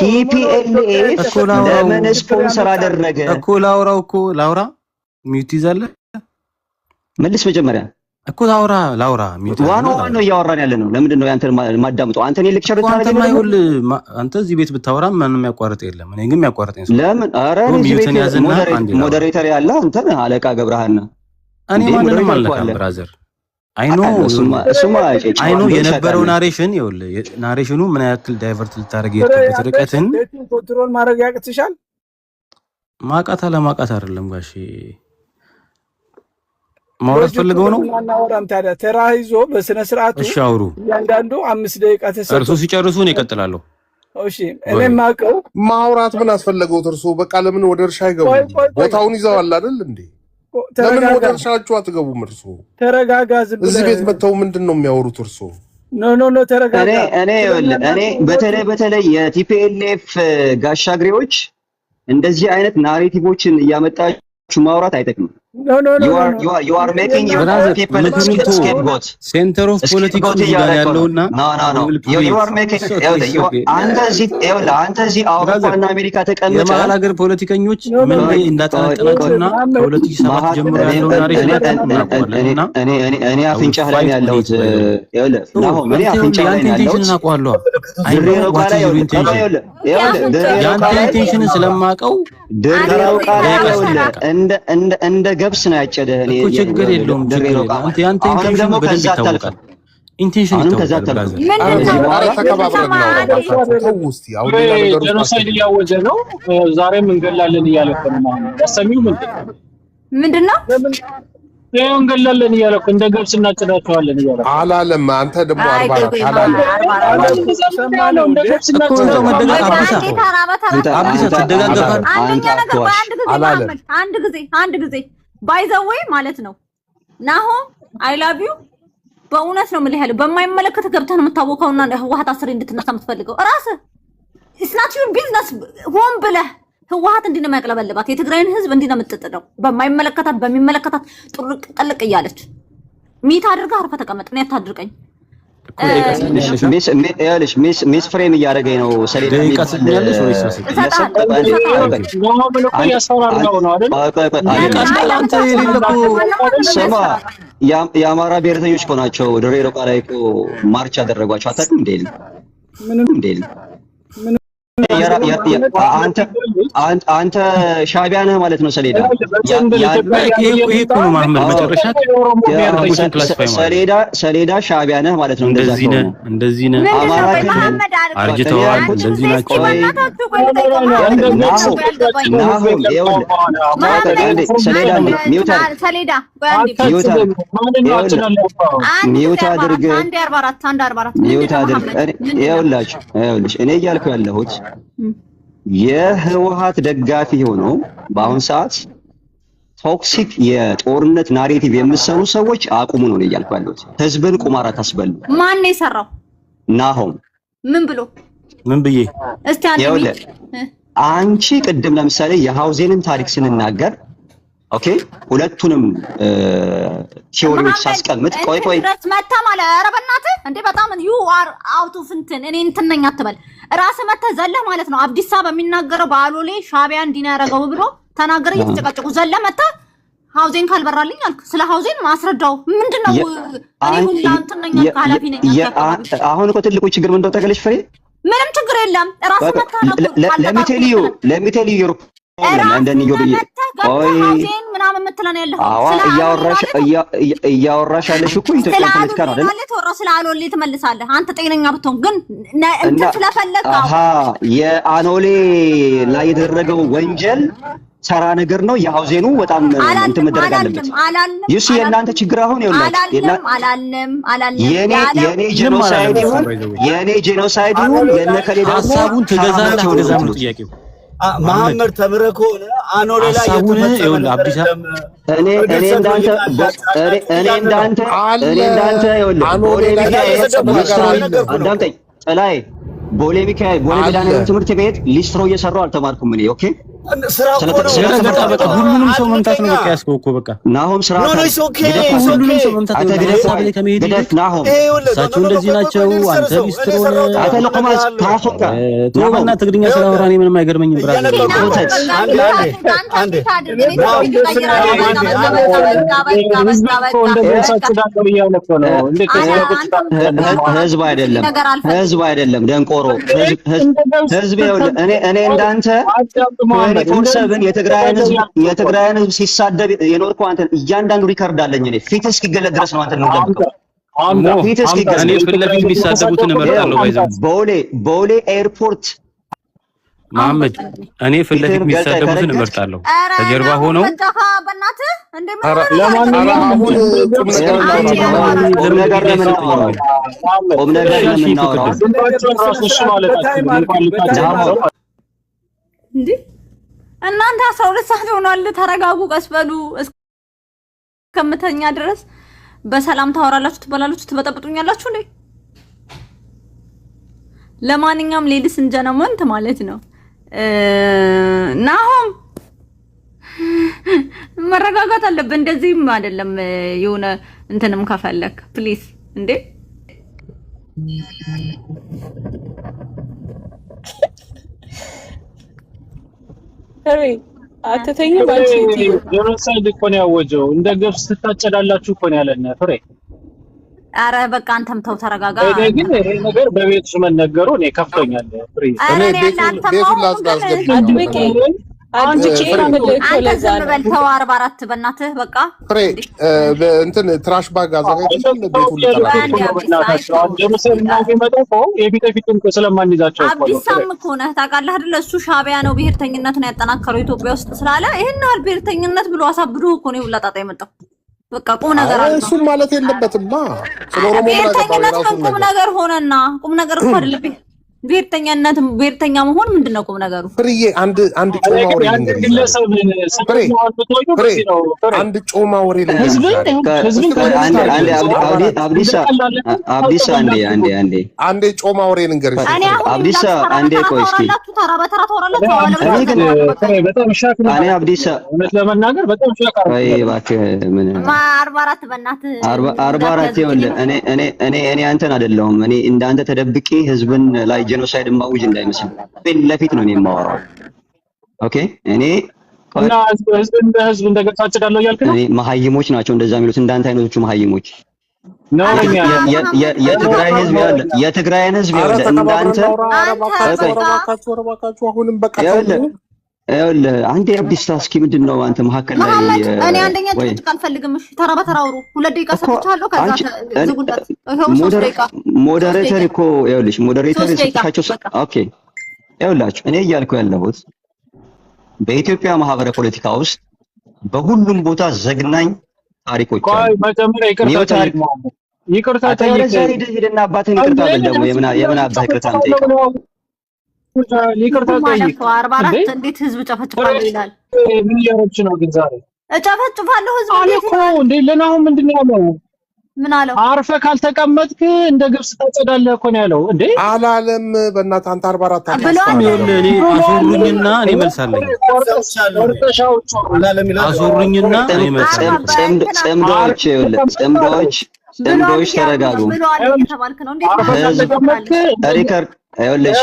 ቲፒኤልኤፍ ለምን ስፖንሰር አደረገ እኮ ላውራ ሚውት ይዛለ መልስ መጀመሪያ እኮ ላውራ ሚውት ዋናው ነው እያወራን ያለ ነው። ለምንድን ነው ያንተ ማዳምጠው? አንተ እኔ ሌክቸር ታደርጋለህ። አንተ እዚህ ቤት ብታወራ ማንም የሚያቋርጥ የለም። እኔ ግን የሚያቋርጠኝ ሰው ለምን? ኧረ እዚህ ቤት ሞዴሬተር ያለ አንተ አለቃ ገብረሃና እኔ ማንንም አልነካም ብራዘር። አይኖ የነበረው ናሬሽን ይኸውልህ፣ ናሬሽኑ ምን ያክል ዳይቨርት ልታደርግ የሄድክበት ርቀትን ኮንትሮል ማድረግ ያቅትሻል። ማቃት አለማቃት አይደለም ጋሼ፣ ማውራት ፈልገው ነው። እናወራም ታዲያ ተራ ይዞ በስነ ስርዓቱ እሺ አውሩ። እያንዳንዱ 5 ደቂቃ ተሰጥቶ እርሱ ሲጨርሱ ነው ይቀጥላሉ። እሺ እኔም ማቀው ማውራት ምን አስፈለገው? እርሱ በቃ ለምን ወደ እርሻ አይገቡ? ቦታውን ይዘዋል አይደል እንዴ? ለምን ወደ እርሻችሁ አትገቡም? እርሱ ተረጋጋ። እዚህ ቤት መተው ምንድነው የሚያወሩት? እርሱ ኖ ተረጋጋ። እኔ በተለይ የቲፒኤልኤፍ ጋሻግሬዎች እንደዚህ አይነት ናሬቲቮችን እያመጣችሁ ማውራት አይጠቅምም። you are making your people scapegoat. Center of politics ጋር ያለውና you are making አንተ እዚህ አውሮፓና አሜሪካ ተቀምጠህ የመሀል ሀገር ፖለቲከኞች ምን ላይ እንዳጠነጠናቸውና ከ2007 ጀምሮ ያለው እኔ አፍንጫህ ላይ ያለሁት ናሆም እኔ አፍንጫህ ላይ ያለሁት ያንተ ኢንቴንሽን ስለማውቀው ድሬው ቃል እንደ ገብስ ነው ያጨደህ። እኔ ችግር የለውም። አንተ ያንተ ኢንቴንሽን በደንብ ይታወቃል። ኢንቴንሽን ይታወቃል። ጀኖሳይድ እያወጀ ነው። ዛሬም እንገላለን እያለ ነው። ያሰሚው ምንድን ነው? ይሄው እንገላለን እያለ እኮ እንደ ገብስ እናጭዳቸዋለን እያለ አላለም። አንተ ደግሞ 44 አንድ ጊዜ ባይ ዘ ዌይ ማለት ነው። ናሆም አይ ላቭ ዩ በእውነት ነው የምልህ ያለው። በማይመለከት ገብተህ ነው የምታወቀውና ህወሓት አስሬ እንድትነሳ የምትፈልገው ራስህ። ኢትስ ናት ዩር ቢዝነስ። ሆን ብለህ ህወሓት እንዲህ ነው የሚያቅለበልባት፣ የትግራይን ህዝብ እንዲህ ነው የምትጥደው። በማይመለከታት በሚመለከታት ጥርቅ ጥልቅ እያለች ሚት አድርጋ አርፈህ ተቀመጥ። እኔ አታድርቀኝ። ሚስ ፍሬም እያደረገኝ ነው። ሰሌዳ ስማ፣ የአማራ ብሔርተኞች እኮ ናቸው ድሬ ሮቃ ላይ እኮ ማርች ያደረጓቸው። አታውቅም እንዴ? አንተ ሻዕቢያ ነህ ማለት ነው። ሰሌዳ ሰሌዳ ሻዕቢያ ነህ ማለት ነው። እንደዚህ ነህ አማራ አርጅተዋል። እንደዚህ ናቸው። እኔ እያልኩ ያለሁት የህወሓት ደጋፊ ሆኖ በአሁን ሰዓት ቶክሲክ የጦርነት ናሬቲቭ የምትሰሩ ሰዎች አቁሙ ነው እያልኩ ያለሁት። ህዝብን ቁማር አታስበሉ። ማን ነው የሰራው? ናሆም ምን ብሎ ምን ብዬ እስቲ አንቺ ቅድም ለምሳሌ የሃውዜንን ታሪክ ስንናገር ኦኬ፣ ሁለቱንም ቲዮሪዎች ሳስቀምጥ ቆይ ድረስ መታ ማለት ኧረ በእናትህ እንዴ! በጣም ዩ አር አውት ኦፍ እንትን እኔ እንትን ነኝ አትበል። ራስህ መተህ ዘለህ ማለት ነው። አብዲሳ በሚናገረው በአሎሌ ሻዕቢያ እንዲህ ነው ያደረገው ብሎ ተናገረ። እየተጨቃጨቁ ዘለህ መተህ ሀውዜን ካልበራልኝ አልክ። ስለ ሀውዜን ማስረዳው ምንድነው? እኔ ሁላ አንተነኛ ኃላፊ ነኝ። አሁን እኮ ትልቁ ችግር ምን ተቀለሽ ፍሬ? ምንም ችግር የለም። ራስ መታነቁ ለሚቴሊዩ እንደኔ ይወብይ ሀውዜን ምናምን መተላና ያለው እያወራሽ ያለሽ እኮ ኢትዮጵያ ፖለቲካ ነው አይደል? ተወራ ስለ አኖሌ ትመልሳለህ። አንተ ጤነኛ ብትሆን ግን እንት ስለፈለከው የአኖሌ ላይ የተደረገው ወንጀል ሰራ ነገር ነው። የሀውዜኑ በጣም እንትን መደረግ አለበት። ይሱ የእናንተ ችግር አሁን ይኸውላችሁ አላለም የኔ ጄኖሳይድ ይሁን የነ ከሌላ ሀሳቡን ትገዛለህ አትገዛም ነው ጥያቄው። መሐመድ ተምረህ ከሆነ አኖሌ ላይ ይኸውልህ አብዲሳ እኔ እንዳንተ ይኸውልህ ቦሌ ሚካኤል አዳምጠኝ ጥላይ ቦሌ መድኃኒዓለም ትምህርት ቤት ሊስትሮ እየሰራሁ አልተማርኩም እኔ ኦኬ። ሁሉንም ሰው መምታት ነው በቃ ያስከው እኮ በቃ ናሆም ስራ ሁሉንም ሰው መምታት ነው በቃ ከመሄድ ናሆም እሳቸው እንደዚህ ናቸው። አንተ ሊስትሮ አንተ ለቆማስ ታሶካ ቶማና ትግርኛ ስላወራ እኔ ምንም አይገርመኝም። ብራዘር ህዝብ አይደለም ደንቆሮ ህዝብ ይኸውልህ እኔ እንዳንተ 24/7 የትግራይን ህዝብ ሲሳደብ የኖርኩ አንተ እያንዳንዱ ሪከርድ አለኝ እኔ ፊት እስኪገለጥ ድረስ ነው አንተ ነው ደምቀው ፊት እስኪገለጥ እኔ ፍለፊት የሚሳደቡትን እመርጣለሁ። ባይዘው ቦሌ ኤርፖርት መሐመድ እኔ ፍለፊት የሚሳደቡትን እመርጣለሁ። ከጀርባ ሆነው በእናትህ እንዴ እናንተ 12 ሰዓት ሆኗል። ተረጋጉ፣ ቀስ በሉ። እስከምተኛ ድረስ በሰላም ታወራላችሁ፣ ትበላላችሁ፣ ትበጠብጡኛላችሁ እንዴ? ለማንኛውም ሌዲስ ኤንድ ጀነመንት ማለት ነው ናሆም መረጋጋት አለብህ። እንደዚህም አይደለም የሆነ እንትንም ከፈለክ ፕሊዝ እንዴ አትተኝ ባንቺ ጄኖሳይድ እኮ ነው ያወጀው። እንደ ገብስ ትታጨዳላችሁ እኮ ነው ያለና ፍሬ። አረ በቃ አንተም ተው ተረጋጋ። ግን ይሄ ነገር በቤትሽ መነገሩ እኔ ከፍቶኛል ፍሬ። እኔ ቤቱን ላስገባ አንቺ ቼና አንተ ዝም በል ተው። 44 በእናትህ በቃ ፍሬ እንትን ትራሽ ባግ አዘጋጅተን ቤቱን ልጠራ ጄኖሳይድ ነው የሚመጣው የፊትፊቱን ስለማንይዛቸው እኮ ነው። አብዲሳም እኮ ነህ ታውቃለህ አይደል? እሱ ሻቢያ ነው ብሔርተኝነትን ያጠናከረው ኢትዮጵያ ውስጥ ስላለ ይሄን ያህል ብሔርተኝነት ብሎ አሳብዶ እኮ ነው ሁላ ጣጣ የመጣው። በቃ ቁም ነገር አለ እሱ ማለት የለበትማ። ስለሆነ ብሔርተኝነት ቁም ነገር ሆነና ቁም ነገር እኮ አይደለም። ብሔርተኛ መሆን ምንድነው ቁም ነገሩ? ፍሬዬ አንድ ጮማ ወሬ ልንገርሽ። አንድ ጮማ ወሬ ልንገርሽ። አብዲሳ አንዴ ጮማ ወሬ ልንገርሽ። አብዲሳ አንዴ ቆይ እስኪ ተራ በተራ ተወራላችሁ። እኔ ግን በጣም ሻክ ነው። እኔ አብዲሳ እውነት ለመናገር በጣም ሻክ ነው። ወይ እባክህ ምን 44 በእናትህ 44 ይኸውልህ እኔ አንተን አይደለሁም እኔ እንዳንተ ተደብቄ ህዝብን ላይ ጄኖሳይድ ማውጅ እንዳይመስል ፊት ለፊት ነው የማወራው። ኦኬ እኔ እና ህዝብ እንደገፋጭዳለው ያልከኝ ነው። መሀይሞች ናቸው እንደዛ የሚሉት እንዳንተ አይነቶቹ መሀይሞች የትግራይን ህዝብ ያለ እንዳንተ አሁንም በቃ ይኸውልህ አንዴ አብዲሳ እስኪ ምንድነው አንተ መሀከል ላይ እኔ አንደኛ ጭቅጭቅ አልፈልግም። እሺ ተራ በተራ አውሩ። 2 ደቂቃ ሰጥቻለሁ። ከዛ ዝጉዳት ሞዴሬተር እኮ ይኸውልሽ ሞዴሬተር ስልካቸው ኦኬ ይኸውላችሁ እኔ እያልኩ ያለሁት በኢትዮጵያ ማህበረ ፖለቲካ ውስጥ በሁሉም ቦታ ዘግናኝ ታሪኮች አሉ። ቆይ መጀመሪያ ይቅርታ ጠይቅ። ሄደና አባትህን ይቅርታ በለው የምን አባትህ ይቅርታ ነው? ይቅርታ ጠይቅ። 44 እንዴት ህዝብ ጨፈጭፋለሁ ይላል? ምን እያደረግሽ ነው ግን ዛሬ? እጨፈጭፋለሁ ህዝብ እኮ እንዴ ለናሁን ምንድነው ያለው? ምን አለው? አርፈህ ካልተቀመጥክ እንደ ግብጽ ታጨዳለህ እኮ ነው ያለው። እንዴ አላለም። በእናትህ አንተ 44 እኔ አስወሩኝና እኔ መልሳለሁ። አስወሩኝና እኔ መልሳለሁ። ጽምዶች ተረጋጉ። አይወለሽ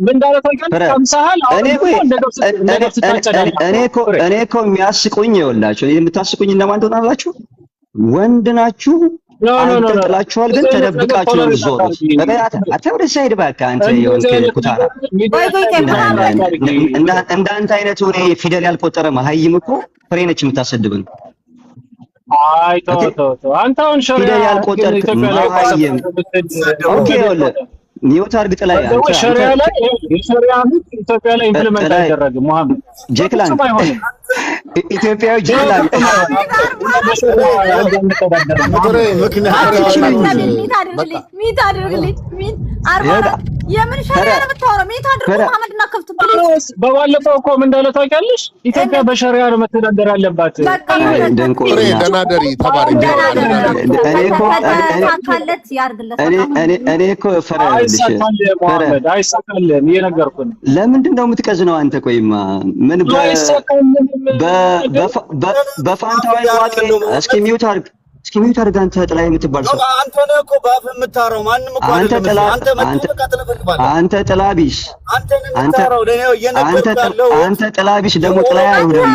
ምን እንዳለ ታውቂያለሽ? ከምሳሃል እኔ እኮ የሚያስቁኝ ይኸውላችሁ የምታስቁኝ እነማን ትሆናላችሁ? ወንድ ናችሁ አንጠልጥላችኋል፣ ግን ተደብቃችሁ ነው የምትዞሩት። አታ ወደ ሳይድ እባክህ አንተ የሆንክ ኩታራ። እንዳንተ አይነቱ እኔ ፊደል ያልቆጠረ መሀይም እኮ ፍሬ ነች የምታሰድብን። አይ ተው አንተ አሁን ፊደል ያልቆጠርክ መሀይም ኦኬ ይኸውልህ ኒውት አርግ ጥላይ አንተ ሸሪዓ ላይ ኢትዮጵያ ላይ ኢምፕሊመንት አይደረግም። መሐመድ ጄክላን ኢትዮጵያዊ ጄክላን የምን ሸሪዓ ነው የምታወራው? ምን ታድርጉ? መሐመድና ከፍቱ ፕሊዝ። በባለፈው እኮ ምን እንዳለ ታውቂያለሽ? ኢትዮጵያ በሸሪዓ ነው መተዳደር አለባት። ደናደሪ ተባረክ። እኔ እኮ ፈራልሽ መሐመድ አይሳካልም። እየነገርኩህ ነው። ለምንድን ነው የምትቀዝነው አንተ? ቆይማ ምን በፋንታዊ ዋቄ እስኪ ሚውት አድርግ አንተ ጥላይ የምትባል ሰው አንተ ነህ እኮ ባፍ የምታረው ማንንም እኮ አንተ ጥላቢስ አንተ ጥላቢስ ደግሞ ጥላይ አይሁንም።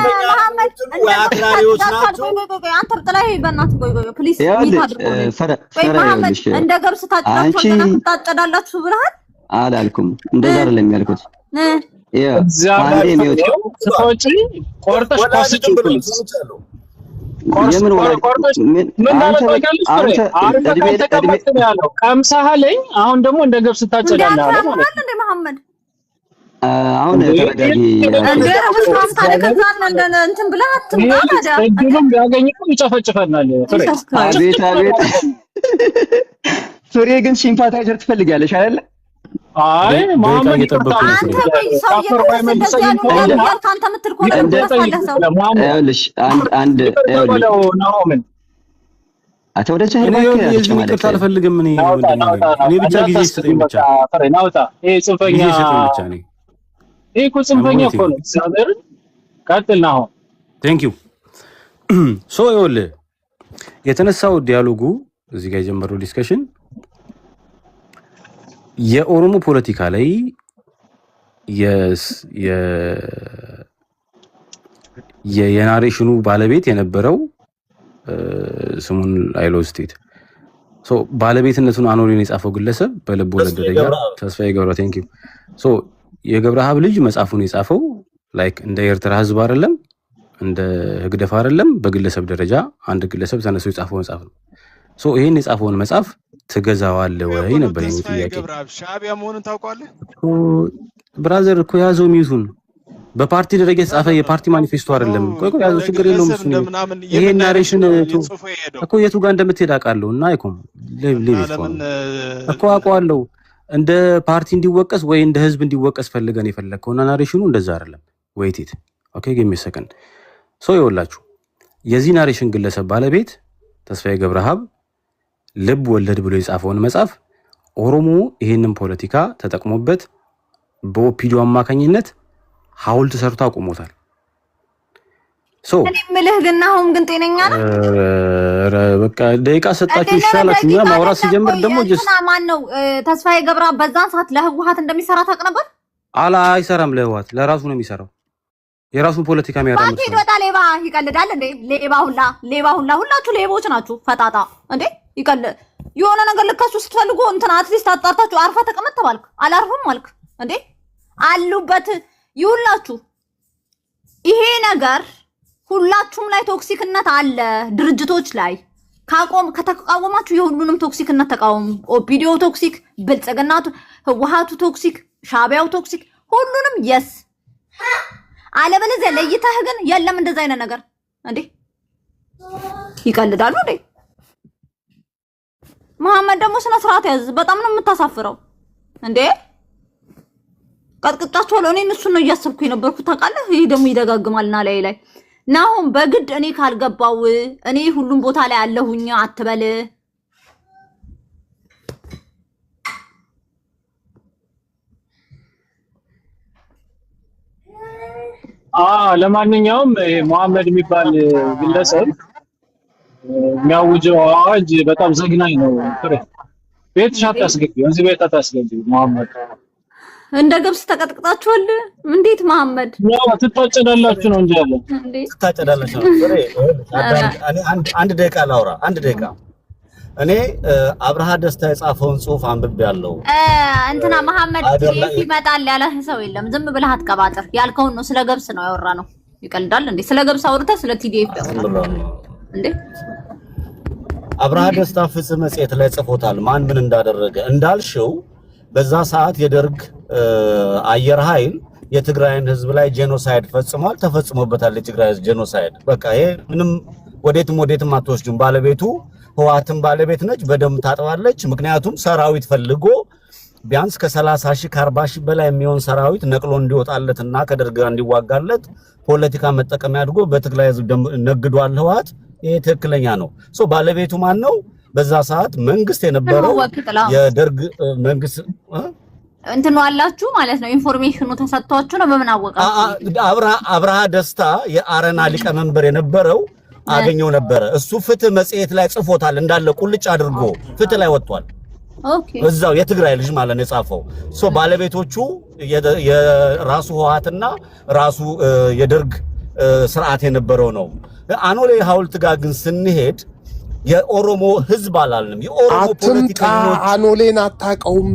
አክራሪዎች ናቸው። አንተ ጥላይ በእናትህ ቆይ ፕሊዝ እንደ ገብስ ታጨዳላችሁ ብለሃል። አላልኩም እንደዛ አይደለም ያልኩት። አንዴ ሚውት ቆርጠሽ ኳስጭ ፕሊዝ የምን ቀምሳለኝ አሁን ደግሞ እንደ ገብስ ታጨዳለህ አለ ማለት ነው። መሐመድ አሁን ተረጋጊ። እንትን ብለህ አትምጣ። እድሉም ቢያገኝ እኮ ይጨፈጭፈናል። አቤት ፍሬ ግን ሲምፓታይዘር ትፈልጋለሽ አይደለ? አይ መሐመድ አቶ ወደ ቻይ ይቅርታ አልፈልግም። እኔ ብቻ ጊዜ ስጠኝ ብቻ ይሄ ጽንፈኛ ይሄ እኮ ጽንፈኛ እኮ ነው። ቀጥል ነው። ቴንክ ዩ ሶ ይኸውልህ የተነሳው ዲያሎጉ እዚህ ጋር የጀመረው ዲስከሽን የኦሮሞ ፖለቲካ ላይ የናሬሽኑ ባለቤት የነበረው ስሙን አይሎ ስቴት ሶ ባለቤትነቱን አኖሪን የጻፈው ግለሰብ በልብ ወለድ ደረጃ ተስፋዬ ገብረ ቴንክ ዩ ሶ የገብረሃብ ልጅ መጽሐፉን የጻፈው ላይክ እንደ ኤርትራ ህዝብ አይደለም፣ እንደ ህግደፍ አይደለም፣ በግለሰብ ደረጃ አንድ ግለሰብ ተነስቶ የጻፈው መጽሐፍ ነው። ሶ ይሄን የጻፈውን መጽሐፍ ትገዛዋለህ ወይ ነበር የኔ ጥያቄ። ሻዕቢያ መሆኑን ታውቃለህ? ብራዘር እኮ ያዘው ሚዩቱን በፓርቲ ደረጃ የተጻፈ የፓርቲ ማኒፌስቶ አይደለም። ቆይ ያዘው ችግር የለውም እሱ። ይሄ ናሬሽን እኮ የቱ ጋር እንደምትሄድ አውቃለሁ እና አይኮም ሌሊት እኮ አውቀዋለሁ። እንደ ፓርቲ እንዲወቀስ ወይ እንደ ህዝብ እንዲወቀስ ፈልገን የፈለግከውና ናሬሽኑ እንደዛ አይደለም። ወይቲት ኦኬ ጊቭ ሚ ሰከንድ ሶ ይኸውላችሁ የዚህ ናሬሽን ግለሰብ ባለቤት ተስፋዬ ገብረሃብ ልብ ወለድ ብሎ የጻፈውን መጽሐፍ ኦሮሞ ይሄንን ፖለቲካ ተጠቅሞበት በኦፒዲዮ አማካኝነት ሐውልት ሰርቶ አቆሞታል። ሶ እኔ ምልህ ግን አሁን ግን ጤነኛ ነው። በቃ ደቂቃ ሰጣችሁ ይሻላችሁ። እኛ ማውራት ሲጀምር ደግሞ ጀስት ማን ነው ተስፋዬ ገብረሃብ በዛን ሰዓት ለህወሓት እንደሚሰራ ታውቅ ነበር? አይሰራም። ለህወሓት ለራሱ ነው የሚሰራው። የራሱን ፖለቲካ የሚያራምድ ነው። ወጣ ሌባ ይቀልዳል እንዴ? ሌባ ሁላ ሁላችሁ ሌቦች ናችሁ። ፈጣጣ እንዴ ይቀል የሆነ ነገር ልከሱ ስትፈልጉ እንትና አትሊስት አጣርታችሁ አርፋ ተቀመጥ ተባልክ። አላርፍም አልክ እንዴ? አሉበት ይውላችሁ። ይሄ ነገር ሁላችሁም ላይ ቶክሲክነት አለ። ድርጅቶች ላይ ከተቃወማችሁ የሁሉንም ቶክሲክነት ተቃወሙ። ኦፒዲዮ ቶክሲክ፣ ብልጽግና፣ ህወሓቱ ቶክሲክ፣ ሻዕቢያው ቶክሲክ፣ ሁሉንም የስ አለበለዚያ ለይተህ ግን የለም እንደዛ አይነት ነገር እንዴ ይቀልዳሉ እንዴ? መሐመድ ደግሞ ስነ ስርዓት ያዝ። በጣም ነው የምታሳፍረው እንዴ። ቀጥቅጣቸዋለሁ። እኔ እሱን ነው እያሰብኩ የነበርኩት ታውቃለህ። ይሄ ደግሞ ይደጋግማልና ላይ ናሁን በግድ እኔ ካልገባው እኔ ሁሉም ቦታ ላይ አለሁኝ አትበል። ለማንኛውም ይሄ መሐመድ የሚባል ግለሰብ የሚያውጀው አዋጅ በጣም ዘግናኝ ነው። ፍሬ ቤትሽ አታስገቢው፣ እዚህ ቤት አታስገቢው። መሐመድ እንደ ገብስ ተቀጥቅጣችኋል። እንዴት መሐመድ? ያው ትታጨዳላችሁ ነው እንጂ ያለ ትታጨዳላችሁ ነው። እኔ አንድ ደቂቃ ላውራ፣ አንድ ደቂቃ። እኔ አብርሃ ደስታ የጻፈውን ጽሑፍ አንብቤያለሁ። እንትና መሐመድ ቲኤፍ ይመጣል ያለ ሰው የለም። ዝም ብለህ አትቀባጥር። ያልከውን ነው። ስለ ገብስ ነው ያወራነው። ይቀልዳል እንዴ? ስለ ገብስ አውርተህ ስለ ቲዲኤፍ ያወራል እንዴ? አብርሃ ደስታ ፍጽም መጽሔት ላይ ጽፎታል። ማን ምን እንዳደረገ እንዳልሽው በዛ ሰዓት የደርግ አየር ኃይል የትግራይን ህዝብ ላይ ጄኖሳይድ ፈጽሟል፣ ተፈጽሞበታል። የትግራይ ህዝብ ጄኖሳይድ በቃ ይሄ ምንም ወዴትም አትወስዱም። ባለቤቱ ህዋትም ባለቤት ነች፣ በደም ታጥባለች። ምክንያቱም ሰራዊት ፈልጎ ቢያንስ ከ30 ሺህ ከ40 ሺህ በላይ የሚሆን ሰራዊት ነቅሎ እንዲወጣለትና ከደርግ ጋር እንዲዋጋለት ፖለቲካ መጠቀሚያ አድርጎ በትግራይ ህዝብ ነግዷል ህዋት። ይሄ ትክክለኛ ነው። ባለቤቱ ማን ነው? በዛ ሰዓት መንግስት የነበረው የደርግ መንግስት እንትኑ አላችሁ ማለት ነው። ኢንፎርሜሽኑ ተሰጥቷችሁ ነው። በምን አወቃችሁ? አብርሃ ደስታ የአረና ሊቀመንበር የነበረው አገኘው ነበረ። እሱ ፍትህ መጽሔት ላይ ጽፎታል። እንዳለ ቁልጭ አድርጎ ፍትህ ላይ ወጥቷል። ኦኬ፣ እዛው የትግራይ ልጅ ማለት ነው የጻፈው። ባለቤቶቹ የራሱ ህዋትና ራሱ የደርግ ስርዓት የነበረው ነው። አኖሌ ሐውልት ጋር ግን ስንሄድ የኦሮሞ ህዝብ አላልንም። የኦሮሞ ፖለቲከኞች አኖሌን አታውቀውም